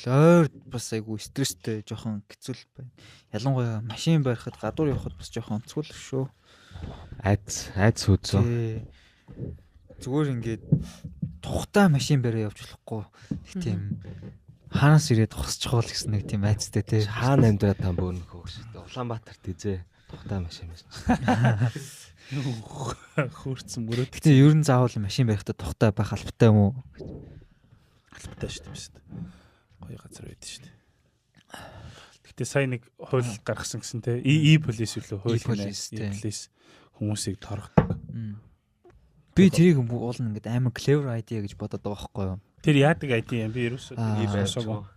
ойр бас айгүй стресстэй жоохон хэцүү байна. Ялангуяа машин барихад гадуур явахад бас жоохон онцгой шүү. Айц үзөө. Зүгээр ингээд тухтай машин бариа явж болохгүй. Нэг тийм хаанаас ирээд хосчих бол гэсэн нэг тийм айцтай тий. Хаана амьдраад там бөөнөхөө гэж. Улаанбаатар тийзээ тухтай машин байна. Хөөрцөн мөрөд. Гэтэ ер нь заавал машин барихтаа тухтай байх албатай юм уу? Албатай шүү дээ. Гоё газар байдаг шүү дээ. Гэтэ сая нэг хууль гаргасан гэсэн те. E-police үлээ хууль police хүмүүсийг торгодог. Би тэрийг уулна ингээд амар clever idea гэж бодоод байгаа байхгүй юу? Тэр яадаг ID юм би ерөөсөө E-баримчиг.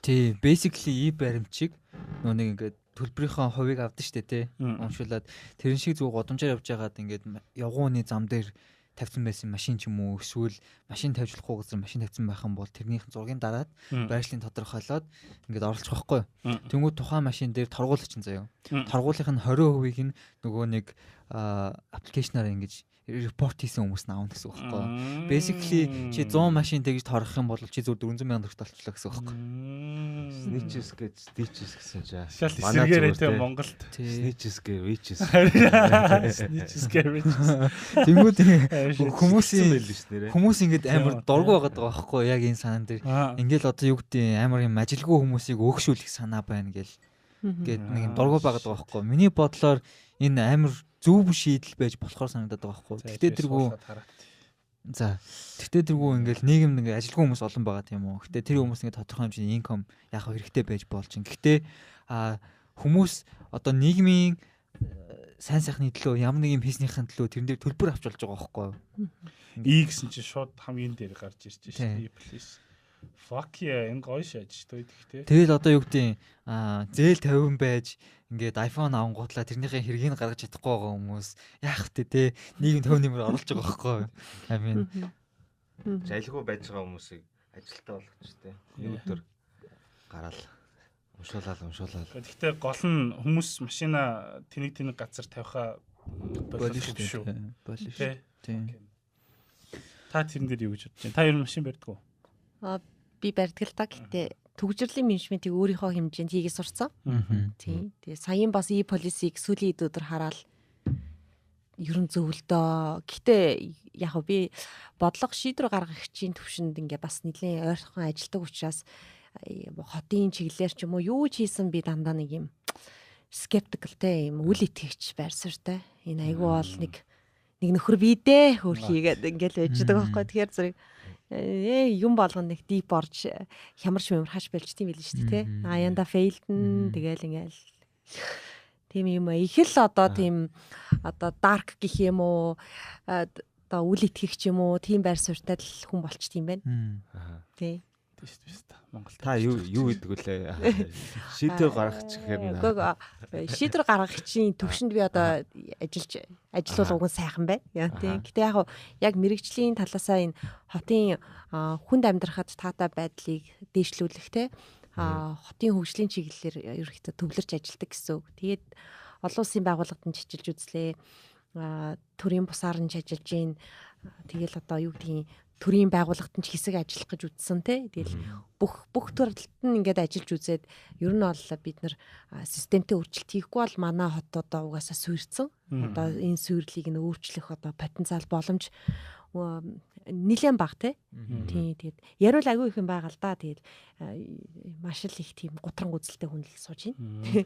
Тий, basically E-баримчиг нөө нэг ингээд төлбөрийнхөө хувийг авдаг штэ тий. Уншуулад тэрэн шиг зүг годомжаар явж байгаад ингээд явгууны зам дээр тавьсан байсан машин ч юм уу эсвэл машин тавьжлахгүй газар машин тавьсан байх юм бол тэрнийхэн зургийг дараад байршлыг тодорхойлоод ингээд оруулчих واخгүй. Тэнгүүд тухайн машин дээр торгуулагч нь заяа. Торгуулынх нь 20% нь нөгөө нэг аппликейшнаар ингэж report хийсэн хүмүүс нь аавна гэсэн үг байхгүй. Basically чи 100 машин тэгж торгох юм бол чи зөв 400,000 төгрөг толчлоо гэсэн үг байхгүй. Snitches гэсэн чаа. Манай зүгээр те Монголд Snitches witches. Snitches witches. Тэнгүүд хүмүүс ингэж амар дургу байгаад байгаа байхгүй яг энэ санаан дээр. Ингээл одоо юу гэдэг амар юм ажилгүй хүмүүсийг өөгшүүлэх санаа байна гэл. Ингээд нэг дургу байгаад байгаа байхгүй. Миний бодлоор энэ амар зөв шийдэл байж болохоор санагдаад байгаа байхгүй. Гэтэ тэргүй ингээл нийгэм нэг ажилгүй хүмүүс олон байгаа тийм үү. Гэтэ тэр хүмүүс ингээд тодорхой хэмжээний инком яг хэрэгтэй байж болж байна. Гэтэ хүмүүс одоо нийгмийн сайн сайхны төлөө ямар нэг юм хийснийхэн төлөө тэрэн дээр төлбөр авч болж байгаа байхгүй юу. E гэсэн чинь шууд хамгийн дээр гарч ирж шээ. Please. Fuck yeah энэ гоё шааж тоо идэх те. Тэгэл одоо юу гэдэг зээл 50 байж ингээд iPhone авангуудлаа тэрнийхээ хэргийг гаргаж чадахгүй байгаа хүмүүс яах вэ те нийгэм төв нэмэр оруулж байгаа байхгүй юу. I mean Айлгүй байж байгаа хүмүүсийг ажилтаа болгоч те. Нэг өдөр гараал уншуулаад. Гэхдээ гол нь хүмүүс машина тэнэг газар тавиха болох шүү. Болно шүү. Тийм. Та тэрэн дээр юу гэж бодож байна? Та ер нь машин барьдаг уу? Би барьдаг л та. Гэтэ төгжрлийн менежментийг өөрийнхөө хэмжээнд хийгээ сурцсан. Тийм. Тэгээ саяын бас E-policy-г сүүлийн өдөр хараад ер нь зөвлөдөө. Гэтэ яг би бодлого шийдвэр гаргагчийн төвшөнд ингээ бас нэлээд ойрхон ажилладаг учраас хотын чиглэлээр ч юм уу юу ч хийсэн би дандаа нэг юм скептикалтай юм үл итгэгч байр суурьтай. Энэ айгүй бол нэг нөхөр бидээ хөрхийгээд ингээл байж байгаа байхгүй. Тэгэхээр зэрэг юм болгоно нэг deep орж хямарч хаш байлж тийм байл шүү дээ тий. Аяанда failed тэгэл ингээл тийм юм их л одоо тийм одоо dark гэх юм уу одоо үл итгэгч юм уу тийм байр суурьтай л хүн болч тийм байна. Тий. Тийш та Монгол та юу гэдэг вүлээ шийдвэр гаргах гэхээр шийдвэр гаргагчийн төвшөнд би одоо ажиллавал уг нь сайхан байна. Тийм. Гэтэ яг мэрэгжлийн талаасаа энэ хотын хүнд амьдрахад таатай байдлыг дээшлүүлэх те хотын хөгжлийн чиглэлээр ерөнхийдөө төвлөрч ажилладаг гэсэн үг. Тэгээд олон улсын байгууллагад нь чижилж үзлээ. Төрийн бусаар нь ажиллаж гин. Тэгэл одоо юу гэдгийг төрийн байгууллагад нь ч хэсэг ажиллах гэж үзсэн те. Тэгэл бүх төрөлд нь ингээд ажиллаж үзээд ер нь бол бид нар системтэй өөрчлөлт хийхгүй бол манай хот одоо угаасаа суурьцсан. Одоо энэ суйрлыг нь өөрчлөх одоо потенциал боломж нэлээд бага те. Тийм тэгээд яриул агүй их юм байгаа л да. Тэгээд маш л их тийм гутран гүзэлтэй хүн л сууж байна.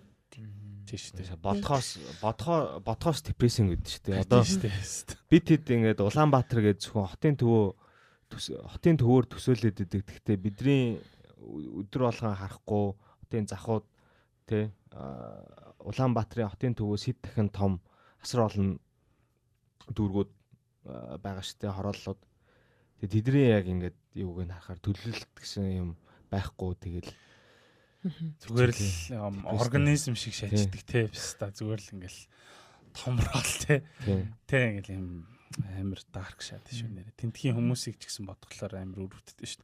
Тийш дээ. Бодхоос депрессинг гэдэг шүү дээ. Одоо бид хэд ингээд Улаанбаатар гэдэг зөвхөн хотын төвөөр төсөөлөд идэг. Гэхдээ бидний өдөр болгон харахгүй хотын захууд тий Улаанбаатарын хотын төвөөс хэд дахин том асар олон дүүргүүд байгаа шүү дээ. Хорооллууд. Тэгээ тэдний яг ингээд юуг нь харахаар төлөвлөлт гэсэн юм байхгүй. Тэгэл зүгээр л организм шиг шааждаг те биш та зүгээр л ингээл томрол те ингээл юм амар дарк шат шүү нэрэ тентхийн хүмүүсийг ч гэсэн бодглохлоор амар өрөвддөг шүү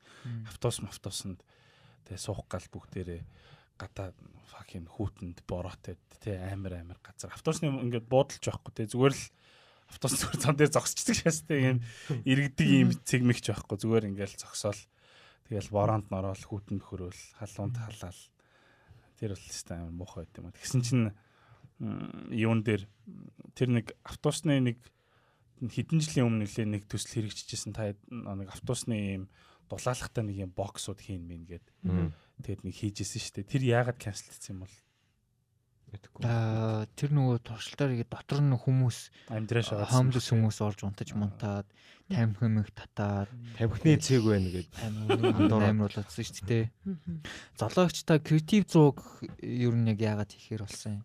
автобуснд тэгээ суух гал бүгдээрээ гадаа fucking хүүтэнд бороотой те амар газар автобусны ингээд буудалж байхгүй те зүгээр л автобус зүгээр зам дээр зогсчихдаг шаастай юм иргэдэг юм цэгмэгч байхгүй зүгээр ингээл зогсоол Тэгэл воронд норол хүүтэнд хөрөөл халуунд халаал. Тэр бол хэвээр амар муухай байт юм. Тэгсэн чинь юун дээр тэр нэг автобусны нэг хэдэн жилийн өмнө нэг төсөл хэрэгжижсэн та нэг автобусны юм дулаалгатай нэг юм боксууд хийн мэн гээд тэгээд нэг хийжсэн шүү дээ. Тэр яагаад канселдсан юм бол тэр нөгөө туршилтаар игээд дотор нь хүмүүс амьдраш байгаа хамлс хүмүүс орж унтаж мунтаад тамхимыг татаад тамхины цэг байна гээд амар болоодсон шүү дээ. Залууч та креатив зууг ер нь яг яагаад хийхээр болсон юм?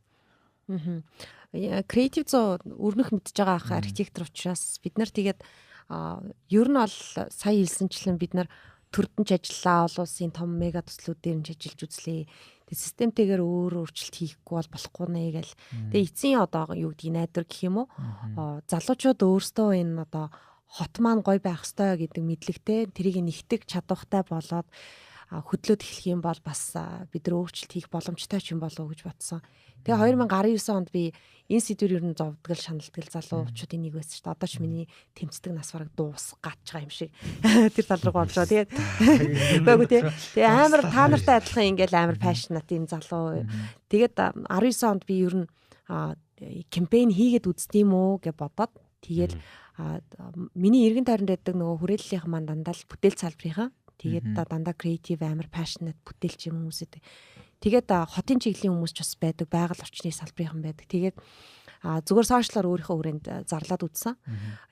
Креатив зуу өрнөх мэдж байгаа ах архитектор учраас бид нар тэгээд ер нь бол сая хэлсэнчлэн бид нар төрдөнч ажиллаа, олон улсын том мега төслүүд дээр нь ажиллаж үзлээ. Тэгээд системтэйгээр өөр өөрчлөлт хийхгүй бол болохгүй нэ гэл. Тэгээд эцсийн одоо юу гэдгийг найдвар гэх юм уу? Залуучууд өөрсдөө энэ одоо хот маань гоё байх ёстой гэдэг мэдлэгтэй тэрийг нэгтгэх чадвартай болоод хөдлөөд эхлэх юм бол бас бид нар өөрчлөлт хийх боломжтой ч юм болов уу гэж бодсон. Тэгээ 2019 онд би энэ сэдвэр ер нь зовдгол шаналдгал залуучуудын нэг байсан шүү дээ. Одоо ч миний тэмцдэг нас бараг дуусгаж байгаа юм шиг. Тэр тал руу болжоо. Тэгээд үгүй тэгээ амар та нартай адилхан ингээл амар passionate юм залуу. Тэгээд 19 онд би ер нь кампайн хийгээд үздэм үү гэж бодоод тэгээд миний эргэн тойронд байдаг нөгөө хүрээллийнхэн маань дандаа л бүтээл салбарынхаа тэгээд дандаа creative амар passionate бүтээлч юм хүмүүсэд. Тэгээд хотын чиглэлийн хүмүүс ч бас байдаг, байгаль орчны салбарынхан байдаг. Тэгээд зүгээр сошиалаар өөрийнхөө хүрээнд зарлаад үзсэн.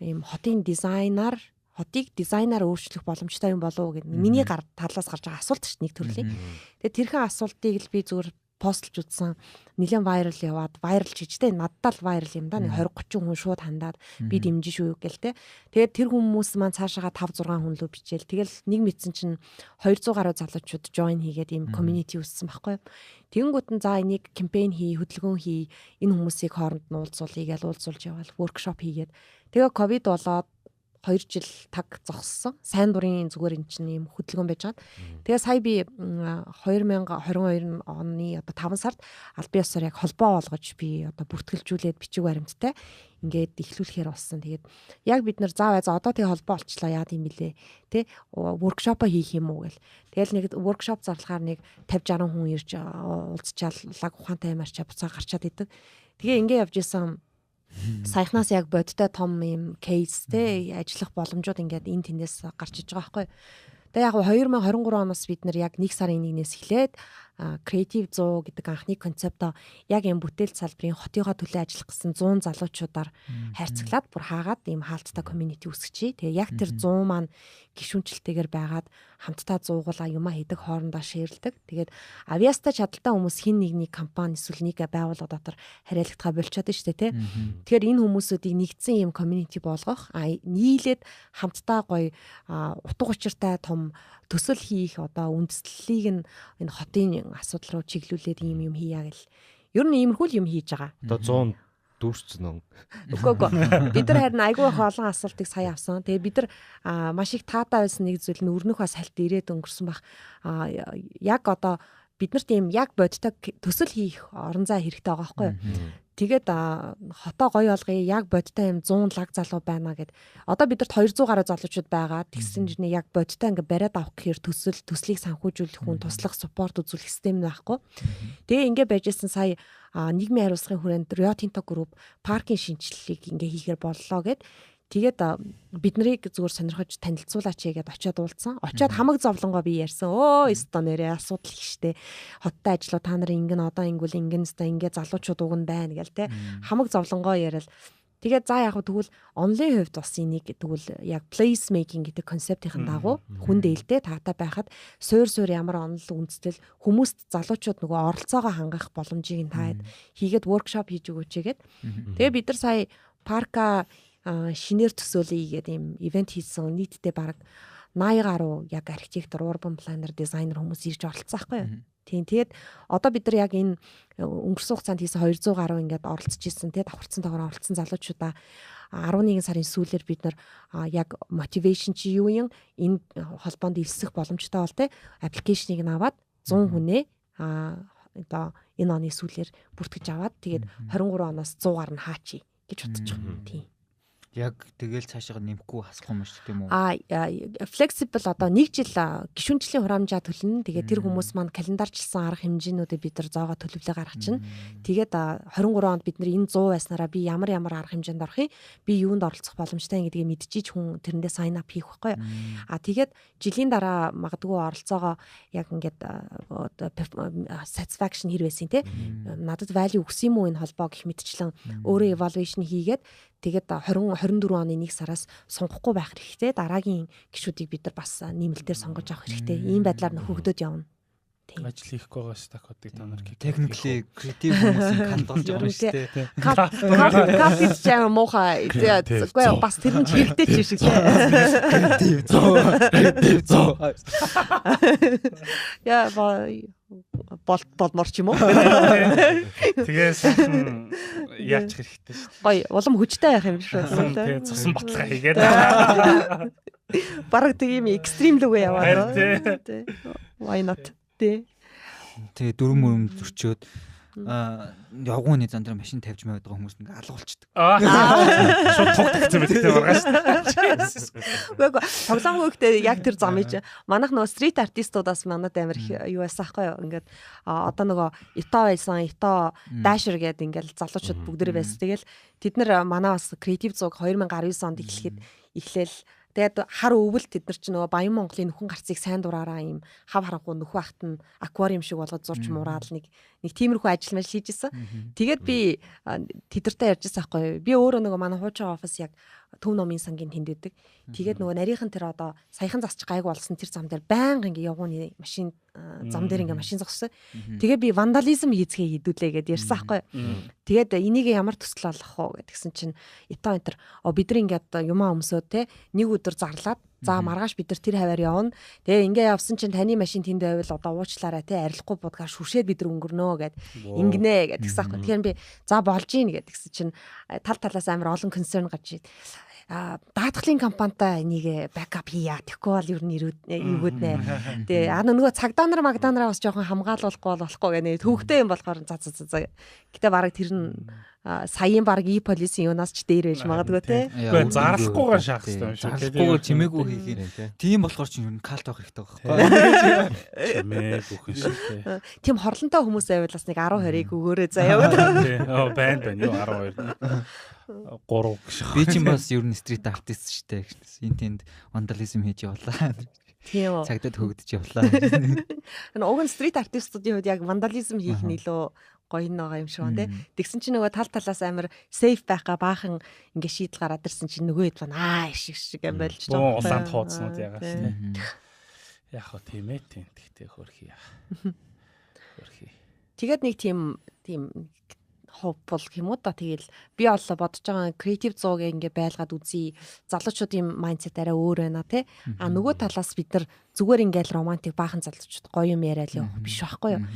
Ийм хотын дизайнаар хотыг дизайнаар өөрчлөх боломжтой юм болов уу гэдэг миний талаас гарч байгаа асуулт шүү дээ нэг төрлийн. Тэгээд тэрхэн асуултыг л би зүгээр постлж үзсэн. Нилээн viral яваад viral чижтэй надад л viral юм да. Нэг 20-30 хүн шууд хандаад би дэмжин шүү гэл те. Тэгээд тэр хүмүүс маань цаашаага 5-6 хүн лөө бичээл. Тэгэл нэг мэдсэн чинь 200 гаруй залуучууд join хийгээд ийм community үүссэн байхгүй юу. Тэгэнгүүт нь за энийг кампайн хий, хөдөлгөөн хий, энэ хүмүүсийг хооронд нь уулзуулъя гэж уулзуулж явал workshop хийгээд. Тэгээ ковид болоод 2 жил таг зогссон. Сайн дурын зүгээр эн чинь юм хөдөлгөөн байж байгаа. Тэгээ сая би 2022 оны одоо 5 сард аль бие ёсоор яг холбоо олгож би одоо бүртгэлжүүлээд бичиг баримттай ингээд эхлүүлэхээр болсон. Тэгээд яг бид нар заавал одоо тэгээ холбоо олчлаа яад юм бэлээ. Тэ workshop хийх юм уу гэл. Тэгэл нэг workshop зарлахаар нэг 50-60 хүн ирж уулзчаал лаг ухаантай юмарчаа буцаа гарчаад идэг. Тэгээ ингээд явж исэн саяхнаас яг бодтой том юм кейс те ажиллах боломжууд ингээд энэ тэндээс гарч иж байгаа байхгүй. Тэгээ яг 2023 оноос бид нар яг 1 сарын 1-ээс эхлээд Creative 100 гэдэг анхны концептоо яг юм бүтээл салбарын хотыгоо төлөө ажиллах гэсэн 100 залуучуудаар хайрцаглаад бүр хаагаад ийм хаалттай community үүсгэчихье. Тэгээ яг тэр 100 маань гишүүнчлэлтэйгээр байгаад хамтдаа зуугуулаа юмаа хийдэг, хоорондоо шеэрлдэг. Тэгээд авьяастай чадaltaй хүмүүс хин нэгний компани эсвэл нэг байгууллага дотор хариалагдгаа болчиход нь шүү дээ, тэ. Тэгэхээр энэ хүмүүсүүдийг нэгдсэн юм community болгох, нийлээд хамтдаа гоё утга учиртай том төсөл хийх одоо үндэслэлийг нь энэ хотын асуудал руу чиглүүлээд юм хийя гэл. Ер нь иймэрхүү юм хийж байгаа. Одоо 100 дүүрцэн үү? Үгүй. Бид нар харин айгүй их олон асуултыг сая авсан. Тэгээ бид нар маш их таатай байсан нэг зүйл нь өрнөх бас хальт ирээд өнгөрсөн баг. Яг одоо биднэрт ийм яг бодтой төсөл хийх орон зай хэрэгтэй байгаа байхгүй юу? Тэгээд хотоо гоё болгоё яг бодтой юм 100 лаг залуу байна гэд. Одоо бидэрт 200 гаруй залуучууд байгаа. Тэгсэн чинь яг бодтой ингээ бариад авах гэхээр төслийг санхүүжүүлэх хүн туслах спорт үзүүлэх систем байхгүй. Тэгээ ингээ байжсэн сая нийгмийн хариуцлагын хүрээнд Rio Tinto Group паркийн шинжилгээг ингээ хийхээр боллоо гэд. Тэгээд бид нарыг зүгээр сонирхож танилцуулаач гэгээд очиод уулзсан. Очиод хамаг зовлонгоо би ярьсан. Өө өстө нэрээ асуудал их штэ. Хоттой ажиллаа та нар ингэн одоо ингэвэл ингэн ста ингээ залуучууд уг нь байна гэл те. Хамаг зовлонгоо яриад. Тэгээд за яг тэгвэл онлайн хувьд бас энийг тэгвэл яг place making гэдэг концептийн дагуу хүн дээлтэй таатай байхад суур ямар онол үндэслэл хүмүүст залуучууд нөгөө оролцоогоо хангах боломжийг нь таад хийгээд workshop хийж өгөөч гэгээд. Тэгээ бид нар сая парка шинээр төсөөлье гэдэг юм ивент хийсэн. Нийтдээ бараг 80 гаруй яг архитектор, urban planner, дизайнер хүмүүс ирж оролцсон байхгүй юу? Тийм. Тэгээд одоо бид нар яг энэ өнгөрсөн хугацаанд хийсэн 200 гаруй ингээд оролцож ирсэн. Тэгээд давхарцсан тагаараа оролцсон залуучуудаа 11 сарын сүүлээр бид нар яг motivation чи юу юм энэ холбоонд элсэх боломжтой бол те аппликейшнийг нь аваад 100 хүнээ одоо энэ оны сүүлээр бүртгэж аваад тэгээд 23 оноос 100 гарна хаачи гэж бодож байгаа. Тийм. Яг тэгэл цаашаа нэмэхгүй хасах юм шүү дээ юм уу? Flexible одоо 1 жил гишүүнчлийн хураамжаа төлнө. Тэгээд тэр хүмүүс маань календарчлсан арга хэмжээнүүдийг бид нар зоогоо төлөвлөгөө гаргах чинь. Тэгээд 23 онд бид нар энэ 100 байснараа би ямар арга хэмжээнд орохыг би юунд оролцох боломжтой гэдгийг мэдчихэж хүн тэрэндээ sign up хийх байхгүй. Тэгээд жилийн дараа магадгүй оролцоогоо яг ингээд satisfaction хэр байсан те. Надад value өгсөн юм уу энэ холбоо гэх мэтчлэн өөрөө evaluation хийгээд тэгээд 24 оны 1 сараас сонгохгүй байх хэрэгтэй. Дараагийн гишүүдийг бид нар бас нэмэлтээр сонгож авах хэрэгтэй. Ийм байдлаар нөхөгдөд явна. Ажил хийхгүй байгаа стакуудыг та нар техникли креатив хүмүүсийг хандуулж байгаа юм шүү дээ. Капит чам мохаа үгүй бас тэр нь хэрэгтэй ч шиг креатив зоо. Яа болмор ч юм уу. Тэгээ сайхан яачих хэрэгтэй шүү дээ. Гоё улам хүчтэй байх юм шиг байна. Тэгээ цусан баталгаа хийгээд. Бараг тэг юм экстрим лүгээ яваад. Why not? Тэгээ дөрөм зөрчөөд явгууны зан дээр машин тавьж маяг байгаа хүмүүс ингээ алга болчдөг. Шууд тогтчихсан байх тийм маргааш. Үгүй тоглоом хөөхдөө яг тэр замыг манайх нөгөө стрит артистуудаас манад амар их юу байсан аахгүй юу. Ингээд одоо нөгөө Ито байсан, Ито Dasher гэдэг ингээл залуучууд бүгдээрээ байсан. Тэгэл тэд нар манай бас креатив зуг 2019 онд эхлээл тэгээд хар өвөл тэд нар ч нөгөө Баян Монголын нөхөн гарцыг сайн дураараа юм хав харанхуй нөхөн ахт нь аквариум шиг болгоод зурж муураад нэг тиймэрхүү ажил мэл хийжсэн. Тэгээд би тэдэртэй ярьжсэн байхгүй. Би өөрөө нөгөө манай хуучаа офис яг Төв номын сангийн тэнд идэг. Тэгээд нөгөө нарийнхан тэр одоо саяхан засч гайг болсон тэр зам дээр байнга ингээ явгууны машин зам дээр ингээ машин зогссон. Тэгээд би вандализм хийцгээ хідүүлээ гэдээ ярьсан байхгүй. Тэгээд энийг ямар төсөл олох вэ гэдгсэн чинь Ито энтер бид нар ингээ юмаа өмсөө те нэг өдөр зарлаад за маргааш бид нар тэр хаваар явна. Тэгээ ингээ явсан чинь таны машин тэнд байвал одоо уучлаарай те арилахгүй будгаар шүршээд бид нар өнгөрнөө гэд ингэнэ гэдгсэн байхгүй. Тэгэхээр би за болж ийн гэдгсэн чинь тал талаас амар олон консерн гарч даатгалын компанитай энийг бэкап хийя. Тэгэхгүй бол ер нь эвгүүднэ. Тэгээ нөгөө цагдаа нар магдаанараа бас жоохон хамгаалуулахгүй болохгүй гэнэ. Төвхтэй юм болохоор за. Гэтэ бараг тэр нь саяын баг e-policy юунаас ч дээр байж магадгүй те. Үгүй зарлахгүйгээр шаах хэрэгтэй юм шиг. Зарлахгүйгээр чимээгүй хийх. Тийм болохоор ч юм калт байх хэрэгтэй байхгүй. Чимээг үхэн шиг те. Тийм хорлонтой хүмүүс байвал бас нэг 10 20-ыг өгөөрэй заяа. Байна юу 12. 3 гэх. Би ч юм бас ер нь стрит артист штэ. Энд тэнд вандализм хийж явлаа. Тийм үү. Цагдаад хөгдөж явлаа. Уг нь стрит артистуудын хувьд яг вандализм хийх нь илүү гоё нэг юм шиг байна те. Тэгсэн чинь нөгөө тал талаас амар сейф байхга баахан ингээ шийдэл гараад ирсэн чинь нөгөө хэд байна шиг юм байлж байгаа. Улаанд хуудснууд ягаа штэ. Яг хөө тийм ээ тийм. Тэгтээ хөрхий яа. Хөрхий. Тэгээд нэг тийм хоппол юм уу да. Тэгэл би оллоо бодож байгаа креатив зууг ингээ байлгаад үзье. Залуучуудын майндсет арай өөр байна те. Нөгөө талаас бид нар зүгээр ингээл романтик баахан залуучууд гоё юм яриад явах биш байхгүй юу.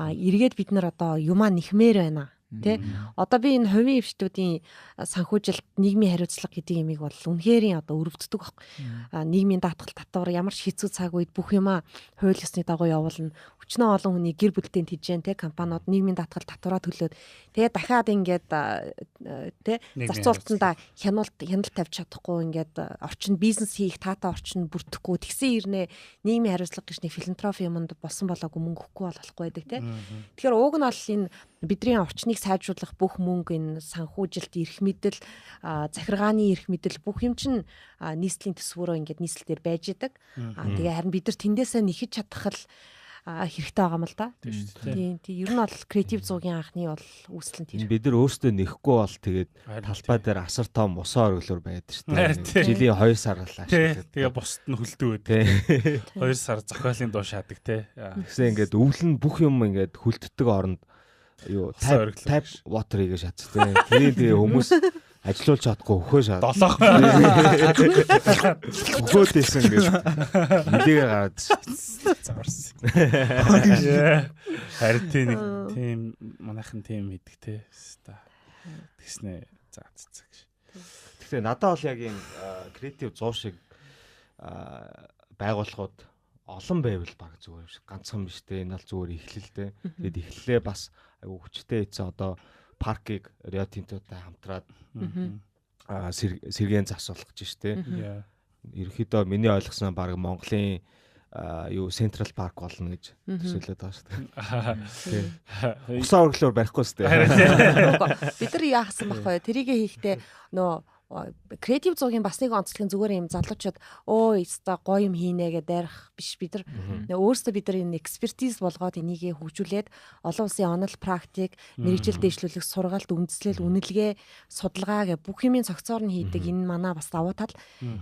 Эргээд бид нар одоо юмаа нэхмээр байна. Тэ одоо би энэ хувийн эвчдүүдийн санхүүжилт нийгмийн хариуцлага гэдэг юмыг бол үнэхэрийн одоо өрөвддөг байхгүй. Нийгмийн даатгал татвар ямар ч хэцүү цаг үед бүх юмаа хууль ёсны дагуу явуулна. Өчнөө олон хүний гэр бүлтэй тийжэн тэ компаниуд нийгмийн даатгал татвараа төлөөд тэгээ дахиад ингээд тэ зарцуулалтанда хяналт тавьж чадахгүй ингээд орчин бизнес хийх таатай орчин бүрдэхгүй тэгсэн ирнэ нийгмийн хариуцлага гэж нэг филантропи юмд болсон болоогүй мөнгө өгөхгүй болохгүй байдаг тэ. Тэгэхээр уг нь бол энэ бидний орчныг сайжруулах бүх мөнгө энэ санхүүжилт эрх мэдэл захиргааны эрх мэдэл бүх юм чинь нийслэлийн төсвөрөө ингээд нийслэлээр байж идэг. Тэгээ харин бид нар тэндээсээ нэхэж чадах л хэрэгтэй байгаа юм л да. Тийм ер нь бол креатив зуугийн анхны бол үүсэл нь тэр. Бид нар өөрсдөө нэхгүй бол тэгээд талбай дээр асар том усаа өглөөр байдаг шүү дээ. Жилийн 2 сар л ашиглаад. Тэгээ бусд нь хөлдөө байдаг. 2 сар зохиолын дуу шаадаг те. Тэгсэн ингээд өвлөн бүх юм ингээд хөлддөг оронд юу type water гэж шатсан. Тэгээ хүмүүс ажиллуулж чадахгүй өхөө шаад. 7 өхөөдсэн гэж нэлээгээ гараад заварсан. Харин тийм манайхан тийм хийдэг те. Тэгснэ за. Тэгэхээр надад бол яг юм креатив зуу шиг байгууллагууд олон байвал баг зүгээр шиг ганцхан биш те. Энэ бол зүгээр эхлэлтэй. Тэгэд эхлэлээ бас айгу хүчтэй ийцээ одоо паркийг Rio Tinto-тай хамтраад сэргээн зас болгож штэ. Ерөнхийдөө миний ойлгосноор баг Монголын юу Central Park болно гэж төсөөлөд байгаа шүү дээ. Усаа өргөлөөр барихгүй шүү дээ. Бид нар яахсан баггүй. Тэрийгэ хийхдээ нөө креатив зургийн бас нэг онцлог нь зүгээр юм залуучууд өста гоё юм хийнэ гэдэг дайрах биш. Бид нар өөрсдөө бид нар энэ экспертиз болгоод энийгээ хөгжүүлээд олон улсын онол практик, мэргэжил дэвшлүүлэх сургалт, үндэслэл, үнэлгээ, судалгаа гэх бүх юмын цогцоор нь хийдэг энэ манай бас давуу тал.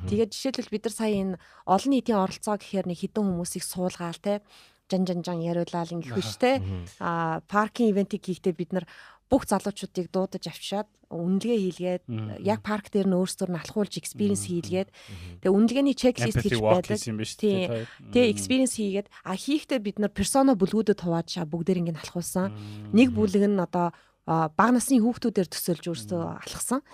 Тэгээд жишээлбэл бид нар сая энэ олон нийтийн оролцоо гэхээр нэг хідэн хүмүүсийг суулгаал те жан яриулаал ингэх биш те. Паркинг ивентийг хийхдээ бид нар бүх залуучуудыг дуудаж авчиад үнэлгээ хийлгээд яг парк дээр нь өөрсдөр нь алхуулж экспириенс хийлгээд тэгээ үнэлгээний чеклист гэж байдаг. Тэгээ экспириенс хийгээд хийхдээ бид нар персона бүлгүүдэд хувааж бүгдээр ингэ алхуулсан. Нэг бүлэг нь одоо бага насны хүүхдүүдээр төсөөлж өөрсдөө алхсан.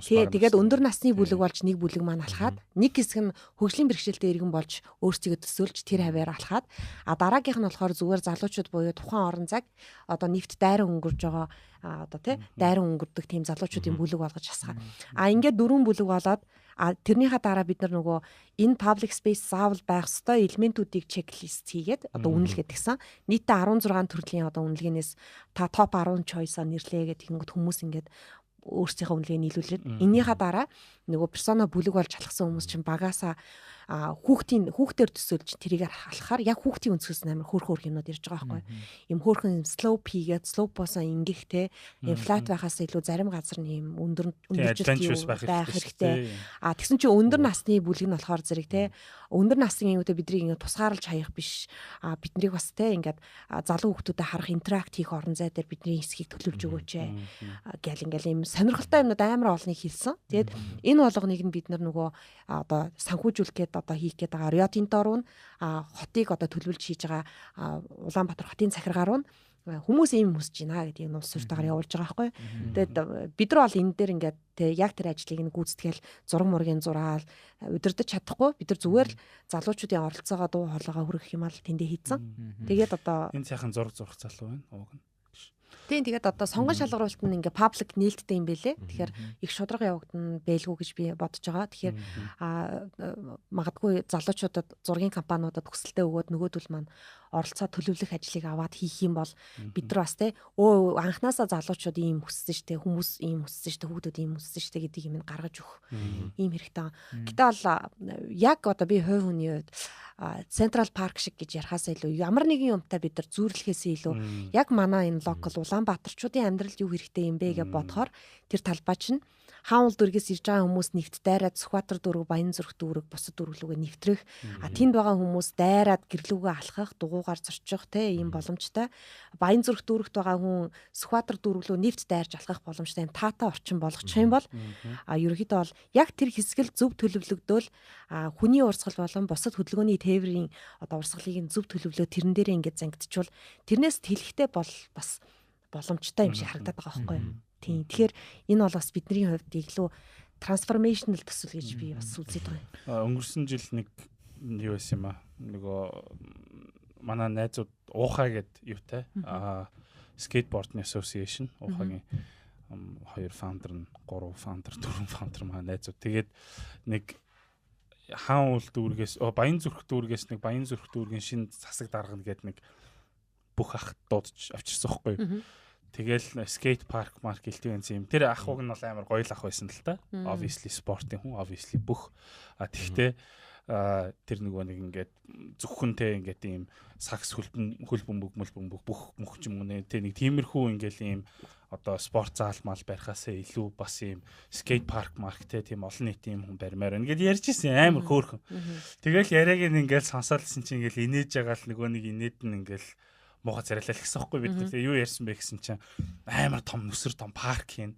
Тэгээд өндөр насны бүлэг болж нэг бүлэг маань алхаад нэг хэсэг нь хөгжлийн бэрхшээлтэй иргэн болж өөрсдөө төсөөлж тэр хавьяар алхаад дараагийнх нь болохоор зүгээр залуучууд буюу тухайн орон зайг одоо нэвт дайран өнгөрж байгаа одоо тий дайран өнгөрдөг тийм залуучуудын бүлэг болгож асгаа. Ингээд дөрвөн бүлэг болоод тэрнийхээ дараа бид нар нөгөө энэ public space заавал байх ёстой элементүүдийг чеклист хийгээд одоо үнэлгээд гисэн. Нийтдээ 16 төрлийн одоо үнэлгээнээс та топ 10 choice-а нэрлээ гэдэг ингээд хүмүүс ингээд өөрсдийнхөө үнэлгээ нийлүүлээд эннийхээ дараа нөгөө персона бүлэг болж алхсан хүмүүс чинь багаасаа хүүхдээр төсөөлж тэрийг алхахаар яг хүүхдийн өнцгөөс амар хөөрхөн юмнууд ирж байгаа байхгүй. Им хөөрхөн slope хийгээд slope босоо ингэхтэй flat байхаас илүү зарим газар нь юм өндөржил байх хэрэгтэй. Тэгсэн чинь өндөр насны бүлэг нь болохоор зэрэг те өндөр насны юмудаа бидний ингэ тусгаарлаж хаях биш. Биднийг бас те ингээд залуу хүүхдүүдэд харах интеракт хийх орон зай дээр бидний хэсгийг төлөвлөж өгөөч гэл ингээл юм сонирхолтой юмнууд амар олныг хэлсэн. Тэгээд энэ болгоныг нь бид нар нөгөө одоо санхүүжүүлэх одоо хийх гээд байгаа Рио Тинто руу хотыг одоо төлөвлөж хийж байгаа Улаанбаатар хотын захиргаар нь хүмүүс ийм хүсэж байна гэдэг нь улс суртаагаар явуулж байгаа байхгүй. Тэгээд бид нар бол энэ дээр ингээд яг тэр ажлыг нь гүйцэтгэл зураг мургийн зураал удирдах чадахгүй бид нар зүгээр л залуучуудын оролцоогоо дуу хоолойгоо хүргэх юм аа тэндээ хийцэн. Тэгээд одоо энэ сайхан зураг зурх залуу байна. Ууг нь. Тийм тэгээд одоо сонгон шалгаруулалт нь ингээ паблик нээлттэй юм бэлээ. Тэгэхээр их шударга явагдана бэлгүй гэж би бодож байгаа. Тэгэхээр магадгүй залуучуудад зургийн компаниудад хүсэлтээ өгөөд нөгөөдөл маань оролцоо төлөвлөх ажлыг аваад хийх юм бол бид нар бас те анханасаа залуучууд ийм хүссэн штэ хүмүүс ийм хүссэн штэ хүүхдүүд ийм хүссэн штэ гэдгийг юм гаргаж өгөх ийм хэрэгтэй. Гэтэ бол яг одоо би хувь хүний хувьд Central Park шиг гэж ярихаас илүү ямар нэгэн юмтай бид нар зүйрлэхээс илүү яг манай энэ локал Улаанбаатарчуудын амьдралд юу хэрэгтэй юм бэ гэж бодохоор тэр талбай чинь хаан уул дүргээс ирж байгаа хүмүүс нэвт дайраад Сүхбаатар дүүрэг, Баянзүрх дүүрэг, бусад дүүрглүүгээ нэвтрэх, тэнд байгаа хүмүүс дайраад гэрлүүгээ алхах, дугуйгаар зорчих те ийм боломжтой. Баянзүрх дүүрэгт байгаа хүн Сүхбаатар дүүрглөө нэвт дайрж алхах боломжтой юм таатай орчин болгочих юм бол ерөнхийдөө бол яг тэр хэсгэл зөв төлөвлөгдөөл хүний урсгал болон бусад хөдөлгөөний тээврийн одоо урсгалыг нь зөв төлөвлөө тэрэн дээрээ ингээд зангидчихвол тэрнээс тэлэхтэй бол бас боломжтой юм шиг харагдаад байгаа байхгүй юу? Тийм. Тэгэхээр энэ бол бас бидний хувьд илүү трансформаtional төсөл гэж би бас үзээд байгаа юм. Өнгөрсөн жил нэг юу байсан юм аа. Нөгөө манай найзууд уухай гэд юутай skateboarding association уухагийн 2 фаундер нь 3 фаундер 4 фаундер манай найзууд. Тэгээд нэг хаан уул дүүргээс Баянзүрх дүүргээс нэг Баянзүрх дүүргийн шинэ засаг даргана гэд нэг бүх ах дуудаж авчирсан байхгүй юу? Тэгэл скейт парк маркетинг юм. Тэр ах уг нь бол амар гоё л ах байсан л та. Obviously спортын хүн, obviously бүх. Тэгтээ тэр нөгөө нэг ингээд зөвхөнтэй ингээд ийм сакс хөлбөмбөг бүх мөх юм уу тэ нэг тиймэрхүү ингээл ийм одоо спорт заалмал барихаасаа илүү бас ийм скейт парк маркетэ тийм олон нийтийн хүн баримаар ингээд ярьж ирсэн амар хөөрхөн. Тэгэл яриаг ингээл сонсоолсон чинь ингээл инээж байгаа л нөгөө нэг инээд нь ингээл муухай царайлал гэсэн байхгүй бид тэр юу ярьсан бэ гэсэн чинь амар том нүсэр том парк хийн.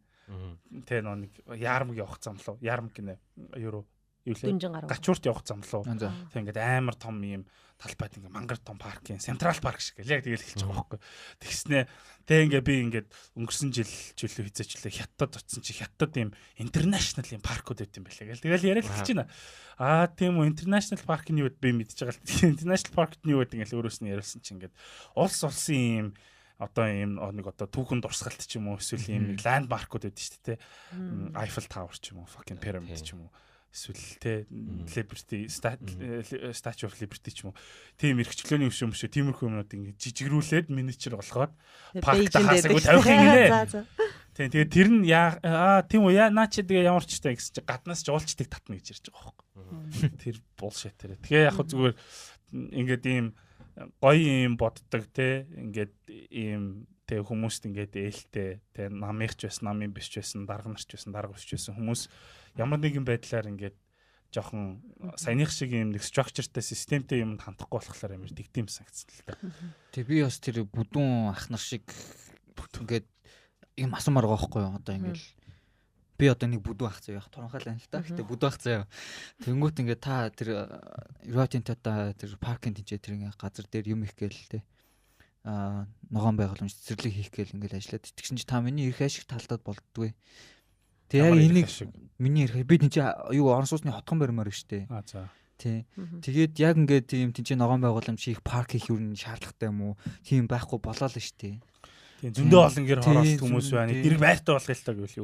Тэ нэг яармаг явах зам лу. Яармаг гинэ юу лээ. Гачуурт явах зам лу. Тэ ингээд амар том юм талбайд ингээд мангар том парк хийн. Централ парк шиг л яг тэгэл хэлж байгаа байхгүй. Тэгснэ тэ ингээд би ингээд өнгөрсөн жил чөлөө хизээчлээ хятад очсон чи хятад юм интернэшнл юм паркуд байт юм байлаа гэл. Тэгэл яриад хэлж байна. Тийм үү интернэшнл паркны үед би мэдчихэж байгаа л интернэшнл паркны үед ингээд өөрөөс нь яриулсан чи ингээд улсын юм одоо ийм нэг одоо түүхэн дурсгалт ч юм уу эсвэл ийм нэг ландмаркууд байдаг шүү дээ. Eiffel Tower ч юм уу, fucking pyramid ч юм уу. Эсвэл те Liberty Statue of Liberty ч юм уу. Тийм эрхчлөөний өвшөө тиймэрхүү юмнууд ингэ жижигрүүлээд миничер болгоод паркта хасаагүй тавих юм нэ. Тэгээд тэр нь тийм үү наа чи тэгээ ямар ч таа гэсэн чи гаднаас ч уулчдаг татна гэж ярьж байгаа байхгүй. Тэр bullshit тэр. Тэгээ яг зүгээр ингээд ийм гоё юм боддог те ингээд ийм тэг хүмүүст ингээд ээлтэй тэг намынх ч байсан намын биш ч байсан дарга нар ч байсан дарга биш ч байсан хүмүүс ямар нэгэн байдлаар ингээд жоохон саяных шиг юм нэг structureтай системтэй юмд хандахгүй болохоор амар дигдэм санагдсан л та. Тэг би бас тэр бүдүүн ах нар шиг ингээд юм асуумаар байгаа байхгүй юу одоо ингээд би одоо нэг бүдүүн ах заяа туранхаалаа л та. Гэтэ бүдүүн ах заяа. Тэнгүүт ингээд та тэр European Tata тэр паркинг тийч тэр ингээд газар дээр юм их гээл те. Ногоон байгууламж цэцэрлэг хийх гээл ингээд ажиллаад итгэсэн чи та миний эрх ашиг талдаад болддгүй. Тэг яг энийг миний эрх би тийч юу орон сууцны хотгон баримаар штэ. За. Тий. Тэгээд яг ингээд тийм тийч ногоон байгууламж хийх парк хийх юу шаардлагатай юм уу? Тийм байхгүй болоо л штэ. Тийм зөндөө олон гэр хороолт хүмүүс байна. Дэрэг байртай болгоё л таа гэвэл юу.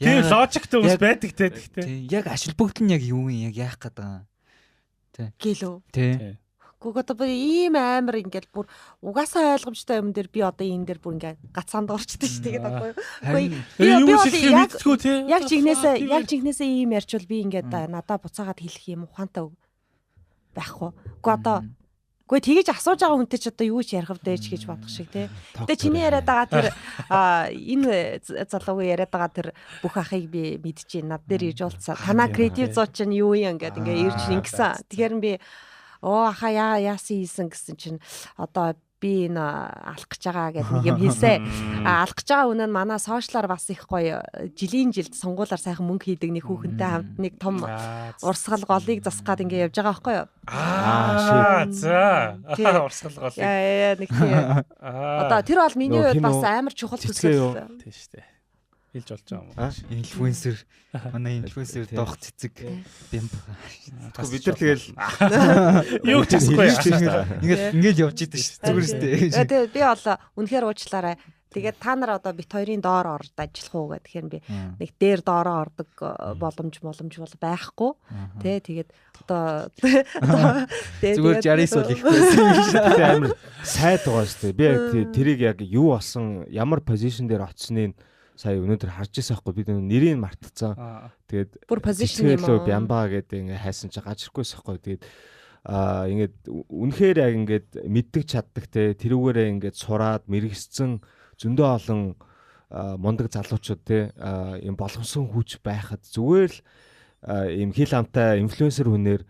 Тийм логиктэй хүмүүс байдаг те гэхдээ. Тий. Яг ашил бүгд нь яг юу юм яг яах гээд байгаа. Тий. Гэлөө. Тий. Гүг одоо бүр ийм амар ингээд бүр угаасаа ойлгомжтой юм дээр би одоо энэ дээр бүр ингээд гацаанд орчдөг ш. Тэгээд одоо яг жигнэсээ ийм ярьчвал би ингээд надаа буцаагаад хэлэх юм ухаантай байхгүй. Гүг одоо тэгэж асууж байгаа хүнтэй ч одоо юу ч ярих вдэж гэж бодох шиг тий. Гэтэ чиний яриад байгаа тэр энэ залуугийн яриад байгаа тэр бүх ахыг би мэдчихээн. Над дээр ирж уулзсан. Танаа креатив зууч чинь юу юм ингээд ингээд ирж ингэсэн. Тэгэхээр би ахаа яасан хийсэн гэсэн чинь одоо би энэ алах гэж байгаа гэдэг нэг юм хэлсэн. Алах гэж байгаа үнэн манай сошиалар бас их гоё жилийн жилд сонгуулаар сайхан мөнгө хийдэг нэг хүүхэнтэй хамт нэг том урсгал голыг засгаад ингэ явж байгаа байхгүй юу? За. Урсгал голыг. Нэг тийм. Одоо тэр бол миний хувьд бас амар чухал төсөл. Тийм шүү дээ. Хэлж болж байгаа юм. Инфлюенсер манай инфлюенсер доох цэцэг бэмб. Бид нар тэгэл юу ч асахгүй. Ингээд явж идэв шүү. Зүгээр шүү. Тэгээд би бол үнэхээр уучлаарай. Тэгээд та нар одоо бит хоёрын доор орж ажиллах уу гэх тэгэхээр би нэг дээр доороо ордог боломж бол байхгүй. Тэ тэгээд одоо зүгээр 69 бол ихгүй амар сайд байгаа шүү дээ. Би яг тэрийг яг юу болсон ямар позишн дээр очсныг сая өнөөдөр харж ирсэн байхгүй бид нэрийг мартцсан. Тэгээд бүр позишн юм уу? Бямба гэдэг ингээ хайсан чи гажрахгүйс байхгүй. Тэгээд ингээд үнэхээр яг ингээд мэддэг чаддаг те тэрүүгээрээ ингээд сураад мэрэгсцэн зөндөө олон мундаг залуучууд те юм болгосон хүч байхад зүгээр л юм хил амтай инфлюенсер хүнийг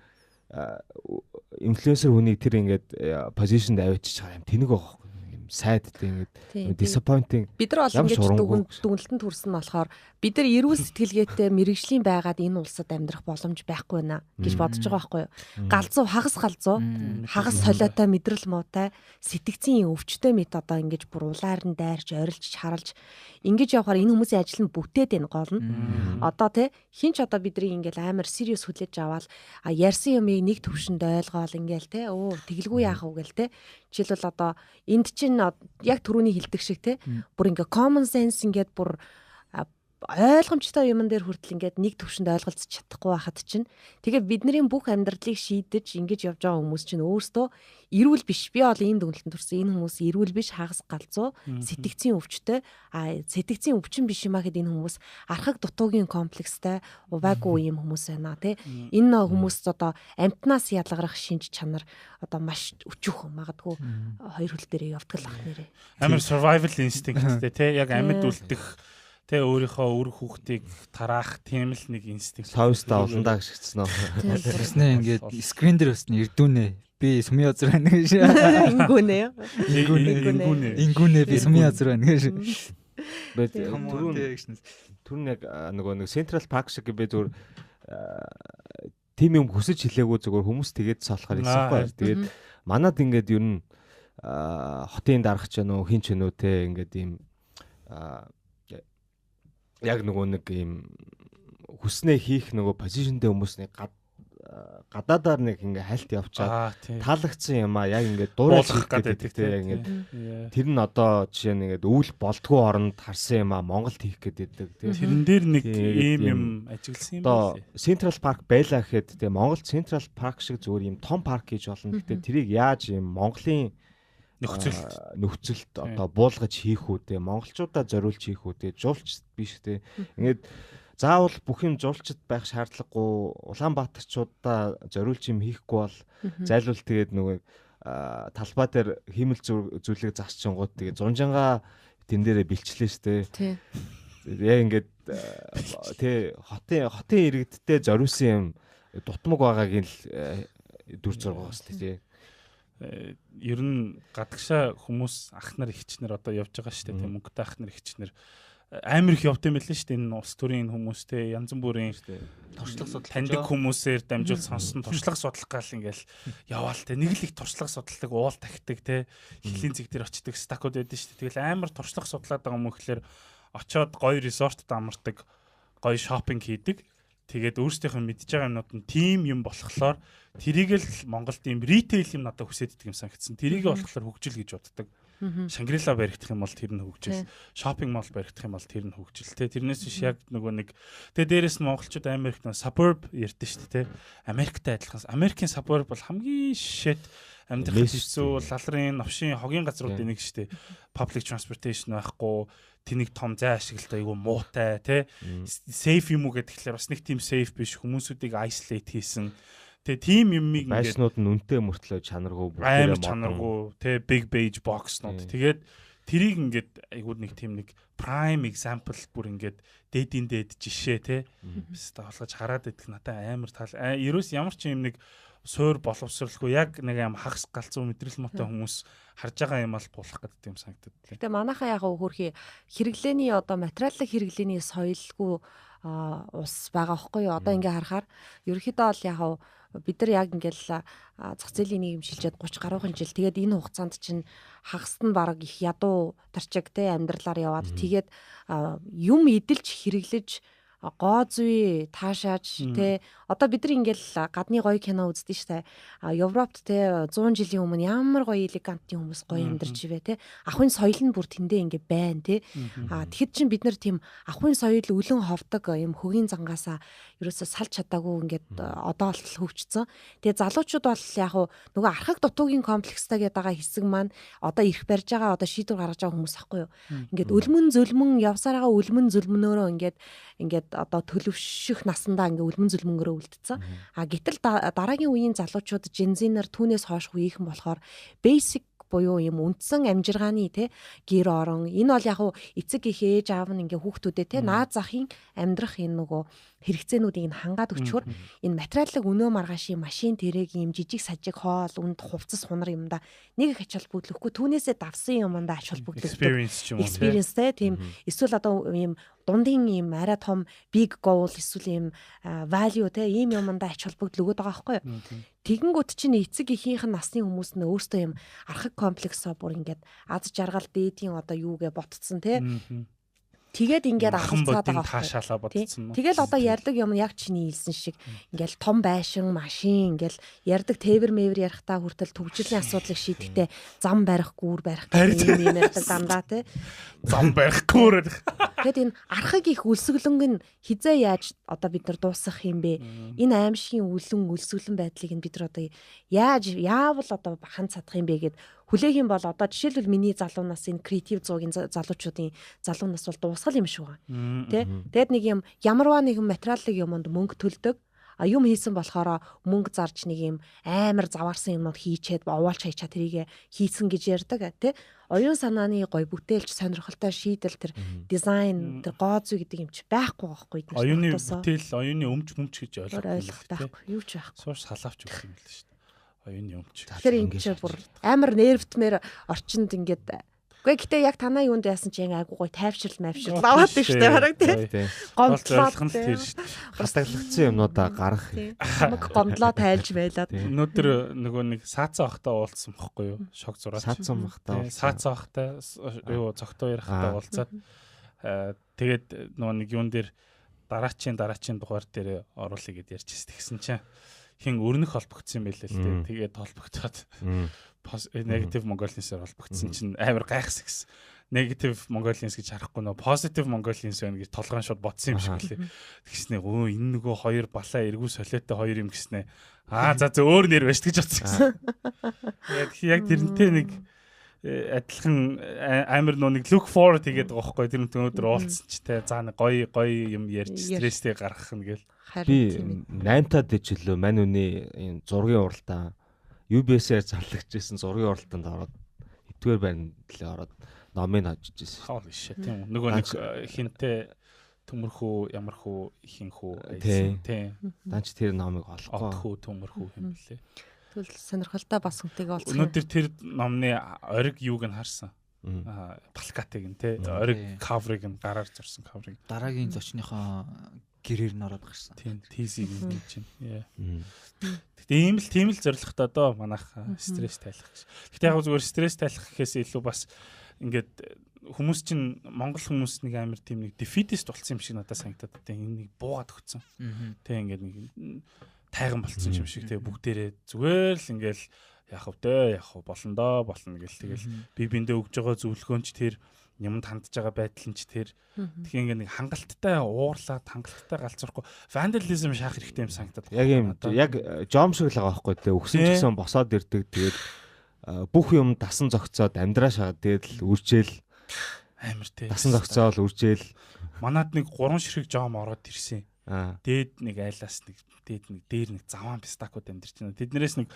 тэр ингээд позишнд авчиж байгаа юм тэнэг байгаа. Сайдтай ингээд disappointing. Бид нар бол ингээд дүнэлтэнд хүрсэн нь болохоор бид нар эрүүл сэтгэлгээтэй мэрэгжлийн байгаад энэ улсад амьдрах боломж байхгүй байна гэж бодож байгаа байхгүй юу? Галзуу хагас солиотой мэдрэл муутай сэтгцийн өвчтөй мэд одоо ингэж бүр улаар нь дайрч орилж харалж ингэж явахаар энэ хүмүүсийн ажил нь бүтээд байна гол нь. Одоо тий хинч одоо бидний ингээл амар serious хүлээж аваад ярьсан юмыг нэг төвшөнд ойлгоол ингээл тий тэгэлгүй яах вэ гээл тий жишээлбэл одоо энд чинь яг түрүүний хэлдэг шиг тий бүр ингээ common sense ингээд бүр ойлгомжтой юмн дээр хүртэл ингээд нэг төвшөнд ойлголцож чадахгүй байхад чинь тэгээд бидний бүх амьдралыг шийдэж ингэж явж байгаа хүмүүс чинь өөрсдөө эрүүл биш. Би бол энэ дүнэлтэнд төрсэн энэ хүмүүс эрүүл биш хагас галзуу сэтгцийн өвчтэй сэтгцийн өвчин биш юм а гэд энэ хүмүүс архаг дутуугийн комплекстай уваагүй юм хүмүүс байна тий. Энэ хүмүүс одоо амтнаас ялгарах шинж чанар одоо маш өчүүх магадгүй хоёр хөл дээрээ явдаг л ах нэрээ. Амар survival instinctтэй тий яг амьд үлдэх тэ өөрийнхөө үр хүүхдийг тараах тийм л нэг инстинкт. Совста олондаа гიშгцсэн нөө. Тэснэ ингээд скрин дээр өснө эрдүүнэ. Би сүмийн язар байна гэж. Ингүүнэ би сүмийн язар байна гэж. Түрүүн яг нэг Central Park шиг би зүгээр тим юм хүсэж хэлээгүй зүгээр хүмүүс тэгээд салахаар ирсэнгүй. Тэгээд манад ингээд ер нь хотын дарах ч нөө хин ч нөө те ингээд ийм яг нэг юм хүснээ хийх нөгөө позишнтэй хүмүүсний гадаадаар нэг ингээ хальт явчаад таалагдсан юм яг ингээ дуурайж хийх гэдэг те яг ингээ тэр нь одоо жишээ нь ингээ өвөл болдгоо оронд харсан юм Монголд хийх гэдэг те тэрэн дээр нэг ийм юм ажигласан юм байна. Central Park байлаа гэхэд те Монголд Central Park шиг зүгээр юм том парк хийж болно. Гэхдээ тэрийг яаж юм Монголын нөхцөлд одоо буулгаж хийх үү те монголчуудаа зориулж хийх үү те жуулч биш те ингээд заавал бүх юм жуулчд байх шаардлагагүй Улаанбаатарчуудаа зориулж юм хийхгүй бол зайлуул тэгээд нөгөө талбай дээр хиймэл зүйлийг засчингууд тэгээд зунжангаа тэн дээрээ бэлчлээ штэ. Яг ингээд тий хотын иргэдтэй зориулсан юм дутмаг байгаагийн дүр зураг байгаа штэ тий. Ер нь гадагшаа хүмүүс ах нар эгч нар одоо явж байгаа шүү дээ тийм мөнгөтэй ах нар эгч нар амар их явд юм байлээ шүү дээ энэ улс төрийн хүмүүстэй янз бүрийн туршлага судлах таньдаг хүмүүсээр дамжуул сонсон туршлага судлах гал ингээл яваал те нэг л их туршлага судалдаг уул тахдаг те хилийн зэг дээр очдаг стакууд байдсан шүү дээ тэгэл амар туршлага судлаад байгаа юм гэхэлэр очоод гоё резортод амардаг гоё шопинг хийдэг тэгээд өөрсдийнх нь мэдж байгаа юмнууд нь тим юм болохоор тэрийг л Монголд ийм ритейл юм надад хүсэж идэх юм санагдсан. Тэрийг болохоор хөгжил гэж боддог. Шангрила баригдах юм бол тэр нь хөгжил. Шопинг мол баригдах юм бол тэр нь хөгжил. Тэрнээс биш яг нөгөө нэг тэгээ дээрэс нь монголчууд Америк нэг suburb ярьдэн шүү дээ. Америктэй адилхан. Америкийн suburb бол хамгийн shit амьдрах хэцүү лалрын новшийн хогийн газруудын нэг шүү дээ. Public transportation байхгүй тэнийг том зай ашигладаг айгу муутай тий. Safe юм уу гэхэлэр бас нэг тийм safe биш хүмүүсүүдийг isolate хийсэн. Тэгээ тийм юмыг ингээд байшнууд нь үнэтэй мөртлөө чанаргүй амар чанаргүй тий big beige boxнууд. Тэгээд тэрийг ингээд айгуу нэг тийм нэг prime example бүр ингээд дээдийн дээд жишээ тий. Бис та болгож хараад идэх надад амар тал. Ерөөс ямар ч юм нэг суур боловсруулахгүй яг нэг юм хагас галзуу мэдрэл мотой хүмүүс харж байгаа юм ал буулах гэдэг юм санагдаад. Гэтэ манайхаа яг хөрхи хэрэглээний одоо материалын хэрэглээний соёлгүй ус байгаа байхгүй юу? Одоо ингээ харахаар ерөөхдөө бол яг бид нар яг ингээл зах зээлийн нийгэм шилжээд 30 гаруйхан жил тэгээд энэ хугацаанд чинь хагас нь баг их ядуу тарчиг те амьдралаар яваад тэгээд юм эдэлж хэрэглэж гоо зүй таашааж те одоо бид нар ингээл гадны гоё кино үздэг штэ Европт те 100 жилийн өмнө ямар гоё элегантны хүмүүс гоё амьдарч ивэ те ахын соёл нь бүр тэндээ ингээ байна те тэгэхэд чинь бид нар тийм ахын соёл өлөн ховдог юм хөгийн зангаасаа ерөөсө салж чадаагүй ингээд одоо болтол хөвчсөн тэгээ залуучууд бол яг нөгөө архаг дутуугийн комплекстай гэдэг байгаа хэсэг маань одоо ирэх барьж байгаа одоо шийдвэр гаргаж байгаа хүмүүс ахгүй юу ингээд өлмөн зөлмөн явсаар байгаа өлмөн зөлмөнөөрөө ингээд одоо төлөвшөх насандаа ингээ үлмэн зүлмөнгөрөө үлдсэн. Гэтэл дараагийн үеийн залуучууд жинзинер түүнээс хойш үеийнхэн болохоор basic буюу юм үндсэн амжиргааны те гэр орон энэ бол яг эцэг их ээж аав нь ингээ хүүхдүүдэд те наад захын амьдрах энэ нөгөө хэрэгцээнүүдийг нь хангаад өчгөр энэ материалыг өнөө маргаашийн машин тэрэг юм жижиг сажиг хоол үнд хувцас хунар юмда нэг их ач холбогдлохгүй түүнээсээ давсан юмдаа ач холбогдлох experience те тийм эсвэл одоо юм дундын юм арай том big goal эсвэл юм value те ийм юмдаа ач холбогдол өгöd байгаа байхгүй юу. Тэгэнгүүт чинь эцэг эхийнх нь насны хүмүүс нь өөртөө юм архаг комплексоо бүр ингээд аз жаргал дээдийн одоо юугээ ботцсон те. Тэгээд ингээд ахалцаад байгаа таашаалаа бодсон. Тэгэл одоо ярддаг юм яг чиний хэлсэн шиг ингээл том байшин, машин ингээл ярддаг тээвэр мэвэр ярихтаа хүртэл төвжирлийн асуудлыг шийдэхдээ зам барих, гүүр барих гэх юм ярьдаг дандаа те. Зам барих, гүүр барих. Тэгэд энэ архаг их үлсгэлэнг нь хизээ яаж одоо бид нар дуусгах юм бэ? Энэ аимшигын үлсгэлэн байдлыг нь бид нар одоо яавал одоо ханд чадах юм бэ гэд хүлээх юм бол одоо жишээлбэл миний залуу нас энэ креатив зуугийн залуучуудын залуу нас бол дуусгал юм шиг байна. Тэ? Тэгэд нэг юм ямарваа нэгэн материалын юмд мөнгө төлдөг. Юм хийсэн болохоор мөнгө зарж нэг юм амар заваарсан юмнууд хийчээд овоолч хайчаа тэрийг хийсэн гэж ярьдаг тий. Оюун санааны гой бүтээлч сонирхолтой шийдэл тэр дизайн тэр гоо зүй гэдэг юм чи байхгүй байхгүй. Оюуны бүтээл, оюуны өмч гэж ойлгох байхгүй. Юу ч байхгүй. Сууш салаавч өгөх юм л шүү дээ. Оюуны өмч. Тэгэхээр ингэж бүр амар нервтмэр орчинд ингээд гэхдээ яг танаа юунд яасан чи яг айгуу гой тайвшрал аваад их штэ хараг тий. Гомдлох нь тэр штэ. Хастаглагдсан юмнуудаа гаргах. Хамаг гомдлоо тайлж байлаа. Өнөөдөр нөгөө нэг саацсан ахтаа уулзсан бохгүй юу? Шог зураач. Саацсан ахтаа. Саацсан ахтаа юу цогтой ярихтаа уулзаад тэгээд нөгөө нэг юун дээр дараачийн дугаар дээр оруулъя гэд ярьж ирсэн. Тэгсэн чинь хин өрнөх холбогдсон юм байлээ л дээ. Тэгээд холбогдоод negative Mongolians-аар холбогдсон чинь амар гайхс гэсэн. Negative Mongolians гэж харахгүй нөө positive Mongolians байна гэж толгойн шууд бодсон юм шиг лээ. Тэгснэ энэ нөгөө хоёр балаа эргүү солиотой хоёр юм гэснэ. За өөр нэр байж гэж бодсон. Яг тэрнтэй нэг адилхан амар нэг look forward хийгээд байгаа байхгүй тэр өнөөдөр уулзсан ч те за нэг гоё юм ярьж стресстэй гаргах нь гээл. Би 8-таад дэжлөө мань үний энэ зургийн уралдаан UBS-ээр зарлагчжсэн зургийн уралдаанд ороод хэдгээр байранд ороод номыг хожиж ирсэн. Хоол ишээ тийм нөгөө нэг хинтээ төмөрхүү ямархүү ихэнхүү тийм данч тэр номыг олохгүй одхүү төмөрхүү юм блэ. Тэгвэл сонирхолтой бас хүнтэйгээ уулзах. Өнөөдөр тэр номны ориг юуг нь харсан. Плакатыг нь те ориг каврыг нь гараар зурсан каврыг. Дараагийн зочныхоо гэрээр н ороод гарсан. Тийм тийзийг нь чинь. Тэгтээ тийм л зоригтой доо манайх стресс тайлах гэж. Тэгтээ яг зүгээр стресс тайлах гэхээс илүү бас ингээд хүмүүс чинь монгол хүмүүс нэг амар тийм нэг defeatist болсон юм шиг надад санагдаад тэ энэ нэг буугаад өгсөн. Тэ ингээд нэг тайган болцсон юм шиг тэ бүгдээрээ зүгээр л ингээл яах вэ болно гэл тэгэл би биндээ өгж байгаа зөвлөгөөнч тэр юмд хандж байгаа байдал нь ч тэр тэгэхээр ингээд нэг хангалттай уурлаад хангалттай галзуурахгүй вандализм шаах хэрэгтэй юм санагдаад. Яг юм яг жом шиг л байгаа байхгүй тэ өгсөн ч гэсэн босоод ирдэг тэгээд бүх юм дасан зогцоод амьдраа шахаад тэгээд л үржээл амар тий. Дасан зогцоол үржээл манад нэг 3 ширхэг жом ороод ирсэн. Дээд нэг айлаас нэг дээр нэг заваан пистакууд амьдэрч байна. Тэднэрээс нэг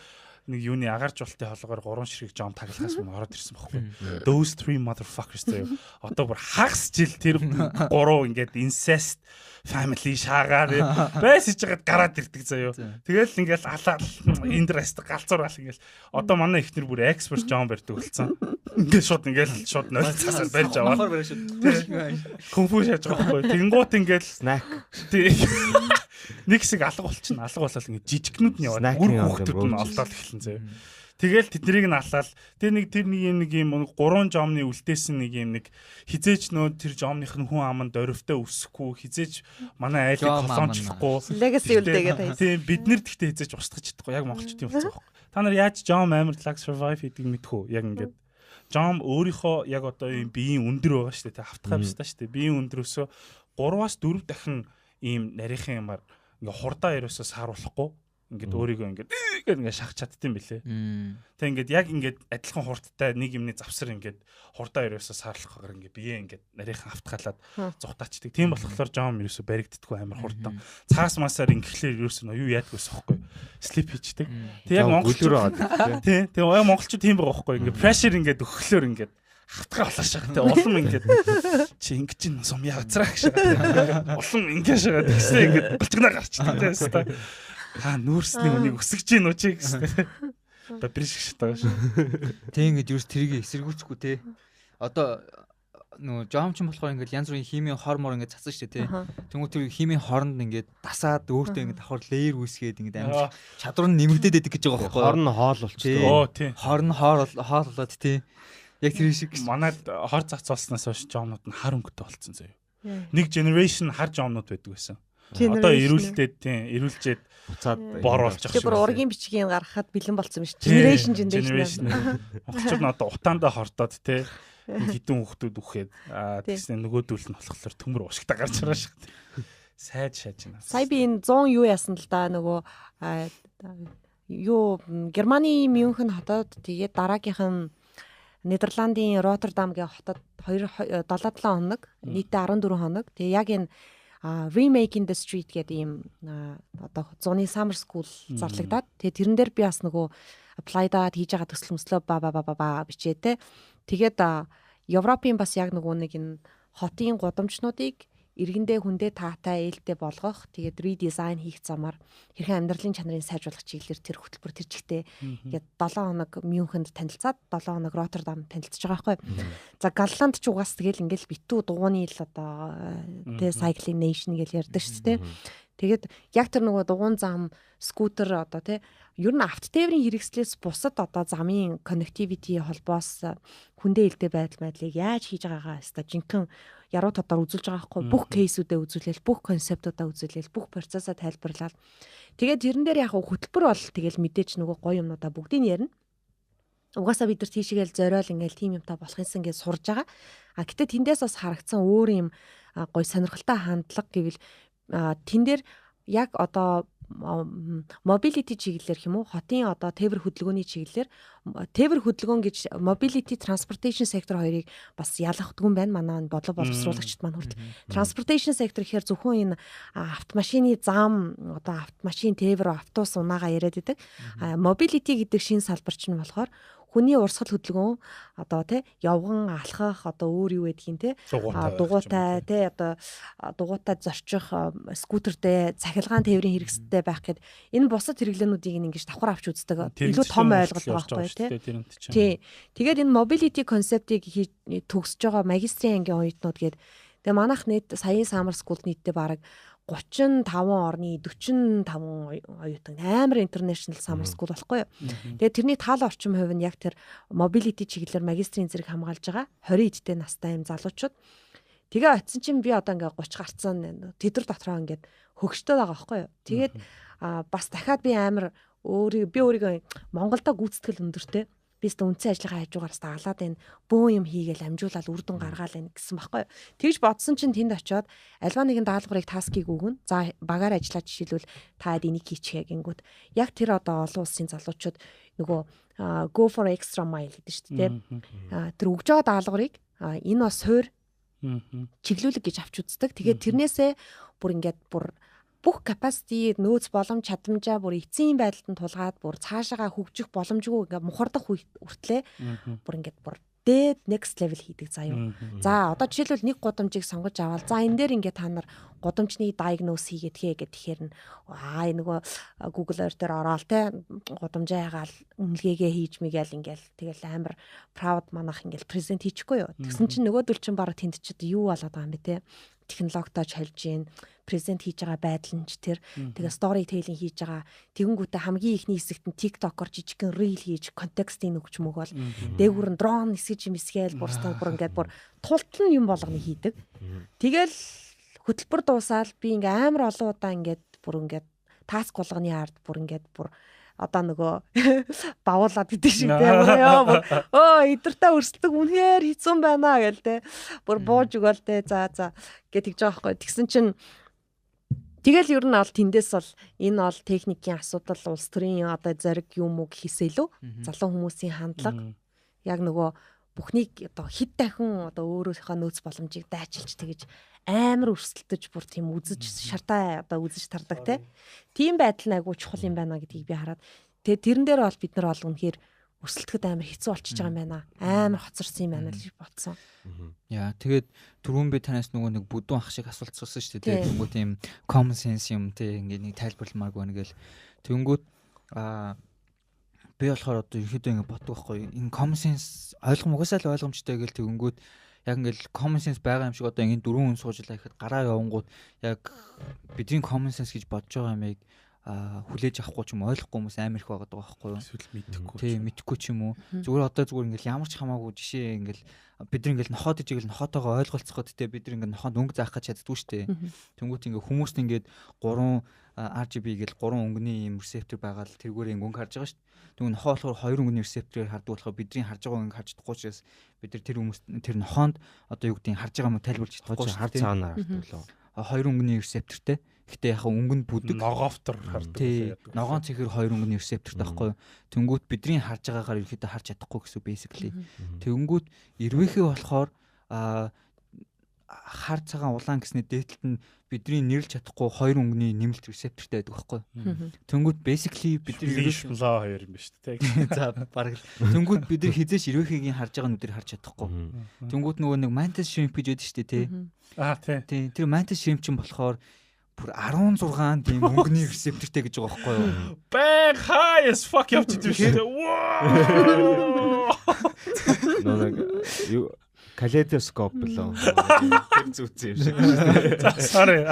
юуны агарч болтын хоолгоор 3 ширхэг жом таглахаас мөн ороод ирсэн байхгүй. Those 3 motherfuckers тэр одоо бүр хагас жил тэр 3 ингээд incest family шаагаар байсаж жагаад гараад ирдэг заяо. Тэгэл ингээл алаа интерест галзуур гал ингээл одоо манай ихнэр бүр expert жом барьдаг болсон. Ингээд шууд 0 цасаар барьж аваад кунфу шааж байгаа байхгүй. Тэнгуут ингээл snack нэг хэсэг алга болчихно. Алга болол ингээд жижигнүүд нь яваад бүр хүүхдүүд нь олдоод эхэлсэн заяа. Тэгэл тэднийг нь алаал. Тэр нэг юм 3 жомны үлдээсэн нэг хизээч нөө тэр жомных нь хүн аманд орвтой өсөхгүй хизээч манай айлыг колончлохгүй. Legacy үлдээгээд. Тийм бид нэр тэгтээ хизээч устгаж чадахгүй. Яг монголчуудын болсон байхгүй. Та нар яаж жом амар lag survive хийдэг мэдхүү. Яг ингээд жом өөрийнхөө яг одоо юм биеийн өндөр байгаа шүү дээ. Хавтгай бистаа шүү дээ. Биеийн өндрөөсөө 3-аас 4 дахин ийм нарийнхан юмар ингээ хурдаа ерөөсөө сааруулахгүй ингээд өөрийгөө ингээд шахах чаддсан бэлээ. Тэг ингээд яг ингээд адилхан хурдтай нэг юмны завсар ингээд хурдаа ерөөсөө саарлахаар ингээд бие ингээд нарийнхан автгаалаад зүхтаачдаг. Тийм болохоор жом ерөөсөө баригддаггүй амар хурдан. Цаас масаар ингээхлээр ерөөсөө юу яадаггүй байхгүй. Слип хийчдэг. Тэг яг монголчууд тий. Тэг яг монголчууд тийм байгаа байхгүй. Ингээд pressure ингээд өгөхлөөр ингээд хатгаа болоо шагаад те улам ингээд чи ингэж ин сум яацраа гэж шагаад улам ингээд шагаад тэгсээ ингээд болчгнаа гарчдаг те хэвээр нүүрсний үнийг өсгөж гин үү чи гэсэн бабриш шиг тааш тэг ингээд юус тэрийг эсэргүүцэхгүй те одоо нөгөө жомчин болохоор ингээд янз бүрийн химийн хормор ингээд цацсан шүү дээ те тэнгуү тэр химийн хооронд ингээд дасаад өөртөө ингээд давхар леер үүсгээд ингээд амжилт чадвар нь нэмэгдээд байдаг гэж байгаа байхгүй хорн хоол болчихсон тий хорн хоол болоод тий яг тэр шиг манайд хор цацуулснаас хойш жомнууд нь хар өнгөтэй болцсон заяа. Нэг generation хар жомнууд байдаг байсан. Одоо ирүүлжээд буцаад бор болж байгаа шүү. Тэр ургийн бичгийг гаргахад бэлэн болцсон биш. Generation. Монголчууд нь одоо утаандаа хортоод те хитэн хүүхдүүд үхээд тэгснэ нөгөөдөл нь болохоор төмөр уушгтаа гарч байгаа шүү. Сайд шааж байна. Сая би энэ 100 юу яасан л да нөгөө юу Германы Мюнхен хотод тэгээд дараагийнх нь Нидерландын Роттердамгийн хотод 7-7 хоног нийтдээ 14 хоног. Тэгээ яг энэ Remaking the Street гэдэг ийм одоо зуны summer school зарлагдаад тэгээ тэрэн дээр би бас нөгөө apply-даад хийж байгаа төсөл мөслөө ба бичээ те. Тэгээд Европын бас яг нөгөө нэг энэ хотын гудамжнуудыг иргэндээ хүндээ таатай ээлтэй болгох тэгээд редизайн хийх замаар хэрхэн амьдралын чанарыг сайжруулах чиглэлээр тэр хөтөлбөр тэр чигтээ ингээд 7 хоног Мюнхенд танилцаад 7 хоног Роттердам танилцж байгаа байхгүй. За Галланд ч угаас тэгэл ингээд битүү дугууны л одоо тэ cycling nation гэж ярьдаг шүү дээ. Тэгээд яг тэр нөгөө дугуйн зам, скутер одоо тий ер нь авто тээврийн хэрэгслээс бусад одоо замын connectivity холбоос хүндээ илдээ байдлыг яаж хийж байгаагаа өстой жинхэнэ яруу тодор үзүүлж байгаа байхгүй бүх кейсүүдэд үзүүлэл бүх концептуудаа үзүүлэл бүх процессоо тайлбарлал. Тэгээд тэрэн дээр яг хөтөлбөр бол тэгэл мэдээж нөгөө гоё юмнуудаа бүгдийг нь ярина. Угаасаа бид нар тийшгээл зориол ингээл тим юмтай болох юмсан гэж сурж байгаа. А гэтээ тэндээс бас харагдсан өөр юм гоё сонирхолтой хандлага гэвэл тэн дээр яг одоо mobility чиглэлээр юм уу хотын одоо тээвэр хөдөлгөөний чиглэлээр тээвэр хөдөлгөөн гэж mobility transportation sector хоёрыг бас ялгахдаггүй юм байна. Манай бодлого боловсруулагчид маань хүртэл transportation sector гэхээр зөвхөн энэ автомашины зам одоо автомашин тээвэр автобус унаагаа яриад байдаг. Mobility гэдэг шинэ салбар чинь болохоор хүний урсгал хөдөлгөөн одоо тий явган алхах одоо өөр юу гэдгийг тий дугуйтай тий одоо дугуйтай зорчих скутертэй цахилгаан тээврийн хэрэгсэлтэй байх гэд энэ бусад хэрэглээнүүдийг ингэж давхар авч үздэг илүү том ойлголт байгаа байхгүй тий. Тэгээд энэ mobility concept-ийг төгсөж байгаа магистрийн ангийн оюутнууд гээд тэгээ манайх нийт саяын Summer School нийтдээ бараг 35 орны 45 оюутан амар international summer school болохгүй юу. Тэгээд тэрний таал орчим хувь нь яг тэр mobility чиглэлээр магистрийн зэрэг хамгаалж байгаа 20 эдтэй настай юм залуучууд. Тэгээ очисон чинь би одоо ингээ 30 гарцсан тэдэр дотроо ингээд хөгшдөд байгаа байхгүй юу. Тэгээд бас дахиад би амар өөрийгөө Монголда гүйцэтгэл өндөртэй бис үнцэн ажлынхаа хажуугаараас дагалаад энэ бөө юм хийгээл амжуулаад үр дүн гаргаал энэ гэсэн баггүй. Тэгж бодсон чинь тэнд очиод альва нэгэн даалгаврыг таскийг өгнө. За багаар ажиллаад жишээлбэл та энийг хийчихээ гингүүд. Яг тэр одоо олон улсын залуучууд нөгөө go for extra mile гэдэг шүү дээ. Тэр өгж байгаа даалгаврыг энэ бас суур чиглүүлэг гэж авч үздэг. Тэгээд тэрнээсээ бүр ингээд бүх capacity нөөц боломж чадамжаа бүр эцсийн байдалд нь тулгаад бүр цаашаага хөгжих боломжгүй ингээ мухардах хүртлээ бүр ингээд бүр дээд next level хийдэг заа юу. За одоо жишээлбэл нэг гудамжийг сонгож аваад за энэ дээр ингээ та нар гудамжны diagnose хийгээд тэгэхээр нь нөгөө Google Earth дээр ороод те гудамжаа ягаал үнэлгээгээ хийж мэгээл ингээл тэгэл амар proud манах ингээл презент хийчихгүй юу. Тэгсэн чинь нөгөөдөл чинь бараг тэнд чид юу болоод байгаа юм бэ те технологитой чалж гин презент хийж байгаа байдал нь ч тэр тэгээ story telling хийж байгаа тэгэнгүүтээ хамгийн ихний хэсэгт нь TikTok-оор жижигхэн reel хийж контекстыг өгч мөгөөл дээгүүр нь дрон нисгэж мисгээл бүр ингээд бүр тултал юм болгоно хийдэг. Тэгэл хөтөлбөр дуусаад би ингээ амар олон удаа ингээд бүр ингээд таск болгоны ард бүр ингээд бүр одоо нөгөө бавуулаад гэдэг шиг тийм идэртээ өрсөлдөг үнэхээр хэцүү байна гэл те бүр бууж өгөөл те за гэж тэгж байгаа байхгүй. Тэгсэн чинь тэгэл ер нь бол тэндээс бол энэ бол техникийн асуудал улс төрийн одоо зориг юм уу гэхээсээ илүү залуу хүмүүсийн хандлага яг нөгөө бүхнийг одоо хэд дахин одоо өөрийнхөө нөөц боломжийг дайчилж тэгэж амар өрсөлдөж бүр тийм үзэж шартаа одоо үзэж тардаг те. Тийм байдал нь айгуу чухал юм байна гэдгийг би хараад тэгээ тэрэн дээр бол бид нар бол үнэхээр өрсөлдөхөд амар хэцүү болчихж байгаа юм байна. Амар хоцорсон юм байна л бодсон. Яа тэгээд түрүүн би танаас нөгөө нэг бүдүүн ах шиг асуулт суусан шүү дээ. Тэнгүүд тийм common sense юм те ингээд нэг тайлбарламааргүй нэгэл тэнгүүд би болохоор одоо ерөөдөө ингээд боддог байхгүй. Энэ common sense угаасаа л ойлгомжтой гэл тэнгүүд яг ингээд common sense байгаа юм шиг одоо ингээд дөрвөн хүн сууж лаа гэхэд гараа явангууд яг бидний common sense гэж бодож байгаа юмыг хүлээж авахгүй ч юм ойлгохгүй хүмүүс амар их байгаа байхгүй юу? Эсвэл мэдэхгүй. Тийм мэдэхгүй ч юм уу. Зүгээр одоо зүгээр ингээл ямар ч хамаагүй жишээ ингээл бид нар ингээл нохоод ижил нохоотойгоо ойлголцоход те бид нар ингээл нохоонд өнгө заах гэж чаддгүй шүү дээ. Тэнгүүт ингээд хүмүүст ингээд 3 RGB гэл 3 өнгөний юм ресептор байгаа л тэргүүрээ өнгө харж байгаа шүү дээ. Тэгвэл нохоо болохоор 2 өнгөний ресепторыг хардаг болохоор бидний харж байгаа өнгө харж чадахгүй учраас бид нар тэр хүмүүс тэр нохоонд одоо юу гэдгийг харж байгаа юм тайлбарч чадахгүй харж цаанаар хардаг лөө. 2 өнгөний ресептортэй. Гэтэ яг өнгө нь бүдэг. Ногоовтор хардаг. Ногоон цэхэр 2 өнгөний ресептортэй байхгүй. Тэнгүүт бидний харж байгаагаар ерөөдөө харж чадахгүй гэсэн basically. Тэнгүүт эрвээхээ болохоор хар цагаан улаан гэснээр дээдлэлт нь бидний нэрлж чадахгүй 2 өнгөний нэмэлт ресептортэй байдаг байхгүй. Тэнгүүт basically бидний ерөөсөө 2 юм ба шүү дээ. За бараг тэнгүүт бид нар хизээш эрвээхийг харж байгаа нүдээр харж чадахгүй. Тэнгүүт нөгөө нэг mantis shrimp гэж байдаг шүү дээ тий. Тэр mantis shrimp чинь болохоор бүр 16 тийм өнгөний ресептортэй гэж байгаа байхгүй юу? Bang high as fuck явж идэв шүү дээ. Калейдоскоп болоо. Тэр зүүцсэн юм шиг. Sorry.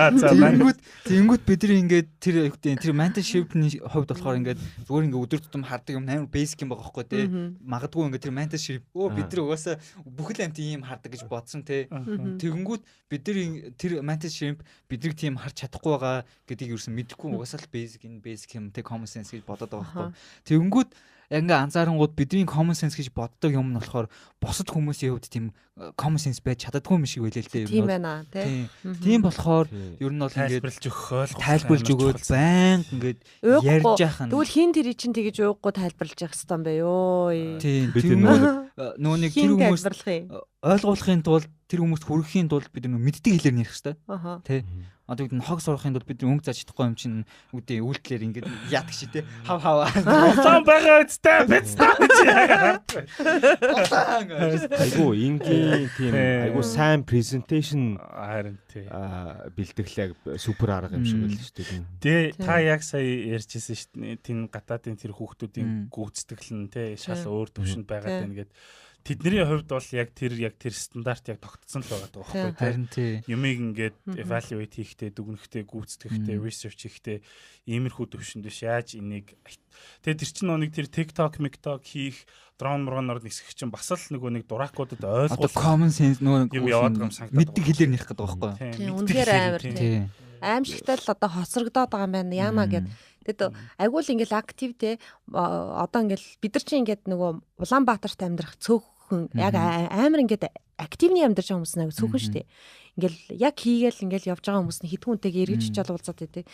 Тэнгүүд бидний ингээд тэр mentorship-ний хувьд болохоор ингээд зүгээр ингээд өдөр тутам хардаг юм амар basic юм байгаа байхгүй тий. Магадгүй ингээд тэр mentorship бид нар угаасаа бүхэл амт ийм хардаг гэж бодсон тий. Тэнгүүд бидний тэр mentorship биднийг тийм харж чадахгүй байгаа гэдгийг юусэн мэдэхгүй угаасаа л basic юм тий common sense гэж бодоод байгаа байхгүй. Тэнгүүд яг ингээ анзаарангууд бидний common sense гэж боддог юм нь болохоор босод хүмүүсийн хувьд тийм common sense байж чаддаггүй юм шиг байлээ л дээ. Тийм байна тий. Тийм болохоор ер нь бол ингээд тайлбарлаж өгөөд баян ингээд ярьж яхаа. Тэгвэл хин тэр чинь тэгэж ууггүй тайлбарлаж явах хэрэгтэй юм байна ёо. Тийм. Нөө нэг тэр хүмүүс ойлгуулахын тулд тэр хүмүүст хүрэхийн тулд бид нөө мэддэг хэлээр нэрх хэрэгтэй. Тий. Одоо бид хог сурахын тулд бид өнгө зааж чадахгүй юм чинь үгүй үйлдэлээр ингээд яадаг чи тий. Хав Сан байгаа үстэй бицтэй. Айгу ингийн тийм айгу сайн презентацийн харин тий. Бэлтгэлээ супер арга юм шиг байл шүү дээ. Тэ та яг сая ярьжсэн шүү дээ. Тин гадаадын тэр хүүхдүүдийн гүйцэтгэл нь тий шал өөр төвшөнд байгаад байна гэд. Тэдний хувьд бол яг тэр стандарт яг тогтцсон л байгаа байхгүй тий. Харин тий. Юмыг ингээд evaluate хийхдээ, дүгнэхдээ, гүйцэтгэхдээ, research хийхдээ иймэрхүү төвшөнд биш яаж энийг тэгээ тэр чинь нэг тэр TikTok хийх дрон моргоноор нисгэх чинь бас л нөгөө нэг дуракуудад ойлгуул. Одоо common sense нөгөө юм яваад байгаа юм санагдаад. мэддэг хэлээр нэрх гэдэг байхгүй юу? Тийм үнэхээр амар тий. Аимшигтай л одоо хоцрогдоод байгаа юм байна. Яана гэд. Тэгэд айгуул ингээл актив те одоо ингээл бид нар чинь ингээд нөгөө Улаанбаатарт амьдрах цөөхөн яг амар ингээд активны амьдарч байгаа хүмүүс нэг цөөхөн шүү дээ. Ингээл яг хийгээл ингээл явж байгаа хүмүүс нь хідгүүнтэйг эргэж чичээл уулзаад байдаг.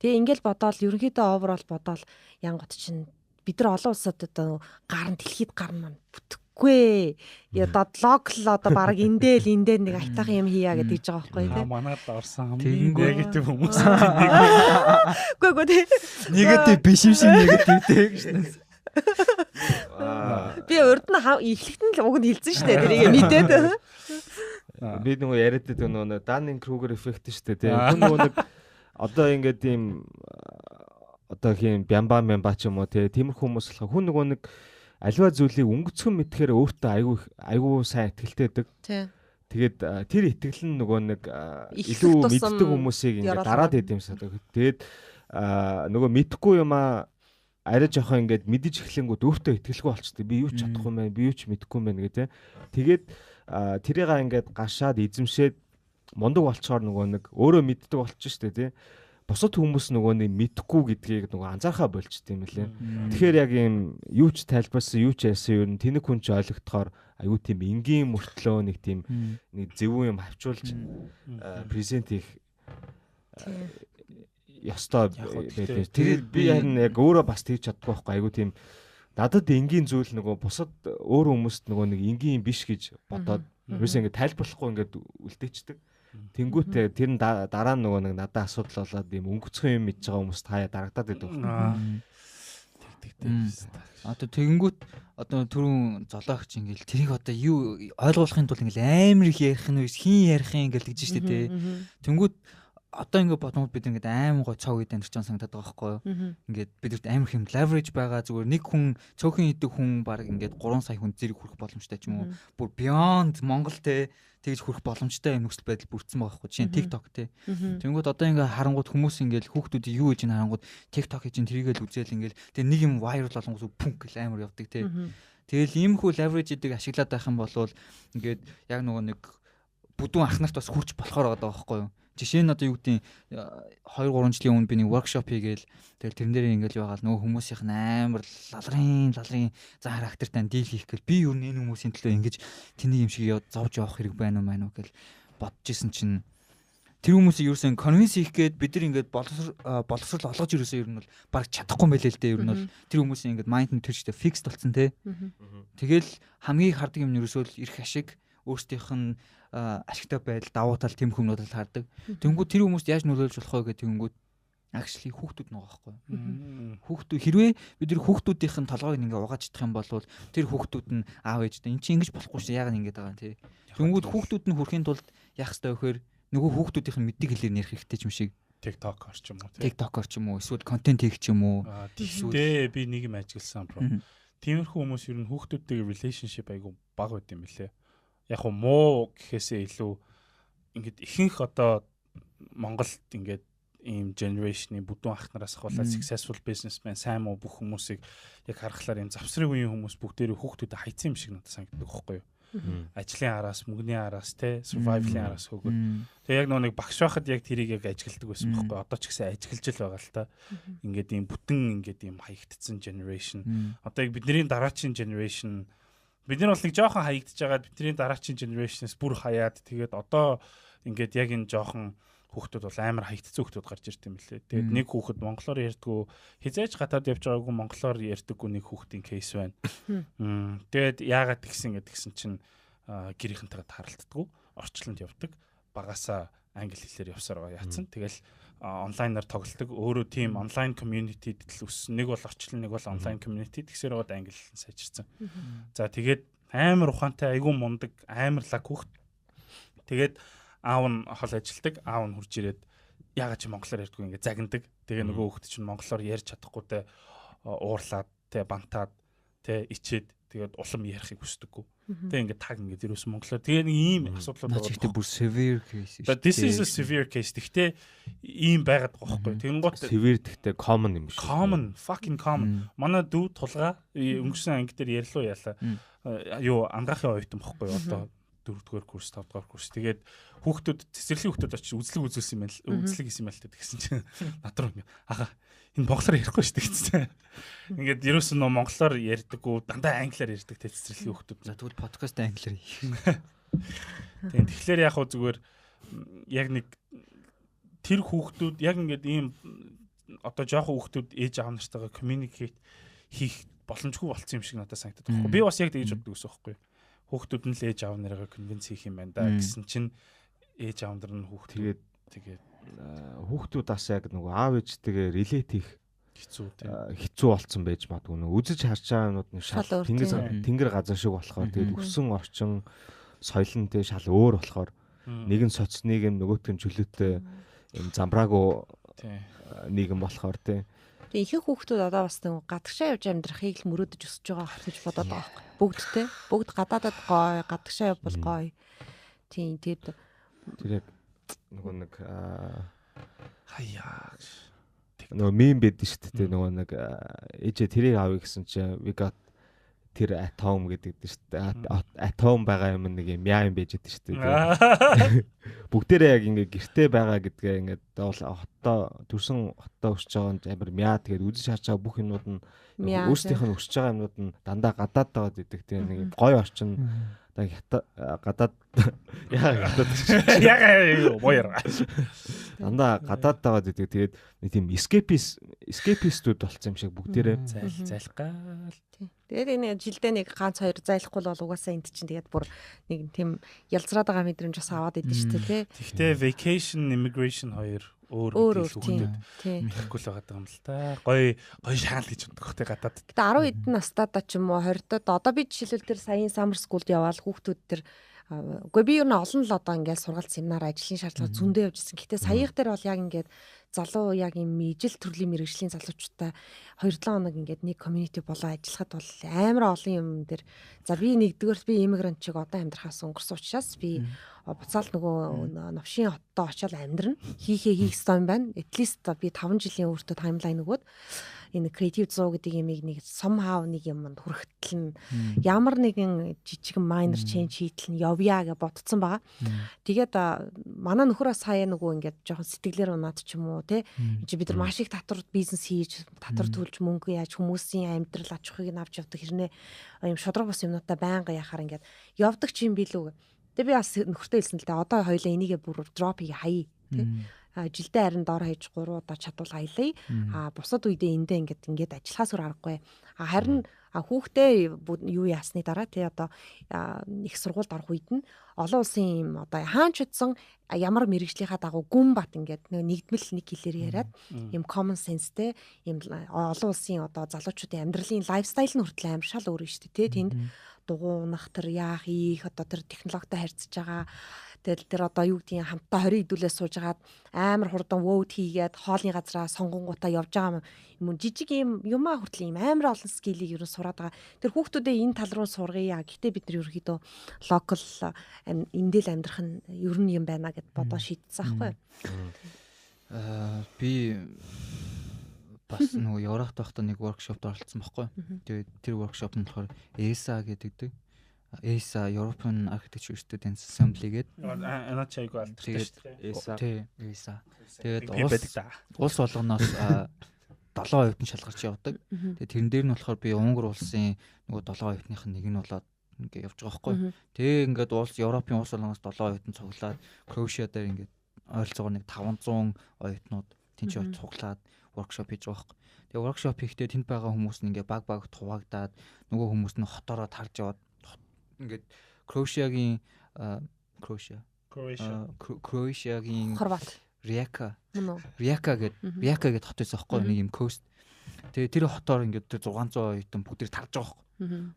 Тэгээ ингээл бодоол ерөнхийдөө overall бодоол янгот чинь бид нар олон улсад одоо гар нь дэлхийд гар маань бүтэхгүй. Одоо локал одоо баг эндээ нэг айтаахан юм хийя гэдэг гэж байгаа байхгүй тий. Манайд орсон хамгийн негатив хүмүүс. Үгүй тий. Негатив биш юм шиг негатив тий гэж. Би урд нь эхлэхэд нь л уг нь хэлсэн шүү дээ. Тэрийг мэдээд. Би нөгөө яриад байдаг нөгөө Dunning-Kruger effect шүү дээ тий. Хүн нөгөө нэг одоо ингээд тийм одоо хин бямба ч юм уу тиймэрхүү хүмүүс болох хүн нөгөө нэг аливаа зүйлийг өнгөцгөн мэдхээр өөртөө айгүй сайн итгэлтэй байдаг. Тэгээд тэр итгэл нь нөгөө нэг илүү мэддэг хүмүүсийг ингээд дараад идэм юмсаа. Тэгээд нөгөө мэдхгүй юмаа арай жоохон ингээд мэдэж эхлэнгүүд өөртөө итгэлгүй болчтой. Би юу ч чадахгүй юм байна, би юу ч мэдэхгүй юм байна гэх тээ. Тэгээд тэрийг ингээд гашаад эзэмшээд мундаг болчоор нөгөө нэг өөрөө мэддэг болчих штэ тий. Бусад хүмүүс нөгөө нэг мэдхгүй гэдгийг нөгөө анзаархаа болчт юм лээ. Тэгэхээр яг юм юу ч тайлбарсан, юу ч ярьсан юу н тэнэг хүн ч ойлгохоор аюу тийм энгийн мөртлөө нэг тийм нэг зөвүүн юм авчуулж презент хийх ёстой байдаг. Тэр би харин яг өөрөө бас тэгж чадахгүй байхгүй аюу тийм надад энгийн зүйл нөгөө бусад өөр хүмүүст нөгөө нэг энгийн биш гэж бодоод ерөөсөө ингэ тайлбарлахгүй ингээд үлдээчдэг. Тэнгүүтээ тэр нь дараа нь нөгөө нэг надад асуудал болоод юм өнгөцхөн юм мэдж байгаа хүмүүс таяа дарагдаад байдаг байна. Одоо тэгэнгүүт одоо түрүүн золоогч ингээл тэрийг одоо юу ойлгуулахын тулд ингээл амар их ярих нь хин ярих юм ингээл гэж штэ тий. Тэнгүүт одоо ингээд бодмод бид ингээд амар гой цог үед амьдарч байгаа санагдаад байгаа байхгүй юу? Ингээд бидэрт амар хэм leverage байгаа зүгээр нэг хүн цөөхөн идэг хүн баг ингээд 3 сая хүн зэрэг хүрэх боломжтой ч юм уу. Бүр beyond Монгол те тэгж хүрэх боломжтой юм нөхцөл байдал бүрдсэн байгаа байхгүй юу? Жишээ нь TikTok те. Тэнгүүд одоо ингээд харангууд хүмүүс ингээд хүүхдүүд юу хийж ин харангууд TikTok хийж ин тэрийгэл үзэл ингээд тэг нэг юм viral болгонгос пүнк гэл амар явдаг те. Тэгэл иймэрхүү leverage эдэг ашиглаад байх юм бол ингээд яг нөгөө нэг бүдүүн ах нарт бас хүрч болохоор байгаа байхгүй юу? Жишээ нь одоо юу гэдэг 2-3 жилийн өмнө би нэг workshop хийгээл тэгэл тэрэн дээр ингээл байгаа л нөгөө хүмүүсийнх нь амар лалрын за характертай дийл хийх гээл би юу нэг хүмүүсийн төлөө ингэж тэнийг юм шиг зовж явах хэрэг байна уу гэл бодож исэн чинь тэр хүмүүсийг ерөөсөн convince хийх гээд бид нар ингээд боловсрол олгож ерөөсөө ер нь бол баг чадахгүй юм байлээ л дээ ер нь бол тэр хүмүүсийн ингээд mind нь тэр чигтээ fixed болсон те. Тэгэл хамгийн хардаг юм нь ерөөсөө л ирэх ашиг өөрсдийнх нь ашигтай байдал давуу тал тэм хүмүүст хардаг. Тэнгүүд тэр хүмүүст яаж нөлөөлж болох вэ гэх тэнгүүд actually хүүхдүүд нэг байхгүй. Хүүхдүүд хэрвээ бид нар хүүхдүүдийнх нь толгойг ингээ угааж чадах юм бол тэр хүүхдүүд нь аав ээжтэй эн чинь ингэж болохгүй шээ яг ингэж байгаа юм тий. Тэнгүүд хүүхдүүд нь хүрэхийн тулд яах ёстой вэ гэхээр нөгөө хүүхдүүдийнх нь мэддэг хэлээр нэрх хэрэгтэй юм шиг. TikTok-ор ч юм уу тий. TikTok-ор ч юм уу эсвэл контент хийх ч юм уу. Тэгтээ би нэг юм ажигласан бро. Тиймэрхүү хүмүүс ер нь хүүхдүүдтэйгээ relationship айгу бага байт юм билээ. яг уу муу гэхээсээ илүү ингээд ихэнх одоо Монголд ингээд ийм generation-ийн бүдүүн ах нараас ахуулаад successful businessman сайн муу бүх хүмүүсийг яг харахаар ийм завсрын үеийн хүмүүс бүгдээрээ хүүхдүүдэд хайцсан юм шиг надад санагддаг байхгүй юу? Ажлын араас, мөнгөний араас те survival-ийн араас хөгөөд. Тэгээ яг нэг багш байхад яг тэрийг яг ажигладаг байсан байхгүй юу? Одоо ч гэсэн ажиглаж л байгаа л та. Ингээд ийм бүтэн ингээд ийм хаягдсан generation. Одоо яг бидний дараачийн generation бид нар бол нэг жоохон хаягдж байгаа бидний дараачийн generation-с бүр хаяад тэгээд одоо ингээд яг энэ жоохон хүүхдүүд бол амар хаягдсан хүүхдүүд гарч ирд юм лээ. Тэгээд нэг хүүхэд монголоор ярьдгүү хизээж гадаад явж байгаагүй монголоор ярьдаггүй нэг хүүхдийн кейс байна. Тэгээд яагаад тэгсэн чинь гэрийнхэнтэйгээ тааралддаггүй, орчлонд явдаг, багасаа англи хэлээр явсаар байгаа яатсан. Тэгэл онлайнаар тоглолдог. Өөрөө тийм онлайн community-д л өссөн. Нэг бол орчлон, нэг бол онлайн community. Тэгсээр байгаад англи хэл сайжирсан. За тэгээд амар ухаантай, айгүй мундаг, амар лаг хүүхд. Тэгээд аав нь хол ажилдаг, аав нь хурж ирээд яагаад чи монголоор ярьдгүй ингээ загнадаг. Тэгээ нөгөө хүүхд чинь монголоор ярьж чадахгүй те уурлаад те бантаад те ичээд тэгээд улам ярихыг хүсдэггүй. Тэгээ ингээ таг ингээ зэрүүсэн монголоор тэгээ нэг ийм асуудлууд байгаа. Гэхдээ бүр severe case. This is a severe case. Гэхдээ ийм байгаад байгаа байхгүй. Тэнгуут severe гэхдээ common юм шиг. Common, fucking common. Манай дүү тулгаа өнгөрсөн анги дээр ярьлуу яалаа. Юу ангаахын оюутан байхгүй одоо 4-р курс, 5-р курс. Тэгээд хүүхдүүд цэцэрлэгийн хүүхдүүд очиж үзлэг хийсэн юм байна л тэгсэн чинь надруу ингээ ага энэ монголоор ярихгүй шүү дээ гэсэн. Ингээд ерөөсөн нөө монголоор ярьдаггүй дандаа англиар ярьдаг те цэцэрлэгийн хүүхдүүд. За тэгвэл подкаст англиар хийх. Тийм тэгэхээр яг хөө зүгээр яг нэг тэр хүүхдүүд яг ингээд ийм одоо жоохон хүүхдүүд ээж аав нартайгаа communicate хийх боломжгүй болцсон юм шиг надад санагдаад байна. Би бас яг тэгж боддог гэсэн байхгүй. Хүүхдүүд нь л ээж аав нарыгаа конвинс хийх юм байна да гэсэн чинь ээж аав нар нь хүүхд тэгээд хүүхдүүд бас яг нөгөө аав ээжтэйгээ релейт хийх хэцүү болцсон байж магадгүй нөгөө үзэж харж байгаа юмуд нь шал тэнгэр газар шиг болохоор тэгээд өссөн орчин соёл нь тэг шал өөр болохоор нэг нь соц нийгэм нөгөөтг нь чөлөөтэй юм замбраагүй нийгэм болохоор тэг Тэгээ ихэнх хүүхдүүд одоо бас нэг гадагшаа явж амьдрахыг л мөрөөдөж өсөж байгаа гэж бодоод байгаа байхгүй. Бүгдтэй. Бүгд гадаадад гоё, гадагшаа явбал гоё. Тийм тэгээд тэр яг нөгөө нэг хаяа нөгөө мем байдэн шүү дээ. Нөгөө нэг ээжээ тэрийг авъя гэсэн чинь we got тэр атом гэдэг шүү дээ. Атом байгаа юм нэг юм яа юм байж дээ шүү дээ. Бүгдээрээ яг ингээ гэртээ байгаа гэдгээ ингээд хотоо төрсөн хотоо өсөж байгаа нь амар мяа тэгээд үзэж харж байгаа бүх юмнууд нь өөрсдийнх нь өсөж байгаа юмнууд нь дандаа гадаад байгаа гэдэг тийм нэг гоё орчин гадаад яга боёр дандаа гадаад байгаа гэдэг тэгээд нэг тийм escapist-үүд болсон юм шиг бүгдээрээ зайлгаал. Тэгээд энэ жилдээ нэг ганц хоёр зайлахгүй бол угаасаа энд чинь тэгээд бүр нэг тийм ялзраад байгаа мэдрэмж бас аваад идэв шүү дээ. Гэхдээ vacation immigration хоёр өөр хүүхдүүд мэдэхгүй л байгаа юм л та. Гоё шаал гэж боддог хөтэй гадаад. Гэтэ 10 эдэн настайдаа ч юм уу 20-дод одоо би жишээлбэл тэр саяын summer school-д яваал хүүхдүүд тэр үгүй би юу н олон л одоо ингээд сургалт семинар ажлын шаардлага зөндөө явж ирсэн. Гэтэ саяхан дээр бол яг ингээд залуу яг юм ижил төрлийн мэргэжлийн залуучуудаа 2-7 хоног ингээд нэг community болоо ажиллахад бол амар олон юм дээр за би нэгдүгээр би иммигрант чиг одоо амьдрахаас өнгөрсөн учраас би буцаал нөгөө новшийн хоттой очиод амьдрна. Хийх ёстой юм байна. At least би 5 жилийн өөртөө таймлайн нөгөөд энэ creative 100 гэдэг ямиг нэг somehow нэг юмд хүрхтэл нь ямар нэгэн жижигэн minor change хийтэл нь явъя гэж бодсон байгаа. Тэгээд манай нөхөрөөс хаяа нөгөө ингээд жоохон сэтгэлээр унаад ч юм уу те бид нар маш их татвар бизнес хийж татвар төлж мөнгө яаж хүмүүсийн амьдрал аж ахуйг нь авч явдаг хэрнээ юм шудраг бус юмнуудаа байнга яхаар ингээд явдаг ч юм билүү. Тэгээд би бас нөхөртөө хэлсэн л дээ одоо хоёлаа энийгээ бүр drop-ийг хаяа те жилдээ харин дор хаяж 3 удаа чадвал аялаа. Бусад үедээ эндээ ингээд ажиллахаас өөр аргагүй. Харин хүүхдээ юу яасны дараа тий одоо их сургуульд орох үед нь олон улсын юм одоо хаач утсан ямар мэрэгжлийнхаа дагуу гүн бат ингээд нэгдмэл нэг хэлээр яриад юм common senseтэй юм олон улсын одоо залуучуудын амьдралын лайфстайл нь хүртэл амар шал өөр шүү дээ тий тэнд дугуунах тэр яах ийх одоо тэр технологитой харьцаж байгаа. Тэгэл тэр одоо юу гэдгийг хамтдаа 20 идүүлээ суужгаад амар хурдан вөөд хийгээд хоолны газараа сонгонгуудаа явж байгаа юм жижиг юм юмаа хүртэл юм амар олон скиллийг ерөн сураад байгаа. Тэр хүүхдүүдээ энэ тал руу сургая. Гэхдээ бид нар ерөөхдөө локал эндэл амьдрах нь ер нь юм байна гэд бодоо шийдсэн аахгүй. Би бас нөгөө Европт байхдаа нэг workshop-д оролцсон байхгүй. Тэгээд тэр workshop нь болохоор ESA гэдэг. ESA European Architecture Students Assembly гэдэг. Анаа чайгүй алдартай шүү дээ. ESA. Тэгээд улс болгоноос 7% нь шалгарч явдаг. Тэгээд тэрэн дээр нь болохоор би Унгар улсын нөгөө 7%-ных нэг нь болоод ингээ явж байгаа байхгүй. Тэгээ ингээд Европын улс болгоноос 7% нь цуглаад Croatia дээр ингээд ойролцоогоор нэг 500 оюутнууд тэнцээ цуглаад workshop хийж байгаа байхгүй. Тэгээ workshop хийхдээ тэнд байгаа хүмүүс нь ингээ баг хуваагдаад нөгөө хүмүүс нь хотоороо тарж яваад ингээд Croatia-гийн Хорват Rijeka гэдэг хот байсан байхгүй нэг юм coast. Тэгээ тэр хотоор ингээд 600 оюутан бүгдээр тарж байгаа байхгүй.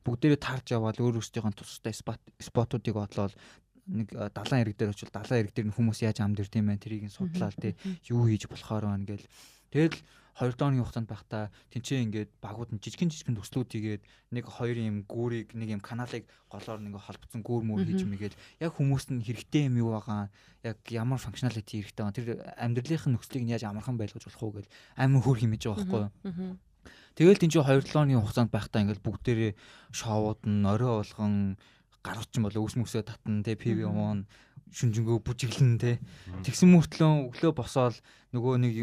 Бүгдээрээ тарж яваад өөр өөрсдийнхөө тустай спотуудыг одлоод нэг далайн ирэг дээр очил далайн ирэг дээр нь хүмүүс яаж амд ирд юм бэ тэрийг нь судлаа тий юу хийж болохоор байна гэл. Тэгэл 2 дооны хугацаанд байхдаа тэнцээ ингээд багууд нь жижигэн төслүүд хийгээд нэг хоёр юм гүүрийг нэг юм каналыг голоор нэг холбоцсон гүүр мөр хийж мэгээл яг хүмүүст нь хэрэгтэй юм юу байгаа яг ямар функционалити хэрэгтэй байна тэр амьдралынхын нөхцөлийг нь яаж амархан байлгаж болох уу гэл амар хөөр хэмэж байгаа байхгүй. Тэгэл тэнцээ 2 дооны хугацаанд байхдаа ингээд бүгдээрээ шоуууд нь орой болгон гаргачин болоо өөс мөсөө татна те PV уун шүнжэнгөө бүжиглэн те тэгсэн мөртлөө өглөө босоод нөгөө нэг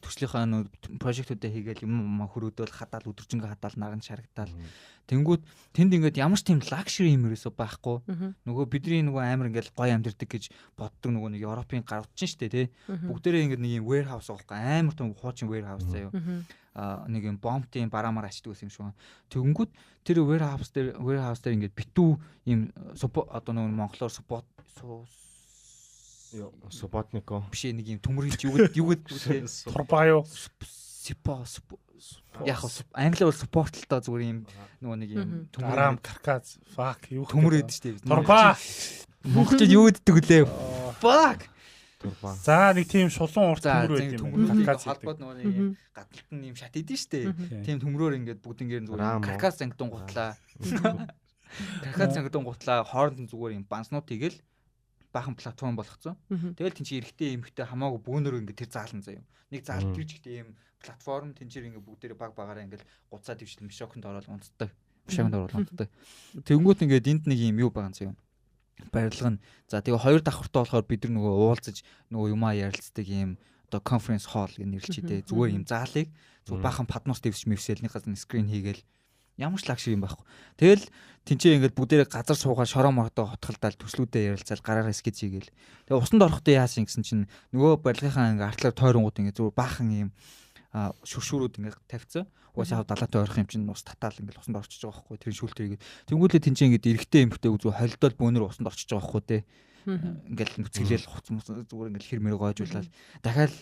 төслийнхаа прожектуудаа хийгээл юм хөрөөдөл хадаал өдөржингөө хадаал наран шарагдаал тэнгүүд тэнд ингээд ямар ч тийм лакшери юм ерөөсөө байхгүй нөгөө бидний нөгөө амар ингээд гоё амьдэрдэг гэж боддог нөгөө нэг Европын гаргачин штэ те бүгдээрээ ингээд нэг юм warehouse байхгүй амар том хуучин warehouse заяа нэг юм бомбтын бараамаар ачдаг гэсэн юм шиг. Тэгэнгүүт тэр warehouse дээр ингээд битүү юм одоо нөгөө монголоор Суботнико биш нэг юм төмөрч юу гэдэг турбаа юу яг англиар бол support л та зүгээр юм нөгөө нэг юм арам карказ fuck юу төмөр эд штэ турбаа монголчууд юу гэдэг лээ fuck турбаа за нэг тийм шулуун урт төмөр байт юм карказ холбоод нөгөө нэг юм гадалт нь юм шат идэв штэ тийм төмрөөр ингээд бүгднгээр нь зүгээр карказ зангидун гутлаа хооронд нь зүгээр юм банснууд хийгээл баахан платформ болгоцсон. Тэгэл тэнцээ эрэгтэй эмэгтэй хамаагүй бөөнөр ингээд тэр заалан заяа. Нэг заалт тэр жигтэй юм платформ тэнцээ ингээд бүгдээрээ багаараа ингээд гуцаа дэвшил мишоконд ороод унтдаг. Мишоконд ороод унтдаг. Тэнгүүт ингээд энд нэг юм юу байгаа заяа. Барилга нь за тэгээ хоёр давхартай болохоор бид нар нөгөө уулзаж нөгөө юмаа ярилцдаг юм одоо конференц холл гэж нэрлэжтэй. Зүгээр юм заалыг зүгээр баахан падмос дэвсч мэвсэлнийхээс нь скрин хийгээл ямар ч лагшиг юм байхгүй. Тэгэл тэнцээ ингээд бүгдээрээ газар суугаад шороо мордоо хотголдаал төслүүдээ ярилцаал гараараа скетч хийгээл. Тэгээ усанд орохдоо яасан гэсэн чинь нөгөө барилгынхаа ингээд артлаар тойронгууд ингээд зүгээр баахан юм шүршүүрүүд ингээд тавьцсан. Угаасаа далаатай ойрхон юм чинь ус татаал ингээд усанд орчиж байгаа байхгүй. Тэр шүүлтэрийг. Тэнгүүлээ тэнцээ ингээд эрэгтэй эмхтэй зүгээр холдол бөөнөр усанд орчиж байгаа байхгүй те. Ингээд нүцгэлээл хуцсан зүгээр ингээд хэр мэр гоожуулаад дахиад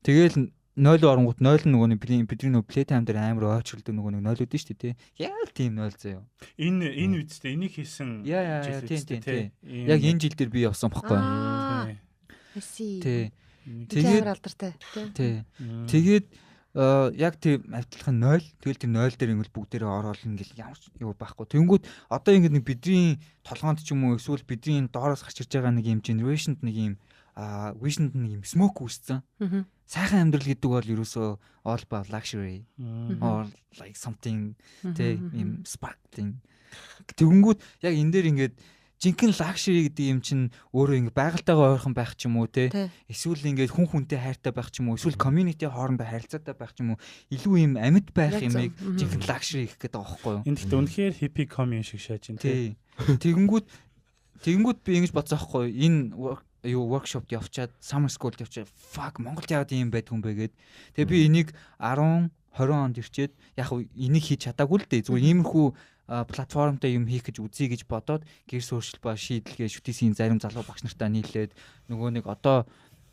тэгээл 0 оронгууд 0 нөгөө бидний нөгөө playtime дээр амар ойчролдог нөгөө нэг 0 үүдэн шүү дээ тий. Яг тийм 0 заяа. Энэ үедээ энийг хийсэн тийм. Яг энэ жил дээр би явсан баггүй. Тий. Тэгээд алдартай тий. Тэгээд яг тийм адилхан 0. Тэгэл тэр 0 дээр ингээл бүгдээрээ ороол ингээл ямар ч юу байхгүй. Тэнгүүд одоо ингээд нэг бидний толгоонд ч юм уу эсвэл бидний доороос гарч ирж байгаа нэг юм generation-д нэг юм vision-д нэг юм smoke үүссэн. Сайхан амьдрал гэдэг бол ерөөсөө all about luxury or like something тийм sparkling. Тэгэнгүүт яг энэ дээр ингээд жинхэнэ luxury гэдэг юм чинь өөрөө ингээд байгальтайгаа ойрхон байх ч юм уу те эсвэл ингээд хүн хүнтэй хайртай байх ч юм уу эсвэл community хоорондоо харилцаатай байх ч юм уу илүү юм амьд байх юмыг жинхэнэ luxury гэх гэдэг байгаа байхгүй юу. Энд гэхдээ үнэхээр hippie commune шиг шааж байна те. Тэгэнгүүт би ингэж бодсон байхгүй юу энэ workshop явчаад summer school явчаад fuck Монголд яагаад ийм байд хүн бэ гээд тэгээ би энийг 10 20 онд ирчээд яг энийг хийж чадаагүй л дээ зүгээр иймэрхүү платформтой юм хийх гэж үзье гэж бодоод гэр сууршил ба шийдэлгээ шүтээсийн зарим залуу багш нартаа нийлээд нөгөө нэг одоо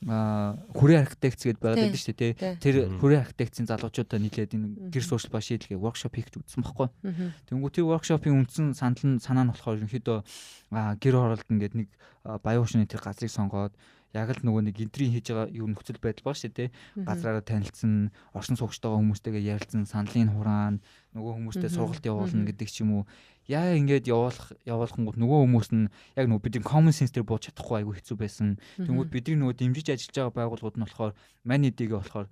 хүрээ архитектс гэдээ байгаад байдаг шүү дээ тий. Тэр хүрээ архитектийн залуучуудаа нийлээд энэ гэр суурьшил ба шийдлгээ воркшоп хийх гэж үзсэн байхгүй. Тэнгүү тэр воркшопын үндсэн санаа нь болохоор ерөнхийдөө гэр хороолт ингээд нэг баян уушны тэр газрыг сонгоод яг л нөгөө нэг энтрийн хийж байгаа юу нөхцөл байдал ба шүү дээ. Газраараа танилцсан, оршин суугчтайгаа хүмүүстэйгээ ярилцсан, саналын хураана, нөгөө хүмүүстэй сургалт явуулна гэдэг ч юм уу. Яа ингээд явуулахгүйд нөгөө хүмүүс нь яг нөгөө бидний common sense дээр бууж чадахгүй айгүй хэцүү байсан. Тэнгүүд бидний нөгөө дэмжиж ажиллаж байгаа байгууллагууд нь болохоор манийдгээ болохоор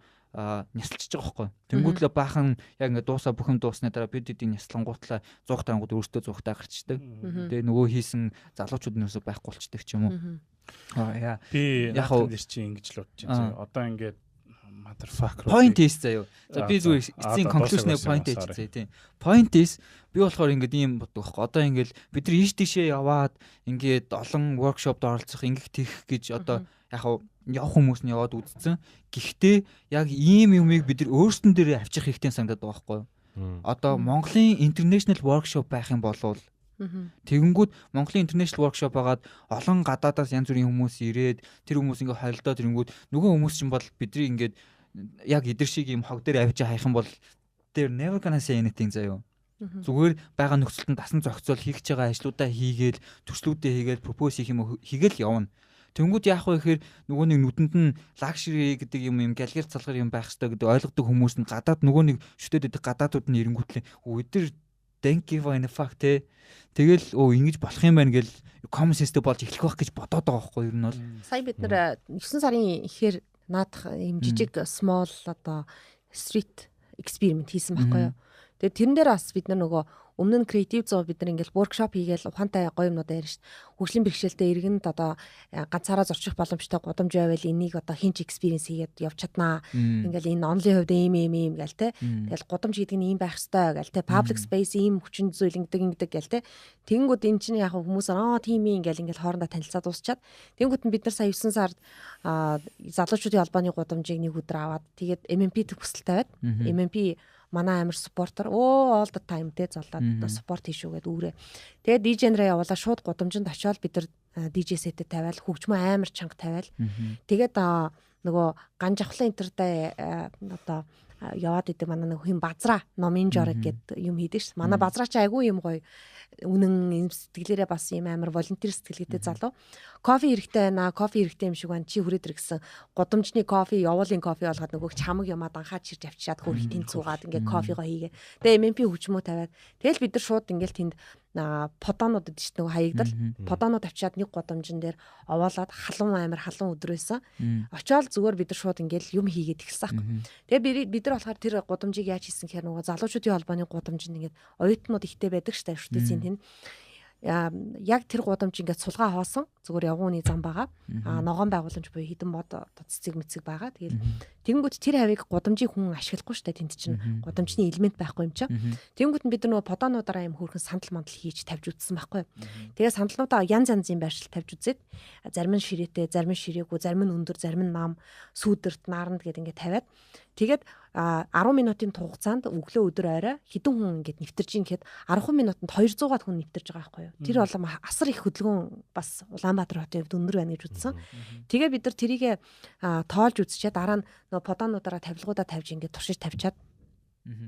нясалчж байгаа байхгүй. Тэнгүүд л баахан яг ингээд дуусаа бүхэн дуусны дараа бид эдийн няслангуутлаа зуух тарангууд өөртөө зуухтаа гарчдаг. Тэгээ нөгөө хийсэн залуучууд нэрсээ байхгүй болчдаг ч юм уу. Яа. Би яг энэ чи ингэж л бодож байна. Одоо ингээд motherfucker point is заяа. За би зүгээр эцсийн conclusion-ыг point хийчихье тийм. Point is би болохоор ингээд ийм боддог байхгүй. Одоо ингээд бид нар ийш тийшээ яваад ингээд олон workshop-д оролцох ингээд тийх гэж одоо явах хүмүүс нь яваад үзсэн. Гэхдээ яг ийм юмыг бид нар өөрсдөн дээрээ авчих хэрэгтэй санагдаад байгаа байхгүй. Одоо Монголын international workshop байх юм бол тэгэнгүүт Монголын international workshop байгаад олон гадаадаас янз бүрийн хүмүүс ирээд тэр хүмүүс ингээ хойлдоо тэрэнгүүт нөгөө хүмүүс чинь бол бидний ингээд яг эдэр шиг юм хог дээр авчиж хайх юм бол they're never gonna say anything заяа. Зүгээр байгаа нөхцөлд нь дасан зохицол хийх гэж байгаа ажлуудаа хийгээл төслүүдээ хийгээл пропоз хийх юм хийгээл явна. Тэнгүүд яах вэ гэхээр нөгөө нэг нүдэнд нь лакшери гэдэг юм галгер цалгар юм байх хэрэгтэй гэдэг ойлгодог хүмүүс нь гадаад нөгөө нэг шүтээд идэх гадаадууд нь ирэнгүүтлээ өдөр thank you for the fact тэгэл ингэж болох юм байна гэл common sense болж эхлэх байх гэж бодоод байгаа байхгүй юу ер нь бол сая бид нэр 9 сарын ихээр наадах юм жижиг small одоо street experiment хийсэн байхгүй юу. Тэгээд тэрэн дээр бас бид нөгөө өмнө нь creative зов бид нар ингээл workshop хийгээл ухаантай гоё юмнууд ярьж шít. Хөгжлийн бэрхшээлтэй иргэнд одоо ганцаараа зорчих боломжтой гудамж байвал энийг одоо хинч experience хийгээд явж чаднаа. Ингээл энэ онлын хувьд ийм гээл те. Тэгэл гудамж гэдэг нь ийм байх хэвээр гээл те. Public space ийм хүчин зүйл ингэдэг гээл те. Тэнгүүд эн чинь яг хүмүүс тийм ингээл хоорондоо танилцаад дуусчаад тэнгүүд нь бид нар сая 9 сард залуучуудын албаны гудамжийг нэг өдөр аваад тэгээд MMP төсөл тавиад MMP манай амир спортер all the time тэ золоод спорт хийшүүгээд үүрээ. Тэгээд DJ-нэрээ явуулаа шууд гудамжинд очиод бид нар DJ set-тэй тавиал хөгжмөө амир чанга тавиал. Тэгээд нөгөө ганж авхлын интертэй одоо яваад идэг манай нэг хин базраа номын жорог гэдэг юм хийдэг ш. Манай базраа чи айгүй юм гоё үнэн сэтгэлээрээ бас юм амар волонтер сэтгэлгээтэй залуу. Кофе хэрэгтэй байна. Кофе хэрэгтэй юм шиг байна. Чи хүрээд иргсэн. Гудамжны кофе, явуулын кофе болгоод нөгөө чамаг юмаа данхаад чирж авчиад хөрх тэнд цуугаад ингээ кофего хийгээ. Тэгээ MMP хөгжмөө тавиад. Тэгэл бид нар шууд ингээл тэнд подонууд гэдэг чинь нөгөө хаягдал. Подонууд авчиад нэг гудамжин дээр овоолоод амир халуун өдөр байсан. Очоод зүгээр бид нар шууд ингээл юм хийгээд ихсэн аахгүй. Тэгээ бид нар болохоор тэр гудамжийг яаж хийсэн гэхээр нөгөө залуучуудын холбооны гудамжинд ингээд оюутнууд ихтэй байдаг штэ шүтээсийн тэнд. Яг тэр гудамж ингээд сулгаа хоосон зүгээр явгууны зам байгаа. Ногоон байгууламж буюу хідэн мод цэцэг мэцэг байгаа. Тэгэл тэнгүүд тэр хавийг гудамжийг хүн ашиглахгүй штэ тэнд чинь гудамжны элемент байхгүй юм чи. Тэнгүүд нь бид нөгөө подонуудаараа юм хөөрхөн сандал мандал хийж тавьж үзсэн байхгүй. Тэгээ сандалнуудаа янз янзын байршил тавьж үзээд зарим нь ширээтэй, зарим нь ширээгүй, зарим нь өндөр, зарим нь нам, сүүдэрт, наранд гэдэг ингээд тавиад тэгээд 10 минутын хугацаанд өглөө өдөр орой хэдэн хүн ингээд нэвтэрж ин гэхэд 10 минутанд 200-аад хүн нэвтэрж байгаа байхгүй юу. Тэр бол асар их хөдөлгөөн бас Улаанбаатар хотын хувьд өндөр байна гэж үзсэн. Тэгээ бид нар тэрийгэ тоолж үзчихээ дараа нь нөгөө подонуудаараа тавилгуудаа тавьж ингээд туршиж тавьчаад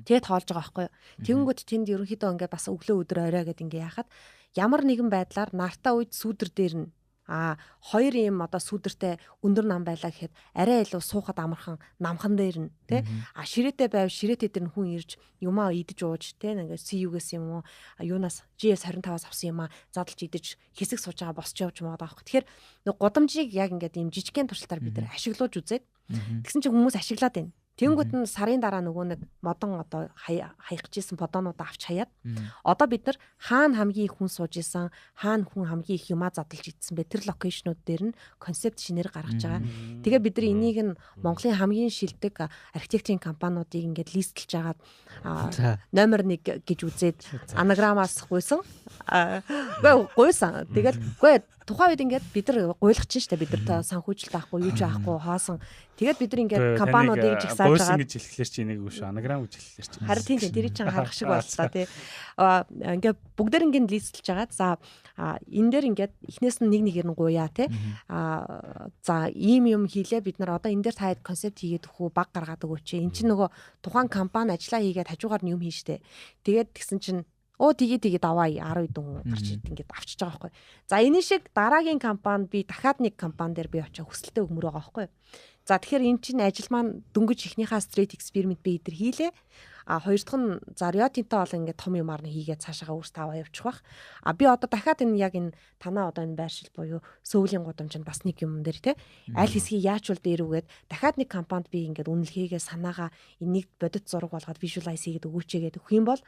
тэгээ тоолж байгаа байхгүй юу. Тэгэнгүүт тэнд ерөнхийдөө ингээд бас өглөө өдөр орой гэдэг ингээд яхад ямар нэгэн байдлаар нартаа үед сүүдэр дээр нь хоёр юм одоо сүдэртэй өндөр нам байлаа гэхэд арай илүү суухад амархан намхан дээр нь тий ширээтэй байв ширээтэй дээр нь хүн ирж юмаа идэж ууж тий ингээд CU-гээс юм уу юунаас GS25-аас авсан юмаа задлж идэж хэсэг сууж байгаа босч явж байгаа байхгүй. Тэгэхээр нэг гудамжийг яг ингээд ийм жижигхэн туршилтаар бид нар ашиглуулж үзээд тэгсэн чинь хүмүүс ашиглаад байна. Тэнгүүд нь сарын дараа нөгөө нэг модон одоо хаях гэжсэн подонуудаа авч хаяад одоо бид нар хаана хамгийн их хүн сууж исэн хаана хүн хамгийн их юмаа задлж идсэн бэ тэр локейшнууд дээр нь концепт шинээр гаргаж байгаа. Тэгээ бид нар энийг нь Монголын хамгийн шилдэг архитектурын компаниудыг ингээд листлж агаад номер 1 гэж үзээд анаграмаас гуйсан. Гуйсан. Тэгэл тухайн үед ингээд бид нар гуйлах чинь штэ бид нар санхүүжилт авахгүй юу ч авахгүй хоосон. Тэгээд бид нар ингээд компаниудыг жигсааж байгаа. Гойсон гэж хэлэхлээр чи энийг үгүй шүү. Анаграм гэж хэлэхлээр чи. Харин тийм тэрийг чинь харах шиг боллоо тий. Ингээд бүгдээр ингээд листэлж байгаа. За энэ дээр ингээд эхнээс нь нэг нь гуяа тий. За ийм юм хийлээ бид нар одоо энэ дээр таад концепт хийгээд өгөх баг гаргаад өгөөч. Энд чинь нөгөө тухайн компани ажиллаа хийгээд хажуугаар нь юм хийн штэ. Тэгээд тэгсэн чинь тэгээд аваа 10 хэдэн гарч ингээд авчиж байгаа байхгүй. За энэ шиг дараагийн компани би дахиад нэг компани дээр би очиж хүсэлтэд өгмөр байгаа байхгүй. За тэгэхээр эн чинь ажил маань дөнгөж ихнийхээ straight experiment би идэр хийлээ. Хоёр дахь нь за Riot-тэй бол ингээд том юмар нь хийгээд цаашаага өөртөө аваа явуучих бах. Би одоо дахиад энэ яг энэ танаа одоо энэ байршил буюу сөүлийн гудамжинд бас нэг юм дээр те аль хэсгийг яачвал дээрүүгээд дахиад нэг компанид би ингээд үнэлгээгээ санаагаа энийг бодит зураг болгоод visualize хийгээд өгөөчэй гэдэг өгөх юм бол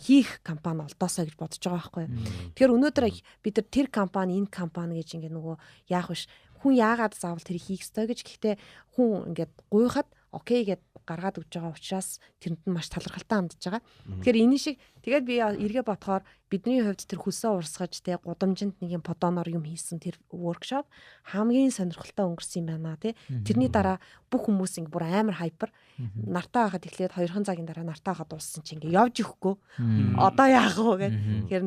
хийх компани олдоосоо гэж бодож байгаа байхгүй. Тэгэхээр өнөөдөр бид нар тэр компани энэ компани гэж ингээд нөгөө яах виш хүн яагаад заавал тэрийг хийх ёстой гэж гэхдээ хүн ингээд гуйхад окей гэд гаргаад өгч байгаа учраас тэрэнд нь маш талархалтай хандж байгаа. Тэгэхээр энэ шиг тэгээд би эргээ бодохоор бидний хувьд тэр хүсээ урсгаж те гудамжинд нэг юм подоноор юм хийсэн тэр workshop хамгийн сонирхолтой өнгөрсөн юм байна тий. Тэрний дараа бүх хүмүүс ингэ бүр амар хайпер нартаа байхад эхлээд 2 цагийн дараа нартаа байхад дууссан чинь ингэ явж өгөхгүй. Одоо яах вэ гэхээр тэгэхээр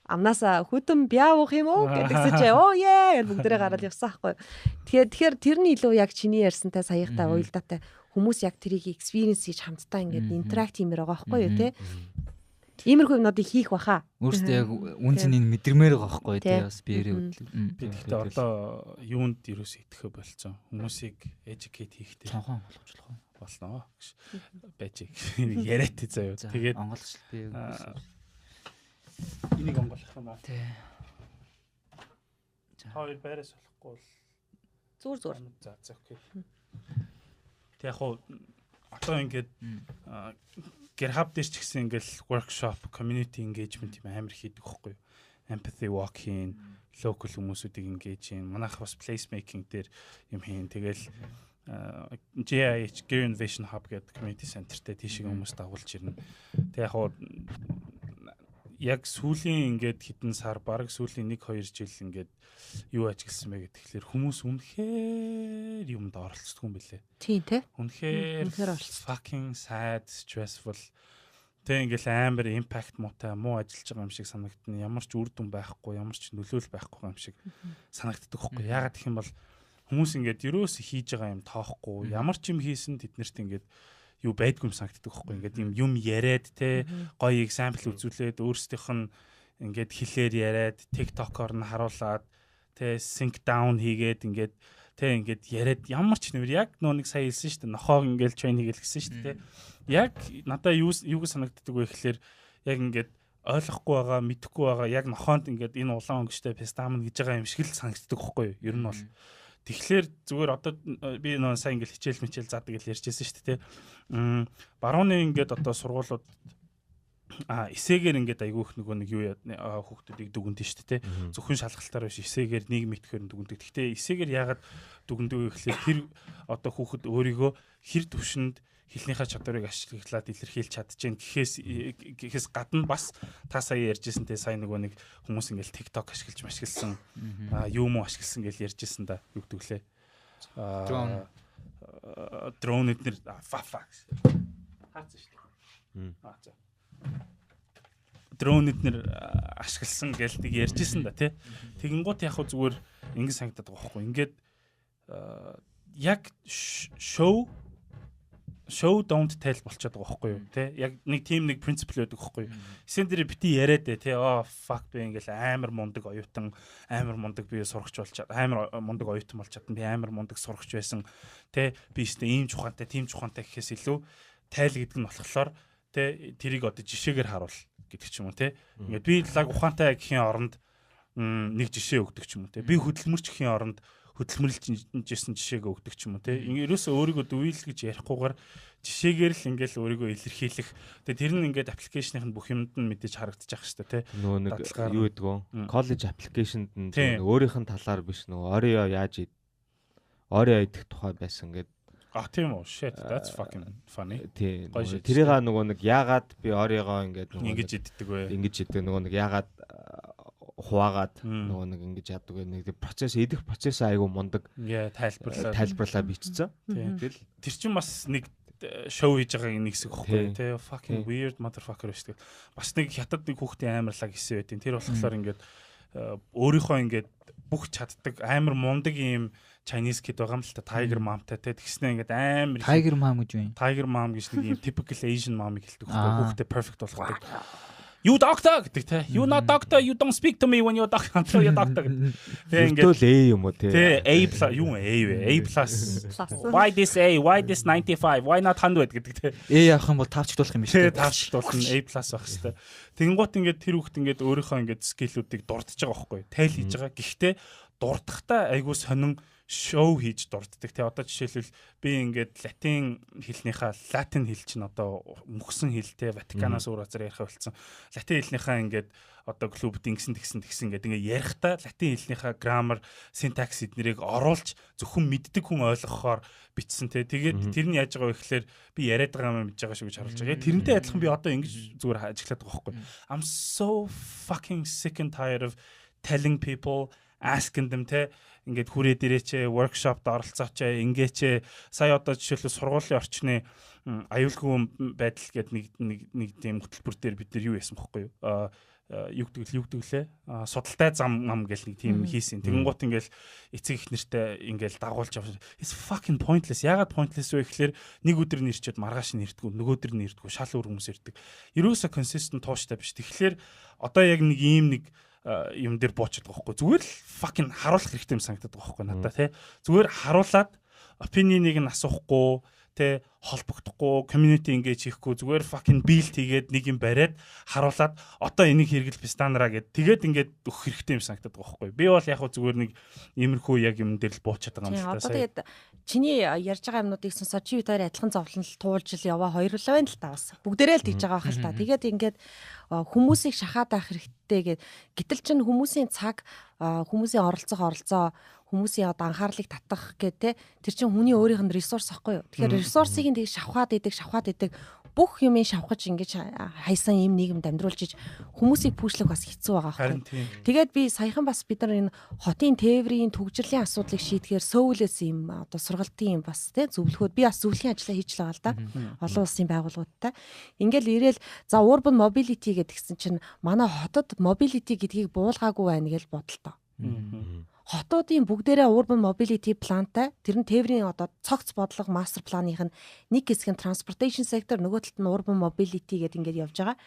амнасаа хүтэн бяавах юм уу гэдгсэн чи яа гэж бүгдээрээ гараад явсан байхгүй. Тэгэхээр тэр нь илүү яг чиний ярьсантай саяхтай уялдаатай хүмүүс яг тэрийг experience хийж хамтдаа ингээд интеракт хиймээр байгаа байхгүй юу те. Иймэрхүү юмнуудыг хийх баха. Өөртөө яг үн цэнийг мэдэрмээр байгаа байхгүй тий бас биеэрээ хөдлөв. Би гэхдээ одоо юунд юус итгэхэ болцсон. Хүмүүсийг educate хийхдээ цонхон болгочлох болно гэж байж яриад заяа. Тэгээд онголч би энийг онголох юм аа. Тий. Хоёр байраас болохгүй бол зүгээр. За окей. Тэг яг одоо ингээд GitHub дээр ч гэсэн ингээл workshop, community engagement юм амар хийдэг байхгүй юу? Empathy walk хийн, local хүмүүсүүдийг engage хийн, манайх бас place making дээр юм хийн. Тэгэл GIH Gear Innovation Hub гэдэг community centerтэй тийшээ хүмүүс дагуулж ирнэ. Тэг яг сүүлийн ингээд хитэн сар баг сүүлийн 1-2 жил ингээд юу ажигласан бэ гэхэлэр хүмүүс үнэхээр юмд оролцдог юм бэлээ. Тийм тий. Үнэхээр fucking sad, stressful. Тэг ингээл амар impact муутай муу ажиллаж байгаа юм шиг санагдана. Ямар ч үр дүн байхгүй, ямар ч нөлөөлөл байхгүй юм шиг санагддаг байхгүй. Яагаад гэх юм бол хүмүүс ингээд ерөөс хийж байгаа юм тоохгүй. Ямар ч юм хийсэн тэднэрт ингээд юу байдгүй юм санагддаг байхгүй. Ингээд юм яриад те гоё example үзүүлээд өөрсдийнх нь ингээд хэлээр яриад TikTok-оор нь харуулад те sync down хийгээд ингээд яриад ямар ч нэр яг нөө нэг сая хэлсэн шүү дээ. Нохоог ингээд train хийгээл гэсэн шүү дээ. Яг надаа юу санагддаг вэ гэхэлэр яг ингээд ойлгохгүй байгаа, мэдэхгүй байгаа яг нохоонд ингээд энэ улаан өнгөчтэй пестамн гэж байгаа юм шиг л санагддаг байхгүй юу? Ер нь бол тэгэхээр зүгээр одоо би нөө сайн ингээл хичээл заадаг гэж ярьжсэн шүү дээ. Барууны ингээд одоо сургуулиуд эсээгээр ингээд айгүйх нөгөө нэг юу хүүхдүүдийг дүгнэдэж шүү дээ. Зөвхөн шалгалтаар биш эсээгээр нийгэм итгэхээр дүгнэдэг. Гэхдээ эсээгээр яагаад дүгнэдэг вэ гэхлээр тэр одоо хүүхэд өөрийгөө хэр төвшөнд хэлнийхээ чадварыг ашиглаад илэрхийлж чадчихээн гэхээс гадна бас та сая ярьжсэн те сая нөгөө нэг хүмүүс ингээл TikTok ашигласан юу муу ашигласан гэж ярьжсэн да юу гэдгэлээ дрон эднэр фафакс хаацсан шүү дээ за дрон эднэр ашигласан гэж нэг ярьжсэн да те тэгэнгუთ яг хөө зүгээр ингэ санагдаад байгаа байхгүй ингээд яг show don't tell болчиход байгаа байхгүй юу те яг нэг team нэг principle байдаг байхгүй юу эсэн дээр бити яриад те fuck би ингээл амар мундаг оюутан амар мундаг би сурагч болчиход амар мундаг оюутан болчиход би амар мундаг сурагч байсан те би өстэй ийм чухантай team чухантай гэхээс илүү тайл гэдэг нь болохоор те тэрийг одоо жишээгээр харуул гэдэг ч юм уу те ингээд би лаг ухаантай гэхийн оронд нэг жишээ өгдөг ч юм уу те би хөдөлмөрч гэхийн оронд хөдөлмөрлжсэн жишээг өгдөг ч юм уу те ерөөсөө өөрийгөө дүүйл гэж ярихгүйгээр жишээгээр л ингээл өөрийгөө илэрхийлэх тэр нь ингээд аппликейшных нь бүх юмд нь мэдээж харагдчих шүү дээ те нөгөө нэг юу гэдэг вэ коллеж аппликейшнд нь өөрийнх нь талаар биш нөгөө орё идэх тухай байсан гэдэг тийм үү shit that's fucking funny тэрийг нөгөө нэг яагаад би орёгоо ингээд ингэж иддэг вэ нөгөө нэг яагаад хуваагаад нөгөө нэг ингэж яадаг нэг процесс идэх процесс айгу мундаг тайлбарлаа бичсэн. Тэгэл тэр чинь бас нэг шоу хийж байгааг нэг хэсэг хөхгүй тий fucking weird motherfucker шүү дээ. Бас нэг хятад нэг хүүхдийн амарлаг хийсэн байт. Тэр болохоор ингээд өөрийнхөө ингээд бүх чаддаг амар мундаг юм Chinese kid байгаа юм л та Tiger Mom-тай те тэгснэ ингээд амар Tiger Mom гэж байна. Tiger Mom гэж нэг юм typical Asian mom хэлдэг хүүхдээ perfect болгодог. You doctor гэдэг те. You not doctor, you don't speak to me when you're doctor. You doctor. Тэ ингээд A юм уу те. Тэ A+ юу A вэ? A+. Why this A? Why this 95? Why not 100 гэдэг те. A явах юм бол тавчдуулах юм биш үү? Тавчдуулах нь A+ байх хэвээр. Тэгэнгუთ ингээд тэр хүүхд ингээд өөрийнхөө ингээд скиллүүдийг дурдж байгаа байхгүй. Тайл хийж байгаа. Гэхдээ дурдахтаа айгуу сонин шоу хийж дурддаг. Тэ одоо жишээлбэл би ингээд латин хэл чинь одоо мөхсөн хэлтэй Ватиканаас өөр газар ярих болсон. Латин хэлнийхээ ингээд одоо клуб дингсэн ингээд ярихдаа латин хэлнийхээ граммар, синтакс эднэрийг оруулж зөвхөн мэддэг хүн ойлгохоор бичсэн тэ. Тэгээд тэр нь яаж байгаа вэ гэхээр би яриад байгаа юм мэдж байгаа шүү гэж харуулж байгаа. Тэрнтэй адилхан би одоо ингэж зүгээр ажиглаад байгаа байхгүй. I'm so fucking sick and tired of telling people, asking them тэ ингээд хүрээ дээрээч workshop-д оролцооч ингээч сая одоо жишээлбэл сургуулийн орчны аюулгүй байдал гэдэг нэг тийм хөтөлбөр дээр бид нар юу яасан бохоггүй юу гэдгэлээ судалтай зам гэл нэг тийм хийсэн. Тэгэнгუთ ингээл эцэг их нэртэй ингээл дагуулж авсан. It's fucking pointless. Ягаад pointless вэ гэхээр нэг өдөр нэрчээд маргааш нэрдэггүй, нөгөө өдөр нэрдэггүй, шал өөр хүмүүс ирдэг. Ерөөсө consistent тууштай биш. Тэгэхээр одоо яг нэг ийм нэг юм дээр буучаад байгаа хгүй. Зүгээр л fucking харуулах хэрэгтэй юм санагдаад байгаа хгүй надад тий. Зүгээр харуулад opinion-ыг нь асуухгүй тий холбогдохгүй community engage хийхгүй зүгээр fucking build хийгээд нэг юм бариад харуулад одоо энийг хэрэгэл пистанараа гэд тэгээд ингээд өгөх хэрэгтэй юм санагдаад байгаа хгүй. Би бол яг хөө зүгээр нэг иймэрхүү яг юм дээр л буучаад байгаа юм л та. Одоо тэгээд чиний ярьж байгаа юмнуудыг сонсоод чи хоёр адилхан зовлон л туулж ил яваа хоёр л байна л та бас. Бүгдээрээ л тэгж байгаа байх л та. Тэгээд ингээд хүмүүсийг шахаад байх хэрэгтэй гэтэл чин хүмүүсийн цаг хүмүүсийн оролцоо хүмүүсийн одоо анхаарлыг татах гэдэг тэр чин хүний өөрийнх нь ресурс ахгүй юу. Тэгэхээр ресурсыг нь тэг шавхаад идэг бүх юмыг шавхаж ингэж хайсан юм нийгэмд амьдруулж хүмүүсийг пүүшлэх бас хэцүү байгаа байхгүй. Тэгээд би саяхан бас бид нар энэ хотын тээврийн төгжрлийн асуудлыг шийдэхээр сөүлээс юм одоо сургалтын юм бас тий зөвлөхөд би бас зөвлөхийн ажлаа хийж л байгаа л да. Олон улсын байгууллагуудтай. Ингээл ирээл за urban mobility гэдгсэн чинь манай хотод mobility гэдгийг буулгаагүй байна гэж бодлоо. Хотуудын бүгдээрээ urban mobility плантай тэр нь тээврийн одоо цогц бодлого мастер планых нь нэг хэсэг нь transportation sector нөгөө талд нь urban mobility гэдэг ингээд явж байгаа.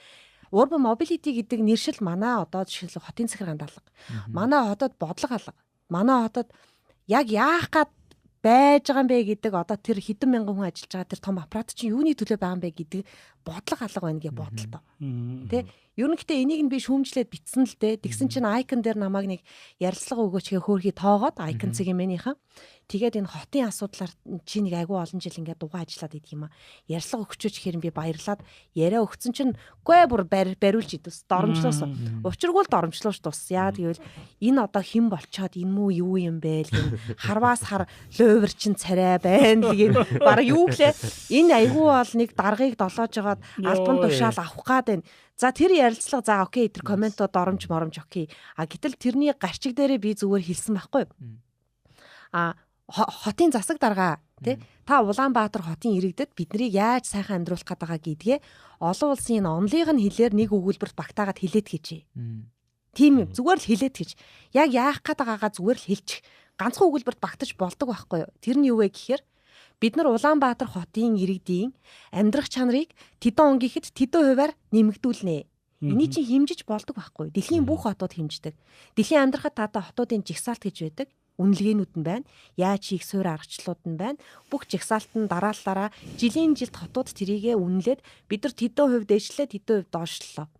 Urban mobility гэдэг нэршил манай одоо жишээлбэл хотын захиргаанд алга. Манай хотод бодлого алга. Манай хотод яг яах гад байж байгаа юм бэ гэдэг одоо тэр хэдэн мянган хүн ажиллаж байгаа тэр том аппарат чинь юуны төлөө байгаа юм бэ гэдэг бодлого алга байна гэж бодлоо. Тэ? Ерөнхийдөө энийг нь би шүүмжлээд битсэн л дээ. Тэгсэн чинь icon дээр намайг нэг ярилцлага өгөөч гэх хөөрхий тоогоод icon цэгийн тэгээд энэ хотын асуудлаар чи нэг айгүй олон жил ингээд дугаа ажиллаад идэх юм а. Ярилцлага өгчөөч гэхээр би баярлаад яриа өгсөн чинь үгүй бүр бариулж идэвс. Доромжлоос. Учиргүй л доромжлоош тус. Яа гэвэл энэ одоо хэн болчоод энэ мүү юу юм бэ л гэн харваас хар лөөвөр чин царай байна л гэн баг юу гэлээ. Энэ айгүй бол нэг даргаыг долоож жагаад альбом тушаал авах гад байна. За тэр ярилцлага за окей тэр комментод доромж окей. А гэтэл тэрний гарчиг дээрээ би зүгээр хэлсэн байхгүй юу? Хотын засаг дарга тий та Улаанбаатар хотын иргэдэд биднийг яаж сайхан амьдруулах гээд байгаа гэдгээ олон улсын онлыг нь хэлээр нэг өгүүлбэрт багтаагаад хэлээд хийжээ. Тийм юм зүгээр л хэлээд хийж. Яг яах гээд байгаагаа зүгээр л хэлчих. Ганцхан өгүүлбэрт багтаж болдог байхгүй юу? Тэр нь юу вэ гэхээр бид нар Улаанбаатар хотын иргэдийн амьдрах чанарыг тэдэн он гэхэд тэдэн хувиар нэмэгдүүлнэ. Эний чинь хэмжиж болдог байхгүй. Дэлхийн бүх хотууд хэмждэг. Дэлхийн амьдрахад таатай хотуудын жигсаалт гэж байдаг. Үнэлгээнүүд нь байна. Яаж хийх суурь аргачлалууд нь байна. Бүх жигсаалт нь дараалалаараа жилийн жилд хотууд тэрийгэ үнэлээд бид нар тэдэн хувь дээшлээ тэдэн хувь доошлоо.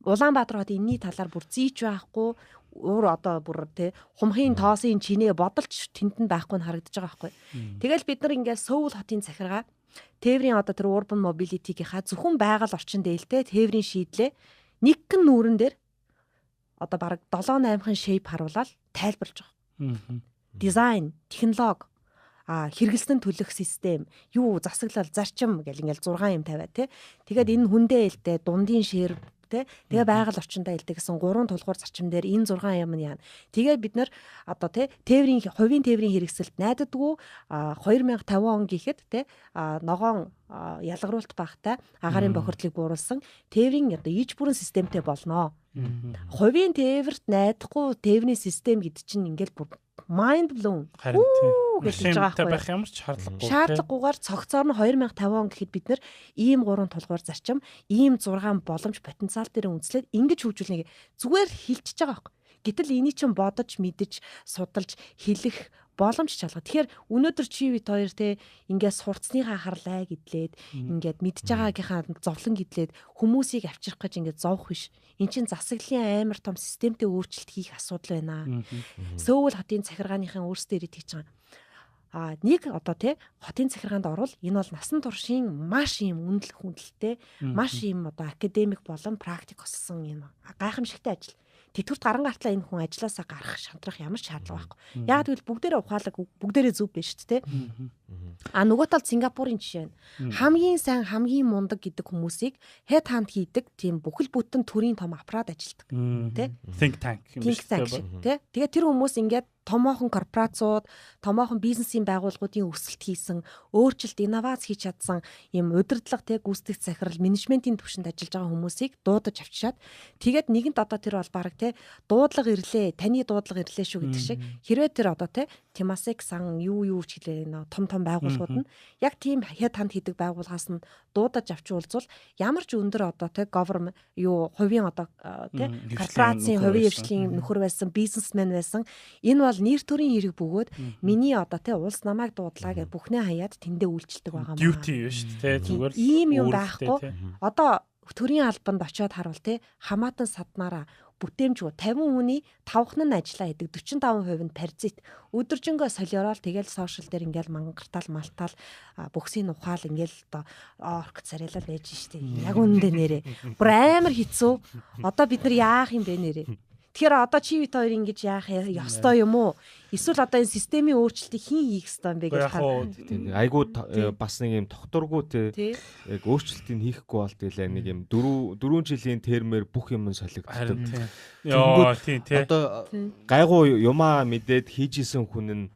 Улаанбаатар хот энэний талаар бүр зийч байхгүй. Өөр одоо бүр тий хумхийн тоосын чинээ бодолч тэнд нь байхгүй нь харагдаж байгаа байхгүй. Тэгэл бид нар ингээд Сөүл хотын захиргаа тээврийн одоо тэр urban mobility-гийнхаа зөвхөн байгаль орчин дээлтэй тээврийн шийдлээ нэг гэн нүүрэн дээр одоо бараг 7-8хан shape харуулаад тайлбарлаж байгаа. Дизайн, технологи, хэрэгэлсэн төлөх систем, юу засаглал, зарчим гэл ингээл 6 юм тавиа тий. Тэгээд энэ хүндээ ээлтэй дундын шир те. Тэгээ байгаль орчиндөө илдэг гэсэн 3 тулгуур зарчим дээр энэ 6 юм нь яана. Тэгээ бид нар одоо те хувийн тээврийн хэрэгсэлд найддаггүй 2050 он гэхэд те ногоон ялгаруулт багтай агаарын бохирдлыг бууруулсан тээврийн одоо иж бүрэн системтэй болно. Хувийн тээвэрт найдахгүй тээврийн систем гэдэг чинь ингээл mind blown. Харин тийм. Гэж байгаа байх ямар ч шаардлагагүй. Шаардлагагүйгээр цогцоор нь 2050 он гэхэд бид нар ийм 3 тулгуур зарчим, ийм 6 боломж потенциал дээр үндэслээд ингэж хөгжүүлнэ зүгээр хилчиж байгаа байхгүй. Гэтэл энийг чинь бодож, мэдэж, судалж, хэлэх боломж чалга. Тэгэхээр өнөөдөр чи бит хоёр те ингээд сурцсныхаа харлаа гэдлээд ингээд мэдж байгаагийнхаа зовлон гэдлээд хүмүүсийг авчрах гэж ингээд зовх биш. Эн чин засаглалын амар том системтэй өөрчлөлт хийх асуудал байна. Сөүл хотын захиргааныхын өөрсдөө ирээд хийж байгаа. Нэг одоо те хотын захиргаанд орвол энэ бол насан туршийн маш юм хүндлэлтэй, маш юм одоо академик болон практик болсон юм гайхамшигтай ажил. Тэтгэврт гаран гартлаа энэ хүн ажилласаа гарах шантрах ямар ч шаардлага байхгүй. Яг тэгвэл бүгдээрээ ухаалаг бүгдээрээ зөв биш шүү дээ. Нөгөө тал Сингапурын жишээ байна. Хамгийн сайн хамгийн мундаг гэдэг хүмүүсийг head hunt хийдэг тийм бүхэл бүтэн төрийн том аппарат ажилтдаг. Тэ? Think tank юм шиг тэ. Тэгээд тэр хүмүүс ингээд томоохон корпорацууд, томоохон бизнесийн байгууллагуудын өсөлт хийсэн, өөрчлөлт, инновац хийж чадсан юм удирдлага тэг гүйцэтгэх захирал, менежментийн түвшинд ажиллаж байгаа хүмүүсийг дуудаж авчираад тэгээд нэгэнт одоо тэр бол баг те дуудлага ирлээ, таны дуудлага ирлээ шүү гэдэг шиг хэрвээ тэр одоо те Temasek сан юу ч хэлээ том байгууллагууд нь яг тийм head hunt хийдэг байгууллагаас нь дуудаж авч уулзвал ямар ч өндөр одоо те government хувийн одоо те корпорацийн хувийн хвшлийн нөхөр байсан, бизнесмен байсан энэ бол нэр төрийн хэрэг бөгөөд миний одоо те улс намайг дуудлаа гэж бүхнээ хаяад тэндээ үйлчлдэг байгаа маа. Duty биш те зүгээр л ийм юм байхгүй. Одоо төрийн албанд очиод харуул те хамаатан саднараа бүтээмжгүй 50 хүний 5хан нь ажиллаа гэдэг 45% нь паразит. Өдөржингөө солиорол тэгэл сошиал дээр ингээл мангартаал малтаал бөхсийн ухаал ингээл одоо орк царайлал байж штэ. Яг үнэндээ нэрээ. Бүр амар хэцүү. Одоо бид нар яах юм бэ нэрээ? Тэгэхээр одоо чи бит хоёр ингэж яах ёстой юм уу? Эсвэл одоо энэ системийн өөрчлөлтийг хэн хийх ёстой юм бэ гэж хараа. Айгуу бас нэг юм тогтургүй те яг өөрчлөлтийг хийхгүй бол тэгэл нэг юм 4 жилийн термээр бүх юм солигддог. Йоо тийм те. Одоо гайгуу юмаа мэдээд хийжсэн хүн нь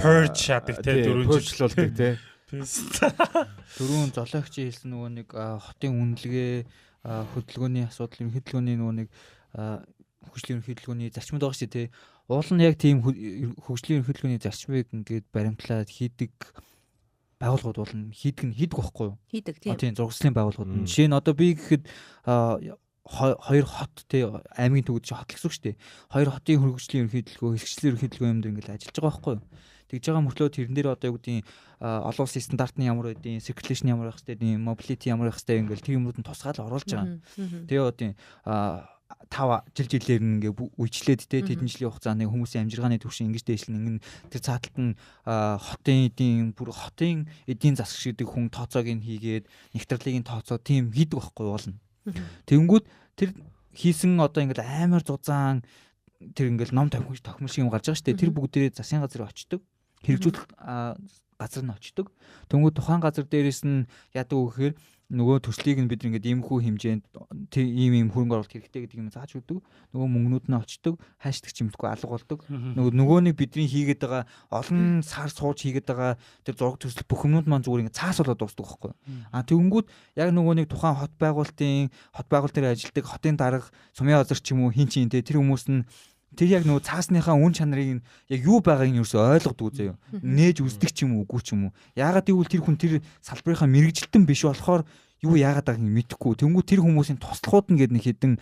purge шадаг те 4 жилүүлдэг те. Дөрөв золиогчийн хэлсэн нөгөө нэг хотын үнэлгээ хөдөлгөөний асуудал юм хөдөлгөөний нөгөө нэг хөгжлийн хөдөлгөөний зарчмууд байгаа шүү дээ. Уул нь яг тийм хөгжлийн хөдөлгөөний зарчмыг ингээд баримтлаад хийдэг байгууллагууд бол хийдэг байхгүй юу? Хийдэг тийм. Тийм зурагслалын байгууллагууд. Жишээ нь одоо би гэхэд хоёр хот те аймгийн төвд хот гэсэн үг шүү дээ. Хоёр хотын хөгжлийн хөдөлгөөн, хэсэгчлэн хөдөлгөөн юм дээр ингээд ажиллаж байгаа байхгүй юу? Тэгж байгаа мөртлөө тэрэн дээр одоо юу гэдэг олон улсын стандартны ямар байдیں, circulation ямар байх хэвтэй, mobility ямар байх хэвтэй ингээд тэр юмрууд нь тусгаал оруулж байгаа. Тэгээ одоо 5 жилээр ингээ үйлчлээд те тэдэн жилийн хугацааны хүмүүсийн амжиргааны түвшин ингэж дээшлэн тэр цааталт нь хотын эдийн засаг шиг хүн тооцоог нь хийгээд нэгтрлийг нь тооцоо тийм хийдэг байхгүй болно. Тэнгүүд тэр хийсэн одоо ингээл амар зузаан тэр ингээл ном тохимол шиг юм гарч байгаа шүү дээ. Тэр бүгдээрээ засгийн газар очдог. Хэрэгжүүлэх газар нь очдог. Тэнгүүд тухайн газар дээрээс нь яадаг вэ гэхээр нөгөө төслийг нь бид ингээд иймхүү хэмжээнд ийм хөрөнгө оруулалт хэрэгтэй гэдэг юм зааж өгдөг. Нөгөө мөнгнүүд нь очдог, хайшдаг ч юмдгүй алга болдог. Нөгөөний бидний хийгээд байгаа олон сар сууж хийгээд байгаа тэр зураг төсөл бүх юмнууд маань зүгээр ингээд цаас болоод дуусдаг байхгүй. Тэгэнгүүт яг нөгөө нэг тухайн хот байгуулалт дээр ажилладаг хотын дарга, сумын газар ч юм уу хин чин тэр хүмүүс нь тэр яг нөгөө цаасныхаа үн чанарыг яг юу байгааг нь ерөөсөй ойлгодог заяа. Нээж үздэг ч юм уу үгүй ч юм уу. Яагаад гэвэл тэр хүн тэр салбарынхаа мэрэгжилтэн биш болохоор юу яагаад байгааг нь мэдэхгүй. Тэнгүү тэр хүмүүсийн туслахууд нь гэдэг нэг хэдэн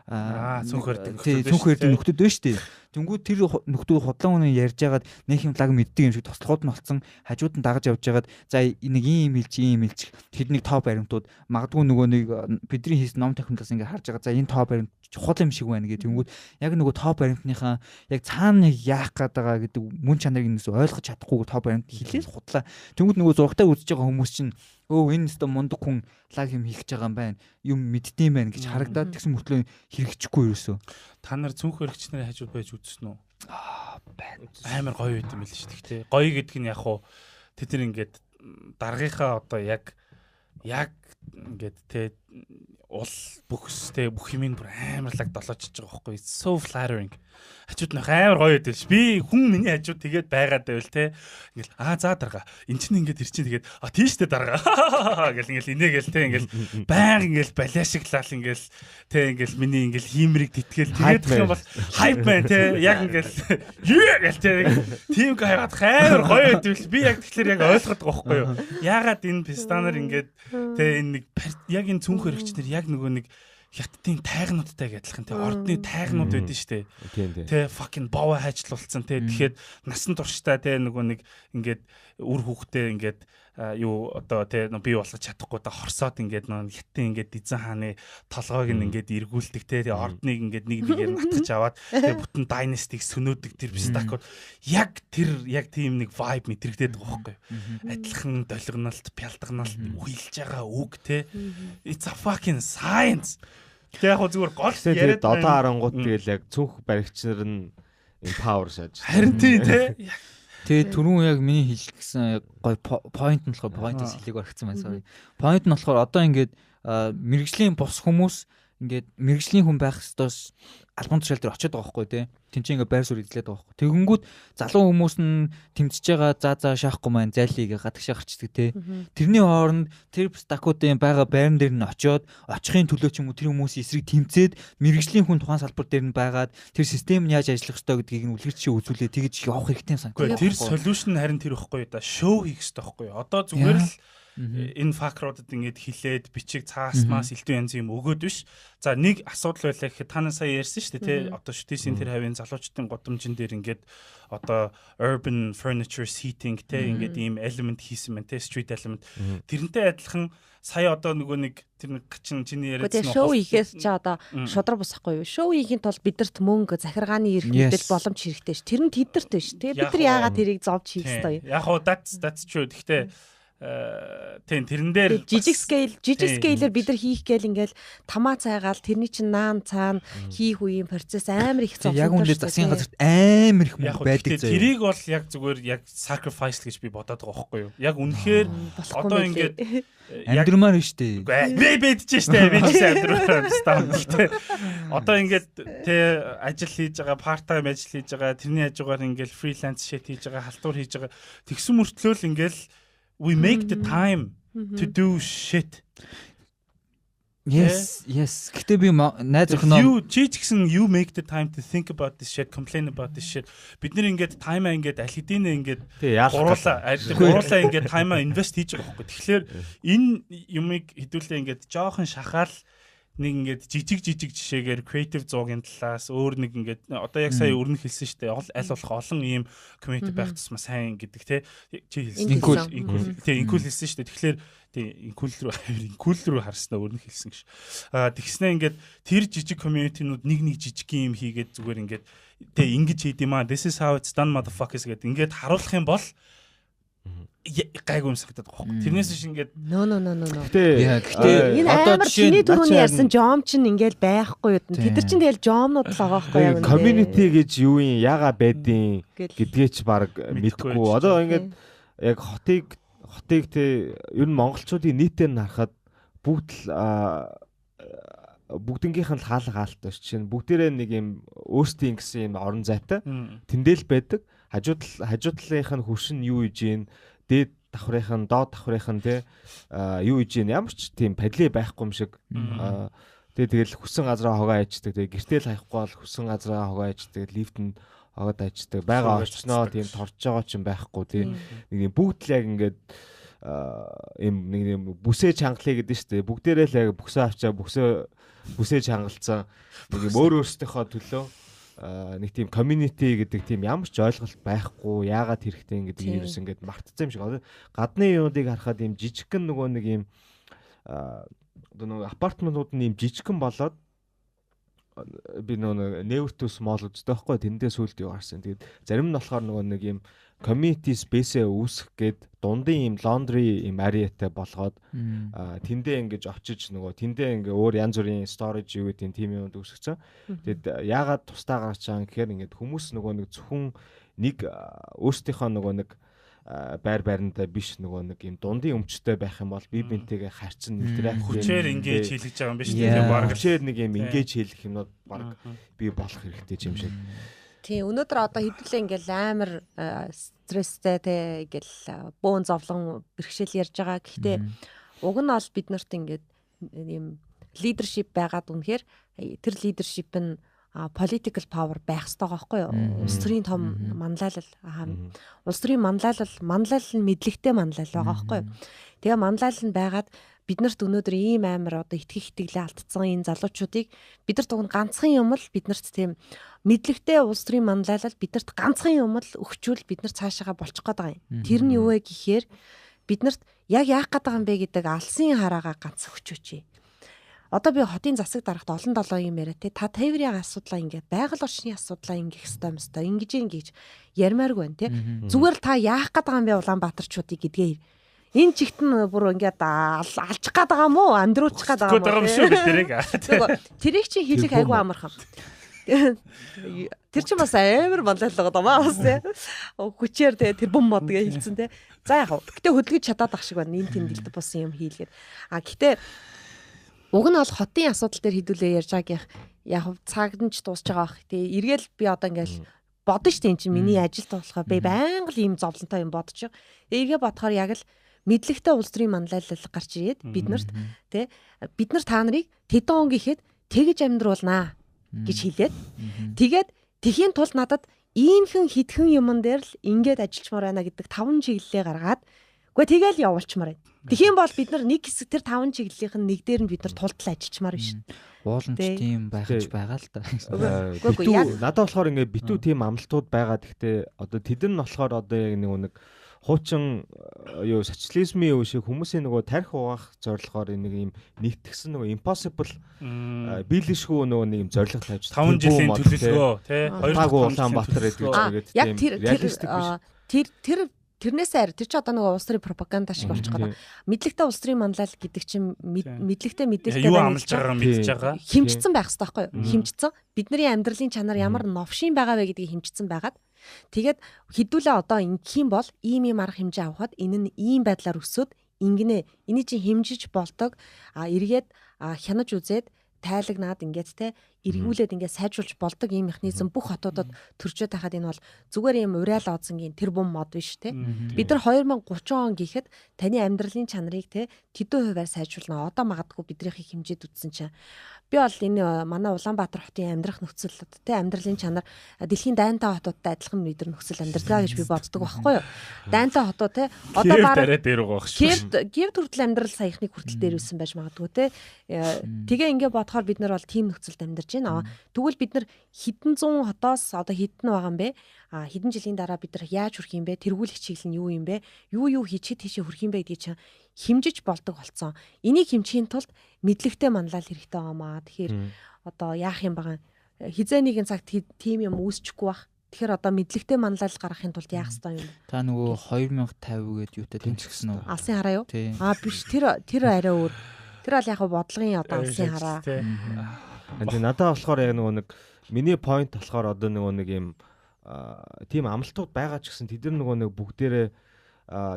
цүнхэрдэг нөхдөд байна шүү дээ. Тэнгүү тэр нөхдөд худлаа үнэ ярьж байгаад нэг юм лаг мэддэг юм шиг туслахууд нь олцсон хажууд нь дагаж явж байгаад за нэг ийм хэлж хэд нэг тоо баримтууд магадгүй нөгөө нэг бидний хийсэн ном тохиомлоос ингээд харж байгаа за энэ тоо баримт чухал юм шиг байна гэх тэнгүүд яг нөгөө тоо баримтныхаа яг цаана нэг яах гээд байгаа гэдэг мөн чанарыг нэс ойлгож чадахгүй тоо баримт хэлээс худлаа. Тэнгүүд нөгөө зургатаа үзэж байгаа хүмүүс чинь энэ өстө мундаг хүн лаг юм хийх гэж байгаа юм байна. Юм мэддэм байх гэж харагдаад тэгсэн мөртлөө хэрэгжихгүй юусоо. Та нар цүнх хэрэгчнэр хажууд байж үзсэн үү? Байна. Амар гоё байт юм л шүү дээ. Гоё гэдэг нь яг хуу тэд нар ингээд даргийнхаа одоо яг ингээд те уул бүхстэй бүх юмыг бүр амарлаг долоочж байгаа байхгүй. So flattering. Хажууд нөх амар гоё байдаг ш. Би хүн миний хажууд тэгээд байгаад байвал те ингээл за дарга. Энд чинь ингээд ир чинь тэгээд тийштэй дарга. Гэл ингээл инээгээл те ингээл баян ингээл балиашиглал ингээл те ингээл миний ингээл хиймрийг тэтгээл тэгээд гэх юм бол hype man те яг ингээл гэл те тийм гайхаад амар гоё байдаг. Би яг тэгэхээр яг ойлгоод байгаа байхгүй юу. Яагаад энэ пистанаар ингээд те энэ нэг яг энэ цүнх хэрэгчнэр яг нөгөө нэг хятадын тайгнуудтай адилхан те ордны тайгнууд байдэн штэ. Тэ fucking боо хайчлуулсан те. Тэгэхэд насан туршдаа те нөгөө нэг ингээд үр хүүхдээ ингээд юу одоо те би болгож чадахгүй да хорсоод ингээд нөгөө хятадын ингээд эзэн хааны толгойг ингээд эргүүлдэг те ордныг ингээд нэг нэгээр натгаж аваад те бүтэн дайнастиг сөнөөдөг тэр пистакууд яг тийм нэг vibe мэдрэгдээд байгаа байхгүй. Адилхан долгиналт, пялдганалт үхэлж байгаа үг те. It's a fucking science. Тэг яг зүгээр гол яриад одоо харангууд тэгэл яг цүнх баригчнэр нь empower шааж. Харин тий те. Тэгээ түрүүн яг миний хэлсэн гой point нь болохоор point-ос хэлийг орхисон байна sorry. Point нь болохоор одоо ингээд мэрэгжлийн бус хүмүүс ингээд мэрэгжлийн хүн байх ёстоос албан тушаал дээр очиод байгаа байхгүй тий. Тинч ингээд байр суурь эзлээд байгаа байхгүй. Тэгэнгүүт залуу хүмүүс нь тэмцэж байгаа за шаахгүй маань зайлиг гадагшаа гарчдаг тий. Тэрний хооронд тэр стакуудын байгаа байран дээр нь очиод очихын төлөө ч юм уу тэр хүмүүсийн эсрэг тэмцээд мэрэгжлийн хүн тухайн салбар дээр нь байгаад тэр систем нь яаж ажиллах ёстой гэдгийг нь үлгэр жишээ үзүүлээ тэгэж явах хэрэгтэй юм санагдав. Тэр solution харин тэр ихгүй да шоу хийх ёстой ихгүй. Одоо зүгээр л энэ факруудад ингээд хилээд бичиг цаасмаас элдв янз юм өгөөд биш. За нэг асуудал байлаа гэхэд та сая ярьсан шүү дээ тий. Одоо шүтээсийн тэр хавийн залуучдын годомжин дээр ингээд одоо urban furniture seating тий ингээд ийм element хийсэн байна тий street element. Тэрнтэй адилхан сая одоо нөгөө нэг тэр нэг гачин чиний яриадсан нь шоу хийхээс чи одоо шудраг босахгүй юу? Шоу хийхин тулд бидэрт мөнгө захиргааны эрх мэдэл боломж хэрэгтэй ш. Тэр нь тэдэрт биш тий. Бид нар яагаад тэрийг зовж хийх ёстой юм? Яг уу that's true. Гэхдээ тийм тэрэн дээр жижиг scale-ээр бид нар хийх гээл ингээл тамаа цайгаал тэрний чинь наан цаана хийх үеийн процесс амар их зовлонтой. Яг үнэ засгийн газарт амар их мөнгө байдаг зөө. Тэрийг бол яг зүгээр яг sacrifice гэж би бодоод байгаа байхгүй юу? Яг үнэхээр одоо ингээд амьдрмаар нь штэ. Би бэдэж штэ. Би ч амьдрмаар стам штэ. Одоо ингээд тэ ажил хийж байгаа, part time ажил хийж байгаа, тэрний хажуугаар ингээд freelance shit хийж байгаа, халтур хийж байгаа. Тэгсэн мөртлөө л ингээд we make the time to do shit. Yes. Гэтэ би найз охиноо you make the time to think about this shit, complain about this shit. Бид нэр ингээд time-а ингээд аль хэдийнэ ингээд гуруулаа ингээд time-а invest хийж байгаа байхгүй. Тэгэхээр энэ юмыг хэдүүлээ ингээд жоохон шахаал нэг ингээд жижиг жишээгээр creative зуугийн талаас өөр нэг ингээд одоо яг сая өрнө хэлсэн шүү дээ. Аль болох олон ийм community байх тусмаа сайн гэдэг те чи хэлсэн. Include хэлсэн шүү дээ. Тэгэхээр include руу харснаа өрнө хэлсэн гэж. Тэгснэ ингээд тэр жижиг community-нууд нэг жижиг юм хийгээд зүгээр ингээд те ингэж хийд юм аа. This is how it's done motherfuckers гэдэг ингээд харуулах юм бол гайгүй юм санагдаад байгаа юм. Тэрнээс ш ингээд no. Гэтэ энэ амар чиний түрүүний ярьсан жом чинь ингээл байхгүй юу. Тэд нар чинь тэгэл жомнууд л байгаа байхгүй юу. Community гэж юу юм яага байдیں۔ Гэдгээ ч баг мэдгүй. Одоо ингээд яг хотыг те ер нь монголчуудын нийтээр нь харахад бүгднгийнх нь хаалга хаалттай чинь бүгдээрээ нэг юм өөрсдийн гэсэн юм орон зайтай тэндэл байдаг. Хажуудлынх нь хөршин юу ийж гин дээд давхрынх нь доод давхрынх нь те юу ийж гин ямар ч тийм падли байхгүй юм шиг тэгэл хүссэн газараа хогоо айчдаг тэгээ гэртэл хаяхгүй бол хүссэн газараа хогоо айчдаг лифтэнд хогоод айчдаг байгаа орчноо тийм торж байгаа ч юм байхгүй тийм нэг юм бүгд л яг ингээд юм нэг юм бүсээ чангалыг гэдэг шүү дээ бүгдээрээ л яг бүсээ авчаа бүсээ чангалцсан нэг юм өөрөөсийнхөө төлөө нэг тийм community гэдэг тийм ямар ч ойлголт байхгүй яагаад хэрэгтэй гэдэг ерөөс ингээд мартцсан юм шиг. Гадны юудыг харахад ийм жижигхэн нөгөө нэг ийм одоо нөгөө апартментууд нь ийм жижигхэн болоод би нөгөө never to small үздэг байхгүй тэндээ сүлд юу гарсан. Тэгээд зарим нь болохоор нөгөө нэг ийм community space-ээ үүсгэх гээд дундын ийм laundry ийм areaтай болгоод тэндээ ингэж очиж нөгөө тэндээ ингээ өөр янз бүрийн storage юу гэдэг тийм юмуд үүсгэсэн. Тэгэд яагаад тусдаа гарч байгаа гэхээр ингээд хүмүүс нөгөө нэг зөвхөн нэг өөрсдийнхөө нөгөө нэг байр байрандаа биш нөгөө нэг юм дундын өмчтэй байх юм бол бие бинтэйгээ харьцан интеракт хүчээр ингэж хийлгэж байгаа юм биш үү? Бараг хүчээр нэг юм ингэж хийлгэх юмнууд бараг бий болох хэрэгтэй юм шиг. Тий, өнөөдөр одоо хэдүүлээ ингээл амар стресстэй те ингээл бөөн зовлон бэрхшээл ярьж байгаа. Гэхдээ уг нь бол бид нарт ингээд юм лидершип байгаад үнэхээр тэр лидершип нь political power байх хэрэгтэй байгаа байхгүй юу? Улс төрийн том манлайлал улс төрийн манлайлал нь мэдлэгтэй манлайлал байгаа байхгүй юу? Тэгээ манлайлал нь байгаад биднэрт өнөөдөр ийм амар одоо итгэх итгэлээ алдсан энэ залуучуудыг бидэрт уг нь ганцхан юм л биднэрт тийм мэдлэгтэй улс төрийн манлайлал биднэрт ганцхан юм л өгчүүл бид нар цаашаага болчих гээд байгаа юм. Тэр нь юу вэ гэхээр биднэрт яг яах гээд байгаа юм бэ гэдэг алсын хараагаа ганц өгчөөч. Одоо би хотын засаг дарагт олон долоо юм яриа те та тээврийн асуудлаа ингээд байгаль орчны асуудлаа ингэх ёстой ингэж ярмааргүй байна те зүгээр л та яах гээд байгаа юм бэ Улаанбаатарчуудыг гэдгээ энэ чигт нь бүр ингээд алж гээд байгаа юм уу амьдруучих гээд байгаа юм шүү бидэрэг тэрийг чи хэлэх айгүй амархан тэр чинь бас амар манлайлгаа даа бас те хүчээр те тэр бом мод гэж хэлсэн те за яг гэтээ хөдөлгөж чадаад ах шиг байна энэ тэмдэглэлд болсон юм хийлгээд гэтээ уг нь бол хотын асуудал дээр хэдүүлээ ярьж байгааг яг цагт нь ч дуусж байгаа бах. Тэгээ эргээл би одоо ингээл бодно шүү дээ. Энд чинь миний ажил туулахаа би байнга л ийм зовлонтой юм бодож байгаа. Эргээ бодохоор яг л мэдлэгтэй улс төрийн манлайлал гарч ирээд биднэрт тий бид нар та нарыг тэдэн он гэхэд тэгж амьдруулнаа гэж хэлээд тэгээд тэхийн тулд надад иймхэн хитгэн юмн дээр л ингээд ажиллачмаар байна гэдэг 5 чиглэлээ гаргаад үгүй тэгэл явуулчмаар байна. Тэгхийн бол бид нар нэг хэсэг тэр 5 чиглэлийнх нь нэг дээр нь бид нар тултал ажиллачмаар биш. Ууланч тийм байхж байгаа л да. Надад болохоор ингээд битүү тийм амлалтууд байгаа. Гэхдээ одоо тэд нь болохоор одоо яг нэг хуучин юу социализмын үе шиг хүмүүсийн нөгөө тарих угаах зорилгоор нэг юм нэгтгсэн нөгөө impossible биелэшгүй нөгөө нэг юм зорилго тавьж 5 жилийн төлөвлөгөө тий 2 Улаанбаатар гэдэг тийм реалистик биш. Тэрнээс айр тэр чи одоо нөгөө улс төрийн пропаганда шиг болчих гээд мэдлэгтэй улс төрийн манлайлал гэдэг чинь мэдлэгтэй мэдээлэлтэй юу амлаж байгаагаа мэдж байгаа хэмжигдсэн байх хэрэгтэй байхгүй юу? Хэмжигдсэн бидний амьдралын чанар ямар новшин байгаа вэ гэдгийг хэмжигдсэн байгаад тэгээд хэдүүлээ одоо ингэх юм бол ийм арга хэмжээ авахад энэ нь ийм байдлаар өсөд ингэнэ энийг чи хэмжиж болдог эргээд хянаж үзээд тайлагнаад ингээд те эргүүлээд ингээд сайжруулж болдог ийм механизм бүх хотуудад төржөөд байхад энэ бол зүгээр юм уриал оозонгийн тэр бум мод биш те бид нар 2030 он гэхэд таны амьдралын чанарыг те тэдэн хувиар сайжруулна одоо магадгүй бидрийнхийг хэмжээд үтсэн чинь би бол энэ манай Улаанбаатар хотын амьдрах нөхцөл те амьдралын чанар дэлхийн дайнтай хотуудтай адилхан мэдэр нөхцөл амьдралаа гэж би боддог байхгүй юу дайнтай хотууд те одоо бараа дээр байгаа шүү гэр төрөл амьдрал саяхны хүртэл дээр үсэн байж магадгүй те тэгээ ингээд бодохоор бид нар бол тийм нөхцөлд амьдарч байна. Тэгвэл бид нар хэдэн зуун хотоос одоо хэдэн байгаа юм бэ? Хэдэн жилийн дараа бид нар яаж хүрэх юм бэ? Тэргүүлэх чиглэл нь юу юм бэ? Юу хийчихэд тийшээ хүрэх юм бэ гэдгийг чинь хэмжиж болдог болсон. Энийг хэмжихийн тулд мэдлэгтэй манлайлал хэрэгтэй байгаамаа. Тэгэхээр одоо яах юм байгаа? Хизээ нэгэн цагт тийм юм үүсчихгүй бах. Тэгэхээр одоо мэдлэгтэй манлайлал гаргахын тулд яах ёстой юм бэ? Та нөгөө 2050 гэдэг юутай тэнцсэн үү? Алсын хараа юу? Биш тэр арай өөр. Тэр бол яг бодлогын одоо алсын хараа. Тэгээ надад болохоор яг нэг миний point болохоор одоо нэг юм тийм амлалтууд байгаа ч гэсэн тэд нар нэг бүгдээрээ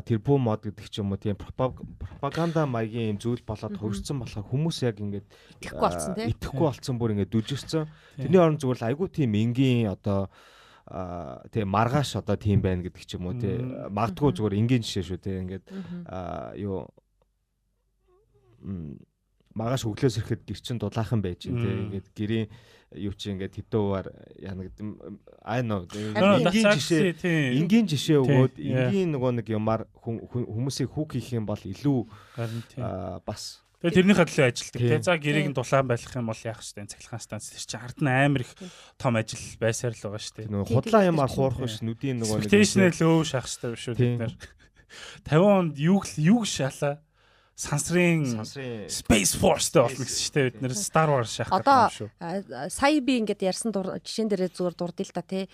тэр бүү мод гэдэг ч юм уу тийм пропаганда маягийн юм зүйл болоод хөргцсөн болохоор хүмүүс яг ингээд итгэхгүй болсон бүр ингээд дүжигцсэн. Тэрний оронд зүгээр л айгүй тийм энгийн одоо тийм маргааш одоо тийм байна гэдэг ч юм уу тийм магадгүй зүгээр энгийн жишээ шүү тийм ингээд юу магаш өглөөс ирэхэд гэр чин дулаахан байж тийм ингээд гэрийн юу чи ингээд хэдүүгээр яана гэдэг энгийн жишээ өгөөд энгийн нөгөө нэг юмар хүмүүсийг хүүг хийх юм бол илүү бас тэгээ тэрнийхээ төлөө ажилтдаг тийм за гэрийг нь дулаан байлгах юм бол яах вэ цахилгаан станц тэр чинь ард нь амар их том ажил байсаар л байгаа шүү дээ нөгөө худлаа юмар хуурах ш нүдийн нөгөө нэг тэшнэл өө шахах хэрэгтэй биш үү бид нар 50 онд юу шалаа сансрын Space Force-тэй болно гэсэн шүү дээ бид нэр Star Wars шахах гэдэг юм шүү. Сая би ингээд ярьсан жишээн дээрээ зүгээр дурдъя л да тий.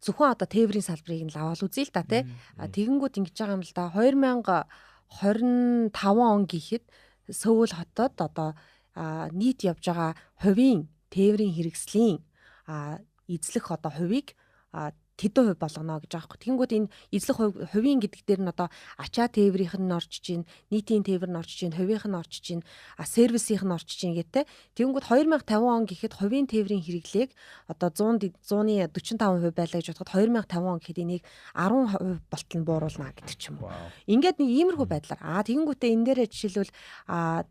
Зөвхөн одоо тээврийн салбарыг нь лавал үзье л да тий. Тэгэнгүүт ингэж байгаа юм л да 2025 он гэхэд Сөүл хотод одоо нийт явж байгаа хувийн тээврийн хэрэгслийн эзлэх одоо хувийг тэдэн хувь болгоно гэж байгаа юм. Тэгэнгүүт энэ эзлэх хувийн гэдэг дээр нь одоо ачаа тээврийнх нь орж ийн, нийтийн тээвэр нь орж ийн, хувийнх нь орж ийн, сервисийнх нь орж ийн гэдэг. Тэгэнгүүт 2050 он гэхэд хувийн тээврийн хэрэглээг одоо 100-ны 45% байлаа гэж бодоход 2050 он гэхэд энийг 10% болтол нь бууруулна гэдэг ч юм уу. Ингээд нэг иймэрхүү байдлаар тэгэнгүүтээ энэ дээрээ жишээлбэл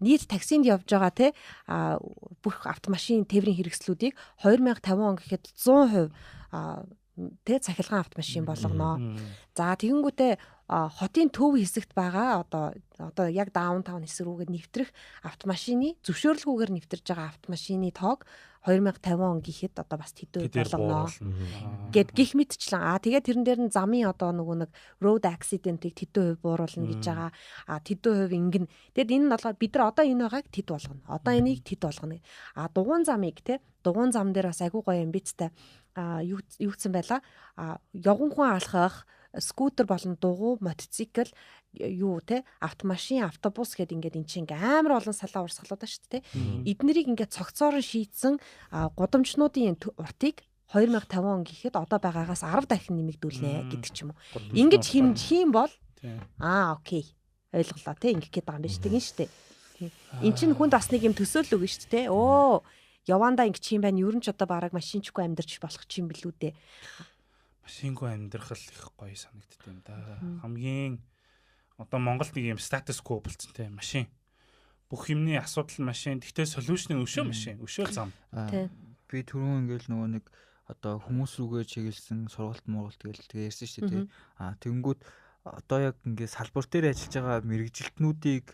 нийт таксинд явж байгаа те бүх автомашин тээврийн хэрэгслүүдийг 2050 он гэхэд 100% тэ цахилгаан автомашин болгоно. За тэгэнгүүтээ хотын төв хэсэгт байгаа одоо яг даунтаун хэсэг рүүгээ нэвтрэх автомашины зөвшөөрлгүйгээр нэвтэрж байгаа автомашины тоог 2050 он гэхэд одоо бас тэдүү болгоно гэд гих мэдчлэн тэгээд тэрэн дээр нь замын одоо нэг road accident-ийг тэдүү бууруулна гэж байгаа. Тэдүү ингэн. Тэгэд энэ нь болохоор бид нар одоо энэ байгааг тэд болгоно. Одоо энийг тэд болгоно. Дугуйн замыг те дугуйн зам дээр бас айгүй гоё юм бицтэй юу гэсэн байла явган хүн алхах скутер болон дугуй мотоцикл юу те автомашин автобус гэдэг ингээд эн чинь амар олон салаа урсгалууд ба шүү дээ. Эднэрийг ингээд цогцоор шийдсэн гудамжнуудын уртыг 2050 он гэхэд одоо байгаагаас 10 дахин нэмэгдүүлнэ гэдэг ч юм уу. Ингэж хийм бол окей ойлголоо те ингээд гээд байгаа юм биш тэгин шүү дээ. Эн чинь хүнд бас нэг юм төсөөлөл өгнө шүү дээ. Явандаа ингэ чи юм байна. Ер нь ч одоо бараг машинчгүй амьдарч болох ч юм билүү дээ. Машингүй амьдрах л их гоё санагддаг юм да. Хамгийн одоо Монголд нэг юм статус кво болцсон те машин. Бүх юмны асуудал машин. Гэхдээ солиушны өшөө машин. Өшөөл зам. Би түрүүн ингээл нөгөө нэг одоо хүмүүс рүүгээ чиглэсэн сургалт мургалт тэгээ ярьсан шүү дээ. Тэгэнгүүт одоо яг ингээ салбар дээр ажиллаж байгаа мэрэгжилтнүүдийг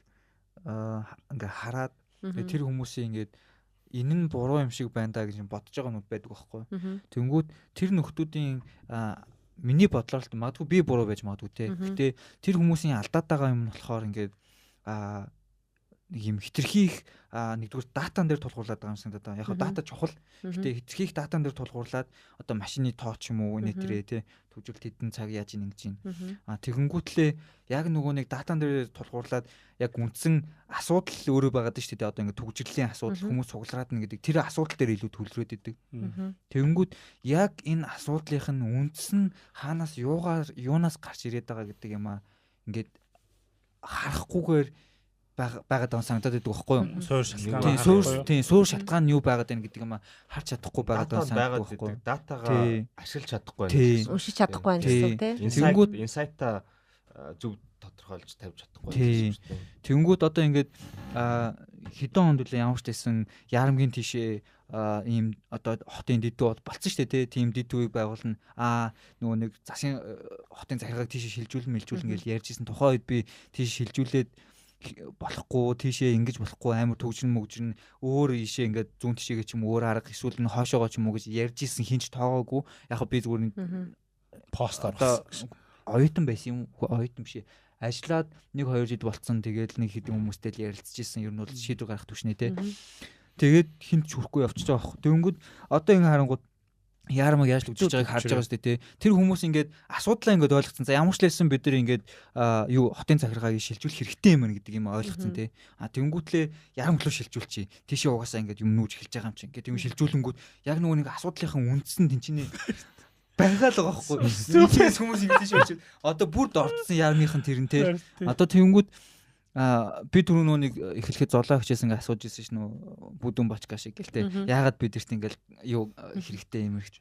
ингээ хараад тэр хүмүүсийн ингээд энэ нь буруу юм шиг байна да гэж бодож байгаа нүд байдаг байхгүй. Тэнгүүд тэр нөхдүүдийн миний бодлоор магадгүй би буруу байж магадгүй те. Гэтэ тэр хүмүүсийн алдаад байгаа юм нь болохоор ингээд юм хитрхийх нэгдүгээр датан дээр тулгуурлаад байгаа юм санагдаад. Яг дата чухал. Гэтэ хитрхийх датан дээр тулгуурлаад одоо машины тоо ч юм уу нэ тэрэ те төвжүүлэлт хэдэн цаг яаж ингэж юм. Тэгэнгүүтлээ яг нөгөө нэг датан дээр тулгуурлаад яг үндсэн асуудал өөрөө байгаад шүү дээ. Одоо ингэ төгжрлийн асуудал хүмүүс цуглараад нь гэдэг тэр асуудал дээр илүү төлрөөд идэг. Тэгэнгүүт яг энэ асуудлынх нь үндсэн хаанаас юунаас гарч ирээд байгаа гэдэг юм ингээд харахгүйгээр байгаад байгаа санагдаад байдаг байхгүй юу? Суур шалтгаан нь юу байгаад байна гэдэг юм харж чадахгүй байгаад байгаа санагдаад байхгүй юу? Датагаа ашиглаж чадахгүй байна. Уншиж чадахгүй байна гэсэн тийм. Тэнгүүд инсайта зөв тодорхойлж тавьж чадахгүй байна. Тэнгүүд одоо ингээд хэдэн хонд үлээ ямар ч байсан ярамгийн тишээ ийм одоо хотын дэдүү болцсон шүү дээ тийм дэдүүийг байгуулна. Нөгөө нэг засгийн хотын захиргааг тийш шилжүүлэн гэж ярьжсэн тухайн үед би тийш шилжүүлээд болохгүй тийшээ ингэж болохгүй амар төгжрэн өөр ийшээ ингээд зүүн тишээгээ ч юм өөр арга эсвэл нь хоошоогоо ч юм уу гэж ярьж исэн хинч тоогоогүй яг би зүгээр пост одоо оюутан байсан юм оюутан биш ажиллаад 1-2 жил болцсон тэгээд нэг хэдэн хүмүүстэй л ярилцж исэн ер нь бол шийдвэр гаргах түвшнээ те тэгээд хинч хүрхгүй явчихж байгаа байхгүй тэгэнгүүт одоо ингэ харангууд яармаг яаж л үжиж байгааг харж байгаа шүү дээ. Тэр хүмүүс ингээд асуудлаа ингээд ойлгоцсон. За ямар ч лсэн бид нар ингээд юу хотын захиргааг шилжүүлэх хэрэгтэй юм гэдэг юм ойлгоцсон тий. Тэнгүүтлээ ярамглуу шилжүүлчихье. Тийшээ угаасаа ингээд юм нүүж эхэлж байгаа юм чинь. Ингээд юм шилжүүлэнгүүд яг нөгөө нэг асуудлынхан үндсэн тэнчнээ байгаа л байгаа байхгүй. Тийшээс хүмүүс ингэж шилжүүл. Одоо бүр дордсон яармынхан тэрэн тий. Одоо тэнгүүд би түрүү нүг эхлэхэд золоо хичээсэн ингээ асууж ирсэн шнүү бүдүүн бочка шиг гэлтэй. Яагаад бидэрт ингээл юу хэрэгтэй юм гэж.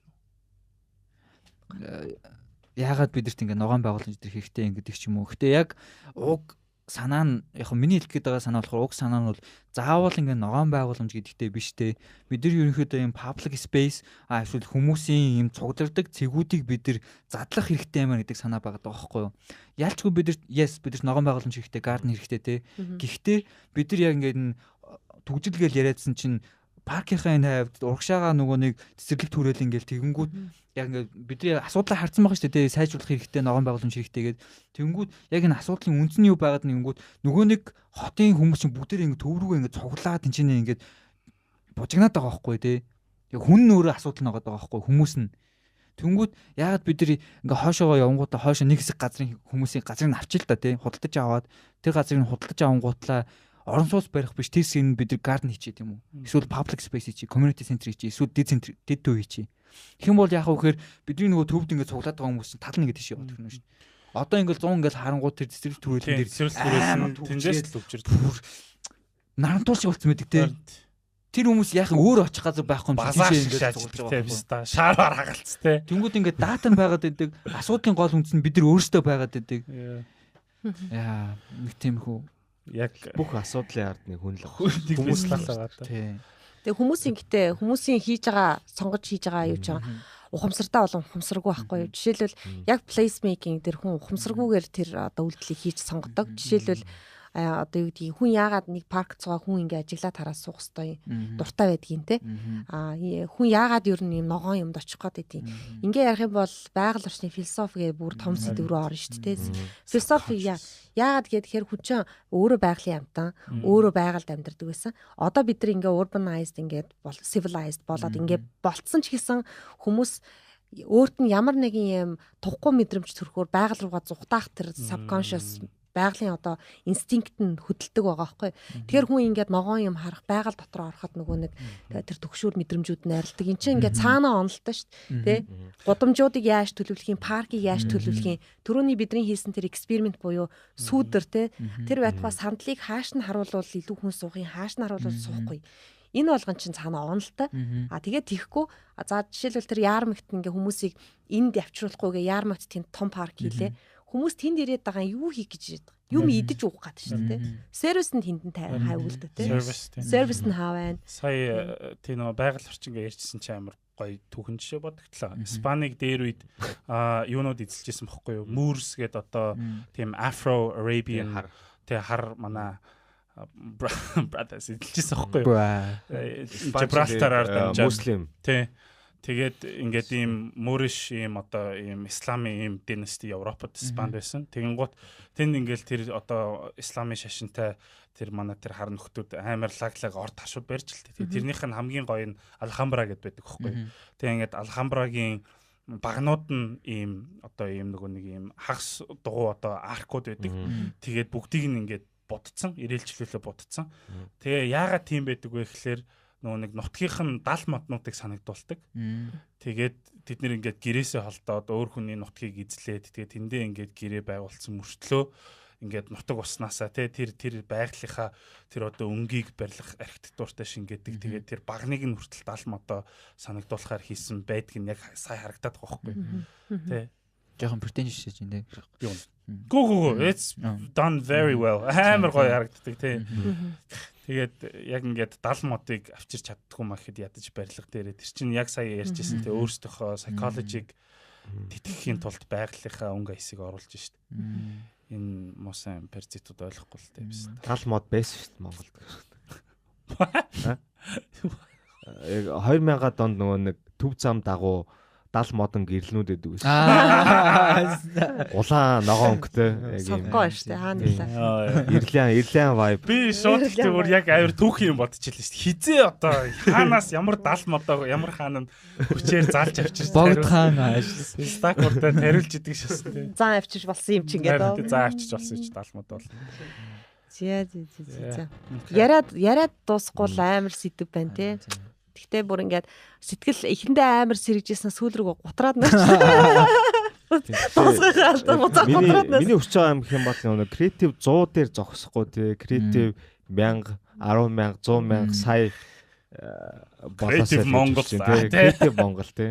Яагаад бидэрт ингээ ногоон байгууламж дээр хэрэгтэй юм гэдэг ч юм уу. Гэтэ яг уг санаа нь яг миний хэлэх гээд байгаа санаа болохоор уг санаа нь бол заавал ингээ ногоон байгууламж гэдэгтэй биш те. Бид нар ерөнхийдөө юм public space эсвэл хүмүүсийн юм цугдардаг цэгүүдийг бид нар задлах хэрэгтэй юм гэдэг санаа байгаа байхгүй юу. Ялчгүй бид нар ногоон байгууламж хэрэгтэй, garden хэрэгтэй те. Гэхдээ бид нар яг ингээ төгжлгээл яриадсан чинь паркийнхаа энэ хавьд урагшаага нөгөө нэг цэцэрлэг түрэл ингээл тэгэнгүүт яг ингээд бидний асуудлаа харсан байгаа шүү дээ сайжруулах хэрэгтэй ногоон байгууламж хэрэгтэй гэдэг. Тэгэнгүүт яг энэ асуудлын үнц нь юу байгаад нэнгүүт нөгөө нэг хотын хүмүүс чинь бүгдээ ингээд төв рүүгээ ингээд цуглаад тэнчэнэ ингээд бужигнаад байгаа байхгүй тий. Яг хүн нь өөрөө асуудал нэгээд байгаа байхгүй хүмүүс нь. Тэнгүүд яагаад бид нар ингээ хоошоогоо явангуудаа хоошоо нэг хэсэг газрын хүмүүсийн газрыг авчил та тий худалдаж аваад тэр газрыг худалдаж авангуутлаа орон сууц барих биш тэсийг бид нар garden хийчихэд юм уу? Эсвэл public space хийчи, community center хийчи, эсвэл did төв хийчи. Тэгэх юм бол яг үхээр бидний нөгөө төвд ингээд цуглаад байгаа хүмүүс тал нэг тийш яваад гэнэ шүү дээ. Одоо ингээд 100 ингээд харангууд тэр цэцэрлэг түрүүлэн дээр тэндээс л өвчрд. Нарантуул шиг болцсон байдаг те. Тэр хүмүүс яахын өөр очих газар байхгүй юм тийш ингээд цуглаж байгаа. Шаараар хагалц те. Тэнгүүд ингээд дата нь байгаад байдаг. Асуудлын гол үндэс нь бид нар өөрсдөө байгаад байдаг. Яа, нэг тиймэрхүү яг бүх асуудлын ард нэг хүн л хүмүүс л байгаа та. Тэгээ хүмүүсийн хийж байгаа сонгож хийж байгаа юу ч ухамсартаа болон ухамсаргүй байхгүй юу. Жишээлбэл яг place making дээр хүн ухамсаргүйгээр тэр одоо үйлдэлийг хийж сонгодог. Жишээлбэл одоо юу гэдгийг хүн яагаад нэг парк цугаа хүн ингээ ажиглаад хараад суух хэвээр дуртай байдгийн те. Хүн яагаад ер нь юм ногоон юмд очих гээд байдیں۔ Ингээ ярих юм бол байгаль орчны философи гэдэг бүр том сэдв рүү орно шүү дээ. Философи яагаад гэхээр хүн чинь өөрөө байгалийн амтан, өөрөө байгальд амьдардаг байсан. Одоо бид нар ингээ urbanized ингээд civilized болоод ингээ болцсон ч гэсэн хүмүүс өөрт нь ямар нэгэн юм тухгүй мэдрэмж төрөхөөр байгаль руугаа зүхтаах тэр subconscious байгалийн одоо инстинкт нь хөдөлдөг байгаа байхгүй. Тэгэхээр хүн ингээд ногоон юм харах байгаль дотор ороход нөгөө нэг тэр төгшүүр мэдрэмжүүд найрладаг. Энд чинь ингээд цаанаа онолтой шүү дээ. Тэ? Гудамжуудыг яаж төлөвлөх юм, паркийг яаж төлөвлөх юм. Төрөний бидний хийсэн тэр эксперимент буюу сүүдэр тэ. Тэр байтугай сандлыг хааш нь харуулвал илүү хүн суух юм, хааш нь харуулвал суухгүй. Энэ болгон чинь цаанаа онолтой. Тэгээд тийхгүй. За жишээлбэл тэр яармагт ингээ хүмүүсийг энд явчруулахгүйгээ яармагт тэнд том парк хийлээ. Хүмүүс тэнд ирээд байгаа юу хийх гэж ирээд байгаа. Юм идэж уух гэдэг шүү дээ. Сервис нь тэнд хайвуулдаг тийм. Сервис нь хаа байна. Сая тийм нөгөө байгаль орчингээ ярьжсэн чи амар гоё түүхэн жишээ бодогдлоо. Испаник дээр үед юунууд эзэлжсэн бохгүй юу? Moors гээд одоо тийм Afro Arabian хар манай brothers эзэлжсэн бохгүй юу? Gibraltar-аар дамжаад муслим. Тий. Тэгээд ингээд ийм Moorish ийм одоо ийм исламын ийм династи Европод Испанд байсан. Тэгэнгუთ тэнд ингээл тэр одоо исламын шашинтай тэр манай тэр хар нөхдүүд амар лаглаг орд хашууд барьж л тээ. Тэрнийх нь хамгийн гоё нь Алхамбра гэдэг байдаг хөхгүй. Тэгээ ингээд Алхамбрагийн багнууд нь ийм одоо ийм нөгөө нэг ийм хагас дугуй одоо аркууд байдаг. Тэгээд бүгдийг нь ингээд будцсан, ирээлжлүүлээ будцсан. Тэгээ яагаад тийм байдаг вэ гэхээр нөгөө нэг нутгийнх нь 70 моднуудыг санагдуулдаг. Тэгээд тэд нэр ингээд гэрээсээ холдоод өөр хүний нутгийг эзлээд тэгээд тэндээ ингээд гэрээ байгуулсан мөртлөө ингээд нутаг уснасаа тэр байгалийнхаа тэр одоо өнгийг барилгах архитектуртай шингээдэг. Тэгээд тэр багныг нь хүртэл 70 модоо санагдуулахаар хийсэн байдг нь яг сая харагдаад байгаа байхгүй. Тэ. Жохон pretentious шиж энэ. Гүү. It's done very well. Амар гоё харагддаг тий. Тэгээд яг ингээд 70 модыг авчирч чаддгүй маа гэхэд ядаж барилга дээрээ тэр чинь яг сая ярьжсэн тий өөрсдийнхөө psychology-г тэтгэхийн тулд байгалийнхаа өнгө аясыг оруулж шít. Энэ мосан перцитүүд ойлгохгүй л дээ биш. 70 мод байсан шít Монголд. Яг 2000-ад онд нөгөө нэг төв зам дагуу 70 модон гэрлнүүд гэдэг байсан. Улаан ногоон өнгөтэй яг юм. Сонгоо штэ хаана гэлээ. Ирлиан vibe. Би шууд зүгээр яг авир түүх юм бодчихлээ штэ. Хизээ одоо хаанаас ямар 70 модоо ямар хаана хүчээр заалж авчирч богд хаана стакуртай тарилж идэг шээ. Зан авчирч болсон юм чи ингээд. Зан авчирч болсон чи 70 мод бол. Зя. Яриад дуусахгүй амар сэдв байна те. Тэгтээ бүр ингээд сэтгэл эхэндээ амар сэргэжсэн сүүл рүү гутраад наач. Миний өсч байгаа юм гэх юм бол нэг креатив 100 дээр зогсохгүй тий. Креатив 1000, 100000, 100000 сая Креатив Монгол тий. Креатив Монгол тий.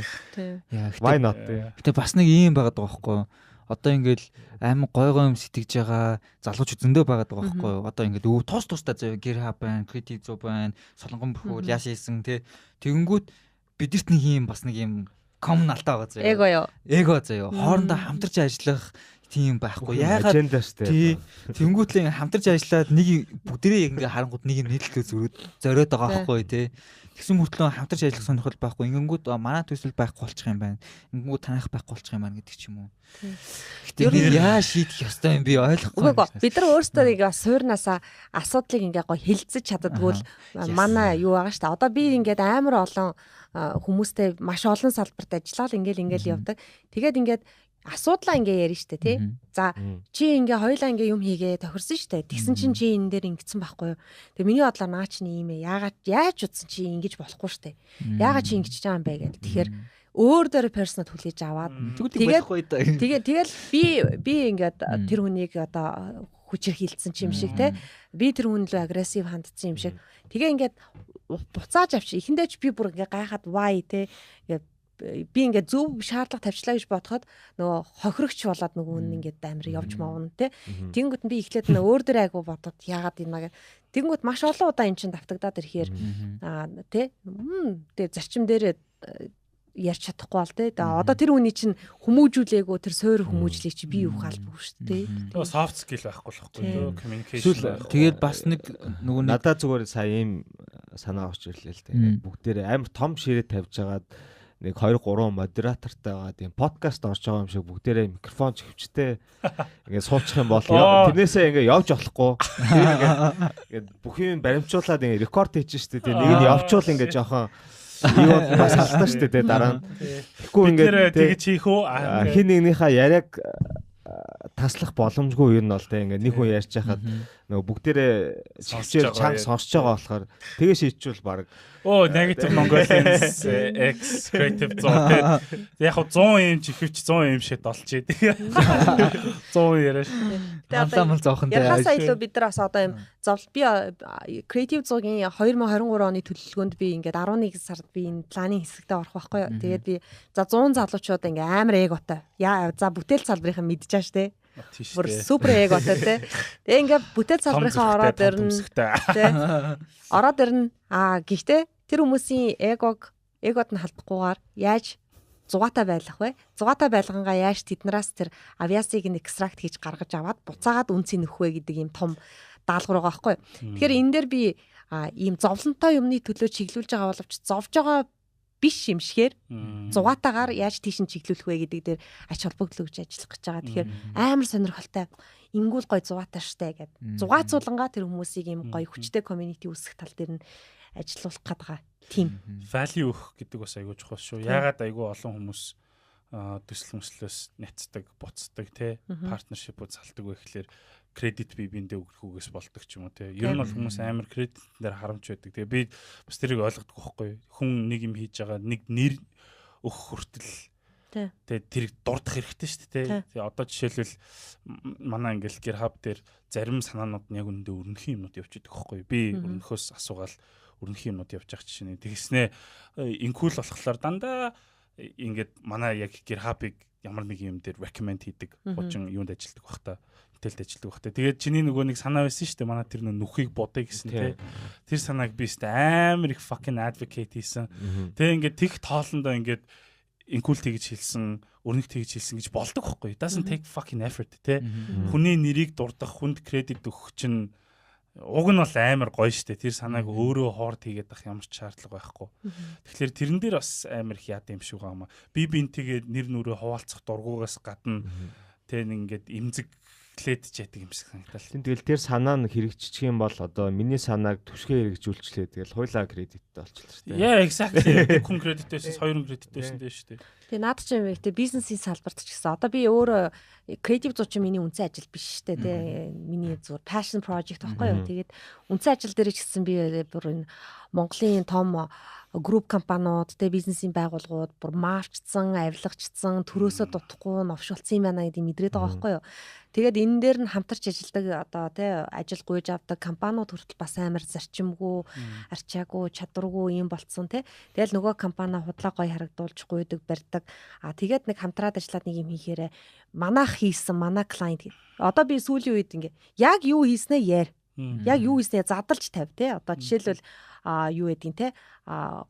Why not тий. Гэтэ бас нэг юм байгаад байгаа байхгүй юу? Одоо ингээд амар гой юм сэтгэж байгаа залуучууд зөндөө байгаад байгаа байхгүй юу? Одоо ингээд тустай заяа GitHub байна, Creative Zoo байна, Солонгон бүхэл яаш хийсэн тий. Тэгэнгүүт бидэрт нэг юм бас нэг юм common алдаа байгаа заяа. Эго заяа. Хоорондоо хамтарч ажиллах тийм байхгүй. Яагаад тий. Тэгэнгүүтлээ хамтарч ажиллаад нэг бүгдээрээ ингээд харангууд нэг юм нийтлэлөө зориод байгаа байхгүй тий. Тэгсэн мөртлөө хамтарч ажиллах сонирхол байхгүй. Ингэнгүүт манай төсөл байхгүй болчих юм байна. Ингэнгүүт танах байхгүй болчих юм байна гэдэг ч юм уу. Гэтэ яа шийдэх ёстой юм би ойлгохгүй. Бид нар өөрсдөө нэг бас суурнаасаа асуудлыг ингээ гоё хэлцэж чаддгүй л манай юу байгаа шүү дээ. Одоо би ингээд амар олон хүмүүстэй маш олон салбарт ажиллаад ингээл явдаг. Тэгээд ингээд асуудлаа ингээ ярина штэ тий. За чи ингээ хоёлаа ингээ юм хийгээ тохирсон штэ. Тэгсэн чинь чи энэ дээр ингэсэн байхгүй юу. Тэгээ миний бодлоор наа чинь ийм ээ. Яаж утсан чи ингэж болохгүй штэ. Яагаад чи ингэж байгаа юм бэ гэдэг. Тэгэхээр өөр дээр персонал хүлээж аваад тэгэл би ингээд тэр хүнийг одоо хүчээр хилцсэн ч юм шиг те. Би тэр хүн лөө агрессив хандсан юм шиг. Тэгээ ингээд буцааж авчих. Эхэндээ ч би бүр ингээ гайхаад why те. Би ингээд зөв шаардлага тавьчлаа гэж бодоход нөгөө хохирогч болоод нөгөө нь ингээд амар явж маавна те. Тэнгүүт би эхлээд өөр дээр айгу бодоод яагаад юм аа гэх. Тэнгүүт маш олон удаа эн чинь давтагдаад ирэхээр те. Тэгээ зарчим дээр ярьж чадахгүй бол те. Одоо тэр хүний чинь хүмүүжүүлээгөө тэр суур хүмүүжлийг чи би юу хаалбгүй шүү дээ. Тэгээ soft skill байхгүй л хэвгүй communication. Тэгээд бас нэг нөгөө надад зүгээр сая ийм санаа орж ирлээ л те. Бүгдээр амар том ширээ тавьж агаад нэг 2 3 модератортойгаа тийм подкаст орж байгаа юм шиг бүгдээрээ микрофон хөвчтэй ингээд суучих юм бол тэрнээсээ ингээд явж болохгүй. Тэгээд бүх юм баримтжуулаад ингээд рекорд хийж штэ. Тэгээд нэг нь явчвал ингээд жоохон юу бас алдаа штэ. Тэгээд дараа нь тэгэхгүй ингээд тэгэж хийх үү? Хин нэгнийхээ яриаг таслах боломжгүй юм бол тэ ингээд нэг хүн ярьж хахад нөгөө бүгдээрээ чивчээр чанга сонсож байгаа болохоор тэгээ шийдчихвэл баг negative Mongolians X creative зоо тэг яг 100 юм чихвч 100 юм шид олч идэг 100 яриаш хамсаамал зоохон тэ яхасаа илүү бид нар бас одоо юм зовл би creative зоогийн 2023 оны төлөвлөгөөнд би ингээд 11 сард би энэ планын хэсэгтээ орох байхгүй юу. Тэгээд би за 100 залуучууд ингээд амар эготой за бүтээл салбарынхаа мэдчихэж штэ. Бүр супер эготой те. Тэгээ ингээд бүтээл салбарынхаа ороод ирнэ. Ороод ирнэ. Гэхдээ тэр хүмүүсийн эгод нь халдахгүйгээр яаж зугаатай байлгах вэ? Зугаатай байлгангаа яаж тэднээс тэр авиасыг нь экстракт хийж гаргаж аваад буцаагаад үнцийг нөхөх вэ гэдэг ийм том даалгавар байгаа байхгүй. Тэгэхээр энэ дээр би ийм зовлонтой юмны төлөө чиглүүлж байгаа боловч зовж байгаа биш юмшгээр зугаатаагаар яаж тийш нь чиглүүлэх вэ гэдэг дээр ач холбогдол өгч ажиллах гэж байгаа. Тэгэхээр амар сонирхолтой. Ингүүл гой зугаатай штэ гэдэг. Зугаацуулангаа тэр хүмүүсийг ийм гой хүчтэй community үүсгэх тал дээр нь ажиллуулах гээд байгаа. Тим. Value өгөх гэдэг бас айгүй чухал шүү. Яагаад айгүй олон хүмүүс төсөл мөслөөс няцдаг, буцдаг те партнершипүүд салдаг вэ гэхлээр кредит биендээ өгөхгүйгээс болдог ч юм уу те. Ер нь бол хүмүүс амар кредит дээр харамж байдаг. Тэгээ би бас тэрийг ойлгодог байхгүй. Хүн нэг юм хийж байгаа нэг нэр өгөх хүртэл тэгээ тэрийг дурдах хэрэгтэй шүү дээ те. Тэгээ одоо жишээлбэл манай ингээл GitHub дээр зарим санаанууд нь яг үүндээ өрнөхийн юмнууд явж идэг байхгүй. Би өрнөхөөс асуугаал өрнөхийн юмнууд явж байгаа чинь тэгснээ инкул болохоор дандаа ингээд манай яг GitHub-ыг ямар нэг юм дээр recommend хийдэг. Хуучин юунд ажилладаг бах та. Интэлд ажилладаг бах та. Тэгээд чиний нөгөө нэг санаа байсан шүү дээ. Манай тэр нүхийг бодъё гэсэн те. Тэр санааг би өстө амар их fucking advocate хийсэн. Тэгээ ингээд тех тоолондоо ингээд инкул тэгж хэлсэн, өрнөх тэгж хэлсэн гэж болдог байхгүй. Doesn't take fucking effort те. Хүний нэрийг дурдах, хүнд кредит өгөх чинь уг нь бол амар гоё штэ. Тэр санааг өөрөө хоорт хийгээд ах ямар ч шаардлага байхгүй. Тэгэхээр тэрэн дээр бас амар их яд юм шиг байгаа юм. Би бинтгээд нэр нүрээ хуваалцах дургуугаас гадна тэг ингээд имзэглээд ч яадаг юм шиг санагдал. Тэгэл тэр санаа нь хэрэгжчих юм бол одоо миний санааг түшгэ хэрэгжүүлчлээ. Тэгэл хуйлаа кредиттэй болчихлоо штэ. Yeah, exactly. Хүн кредиттэйсэн, хоёр кредиттэйсэн дээ штэ. Тэгээ наад чинь юм ихтэй бизнесийн салбарт ч гэсэн одоо би өөрөө креатив зууч миний үндсэн ажил биш штэ тий. Миний зүгээр passion project байхгүй юу. Тэгээд үндсэн ажил дээр ч гэсэн би бүр энэ Монголын том групп компаниуд тэ бизнесийн байгууллагууд бүр маавчсан, авилгачсан, төрөөсөө дутхгүй новшуулсан юм байна гэдэг мэдрээд байгаа байхгүй юу. Тэгээд энэ дээр нь хамтарч ажилладаг одоо тий ажил гуйж авдаг компаниуд хүртэл бас амар зарчимгүй, арчаагүй, чадваргүй юм болцсон тий. Тэгэл нөгөө компани худлаа гоё харагдуулж гуйдаг, барьдаг. Тэгээд нэг хамтраад ажиллаад нэг юм хийхээрээ манайх хийсэн, манай клиент. Одоо би сүүлийн үед ингээ яг юу хийснээ яар. Яг юу хийснээ задлж тавь тий. Одоо жишээлбэл юу гэдгийг те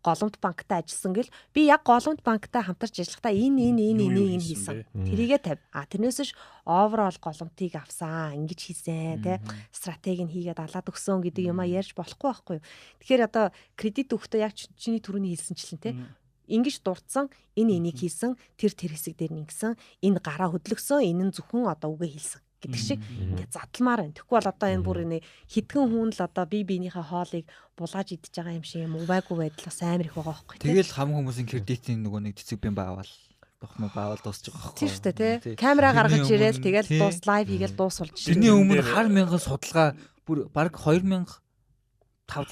голомт банктай ажилласан гэл би яг голомт банктай хамтарч ажиллахдаа энэ хийсэн. Тэрийгээ тавь. Тэрнээсш overall голомтыг авсан, ингэж хийсэн те стратеги нь хийгээд алаад өгсөн гэдэг юм ярьж болохгүй байхгүй юу. Тэгэхээр одоо кредит өгөхдөө яг чиний түрүүний хэлсэнчлэн те ингэж дурдсан энийг хийсэн тэр хэсэг дээр нэгсэн энэ гараа хөдлөсөн энэ нь зөвхөн одоо үгээ хэлсэн гэдэг шиг ингээд задламаар байна. Тэгэхгүй бол одоо энэ бүр нэг хитгэн хүн л одоо биенийхээ хоолыг булааж идчихэж байгаа юм шиг юм увайгүй байдал бас амар их байгаа байхгүй. Тэгэл хам хүмүүсийн кредитийн нөгөө нэг цэцэг бим баавал бохно баавал дуусчих واخхой. Тийм шүү дээ тий. Камера гаргаж ирээл тэгэл дуус лайв хийгээл дуусуулж. Тэрний өмнө хар мянган судалгаа бүр баг 2005-6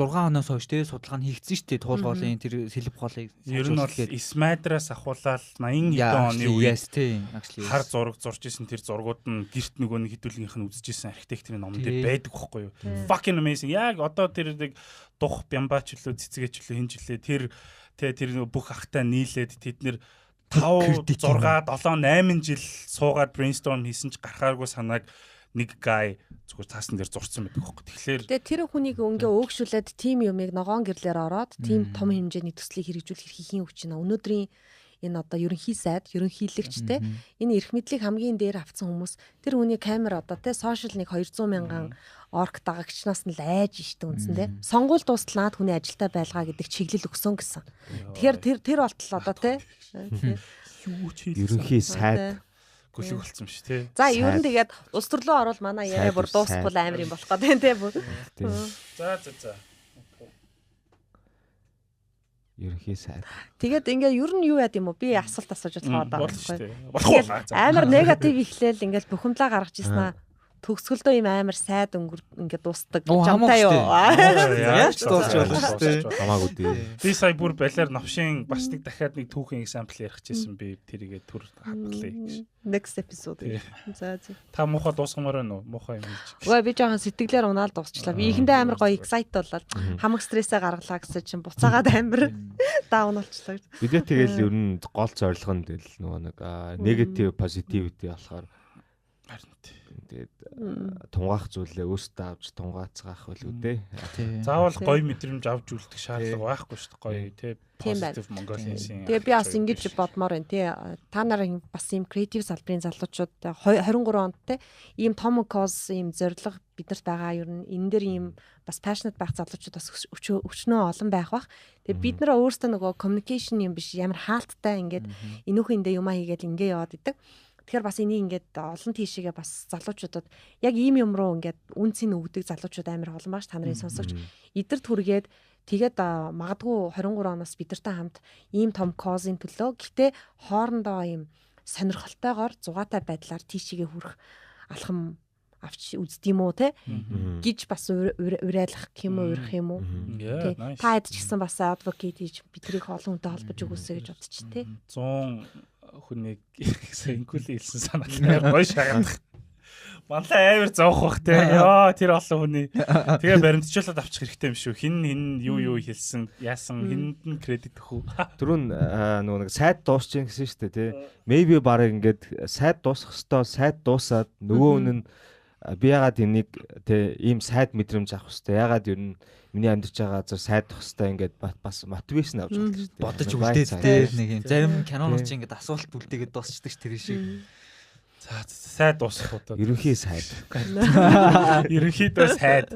оноос хойш тий судалгаа нь хийгдсэн шүү дээ. Туул хоолын тэр сэлб хоолыг ер нь бол Исмадраас ахуулаад 80 хэдэн оны үеэс тий хар зураг зурж исэн тэр зургууд нь гэрт нөгөө нэг хэдүүлгийнх нь үзэж исэн архитектурын ном дээр байдаг байхгүй юу. Fucking amazing. Яг одоо тэр нэг дух бямбаач лөө цэцгээч лөө хинжилээ тэр бүх ахтай нийлээд тэд нэр 5 6 7 8 жил суугаад брейнсторм хийсэн ч гарахааргүй санааг нэг гай зүгээр таасан дээр зурцсан байдаг хөөхгүй. Тэгэхээр тэр хүнийг ингээ өөгшүүлээд тим юмыг ногоон гэрлээр ороод тим том хэмжээний төслийг хэрэгжүүлэх эрхийн хүч байна. Өнөөдрийн энэ одоо ерөнхий сайд, ерөнхийлөгчтэй энэ эрх мэдлийг хамгийн дээр авсан хүмүүс тэр хүний камер одоо те сошиал нэг 200 мянган орк дагагчнаас нь л айж штэ үндсэндээ. Сонгуул дуустал наад хүний ажилтаа байлгаа гэдэг чиглэл өгсөн гэсэн. Тэгэхээр тэр болтол одоо те юу ч ерөнхий сайд гөлөг болсон шүү тий. За ер нь тэгээд улс төрлөө орвол манай яриа бүр дуусахгүй амар юм болох гэдэг тий бүр. За. Ерөнхий сайд. Тэгээд ингээ ер нь юу яд юм уу? Би асуулт асууж байгаа байхгүй. Болох. Амар негатив ихлээл ингээл бухимлаа гаргаж ирсэн аа. Төгсгөлдөө юм амар сайд ингээд дуустдаг жамтай юу. Яаж дуусч болно шүү дээ. Хамаагүй дээ. Би сая бүр балиар новшин бас нэг дахиад нэг түүхийн example ярих гэсэн би тэрийгээ төр хадгалъя гэж. Next episode. За. Та муухай дуусгамаар байна уу? Муухай юм хийж. Үгүй би жоохон сэтгэлээр унаал дуусчлаа. Би ихэндээ амар гоё excite болоод хамаг стрессээ гаргалаа гэсэн чинь буцаагаад амар даун болчлаа. Бидээ тэгэл ер нь гол зорилго нь тэгэл нөгөө нэг negative positivity болохоор тэгээд тунгаах зүйлээ өөртөө авч тунгаацгаах байл үү дээ. Заавал гоё мэдрэмж авч үлдэх шаардлага байхгүй шүү дээ. Гоё тий. Positive Mongolian-ийн. Тэгээ би бас ингэж бодмоор байна тий. Та нарыг бас ийм креатив салбарын залуучууд 23 онд тий ийм том cause ийм зорилго биднэрт байгаа ер нь энэ дээр ийм бас passionate байх залуучууд бас өчнөө олон байх бах. Тэгээ бид нараа өөрсдөө нөгөө communication юм биш ямар хаалттай ингээд энүүхэндээ юмаа хийгээд ингээ яваад идэг. Тэгэхээр бас энийг ингээд олон тийшээгээ бас залуучуудад яг ийм юм руу ингээд үнцийг өгдөг залуучууд амар олон бааш та нарын сонсогч эдэрт хүргээд тэгээд магадгүй 23 оноос бидэртэй хамт ийм том козын төлөө гэхдээ хоорондоо ийм сонирхолтойгоор зугаатай байдлаар тийшээгээ хүрэх алхам авч үздэм үү те гэж бас урайлах юм уу урих юм уу та хэд ч гэсэн бас advocate хийж бидрийг олон хүнтэй холбож өгөөсэй гэж бодчих те 100 хүнийг инкүл хэлсэн санаа гоё шагаад. Манлаа амар зоох бах те. Яа тэр олон хүний. Тэгээ баримтжуулаад авчих хэрэгтэй юм шүү. Хин юу хэлсэн, яасан, хинд нь кредит өгөх үү? Түрүүн нөгөө нэг сайд дуусч гин гэсэн шүү дээ те. Maybe барыг ингээд сайд дуусах хэвээр сайд дуусаад нөгөө нь би ягаад энийг те ийм сайд мэдрэмж авах хэвээр ягаад ер нь миний амьдарч байгаа газар сайдах хэвээр ингээд бас мотивашн авч болно шүү дээ. Бодож үлдээд дээр нэг юм зарим кинонууд чинь ингээд асуулт үлдээгээд дуусчдаг ш тэр шиг. За сайд дуусах удаа. Ерөнхий сайд. Ерөнхийдөө сайд.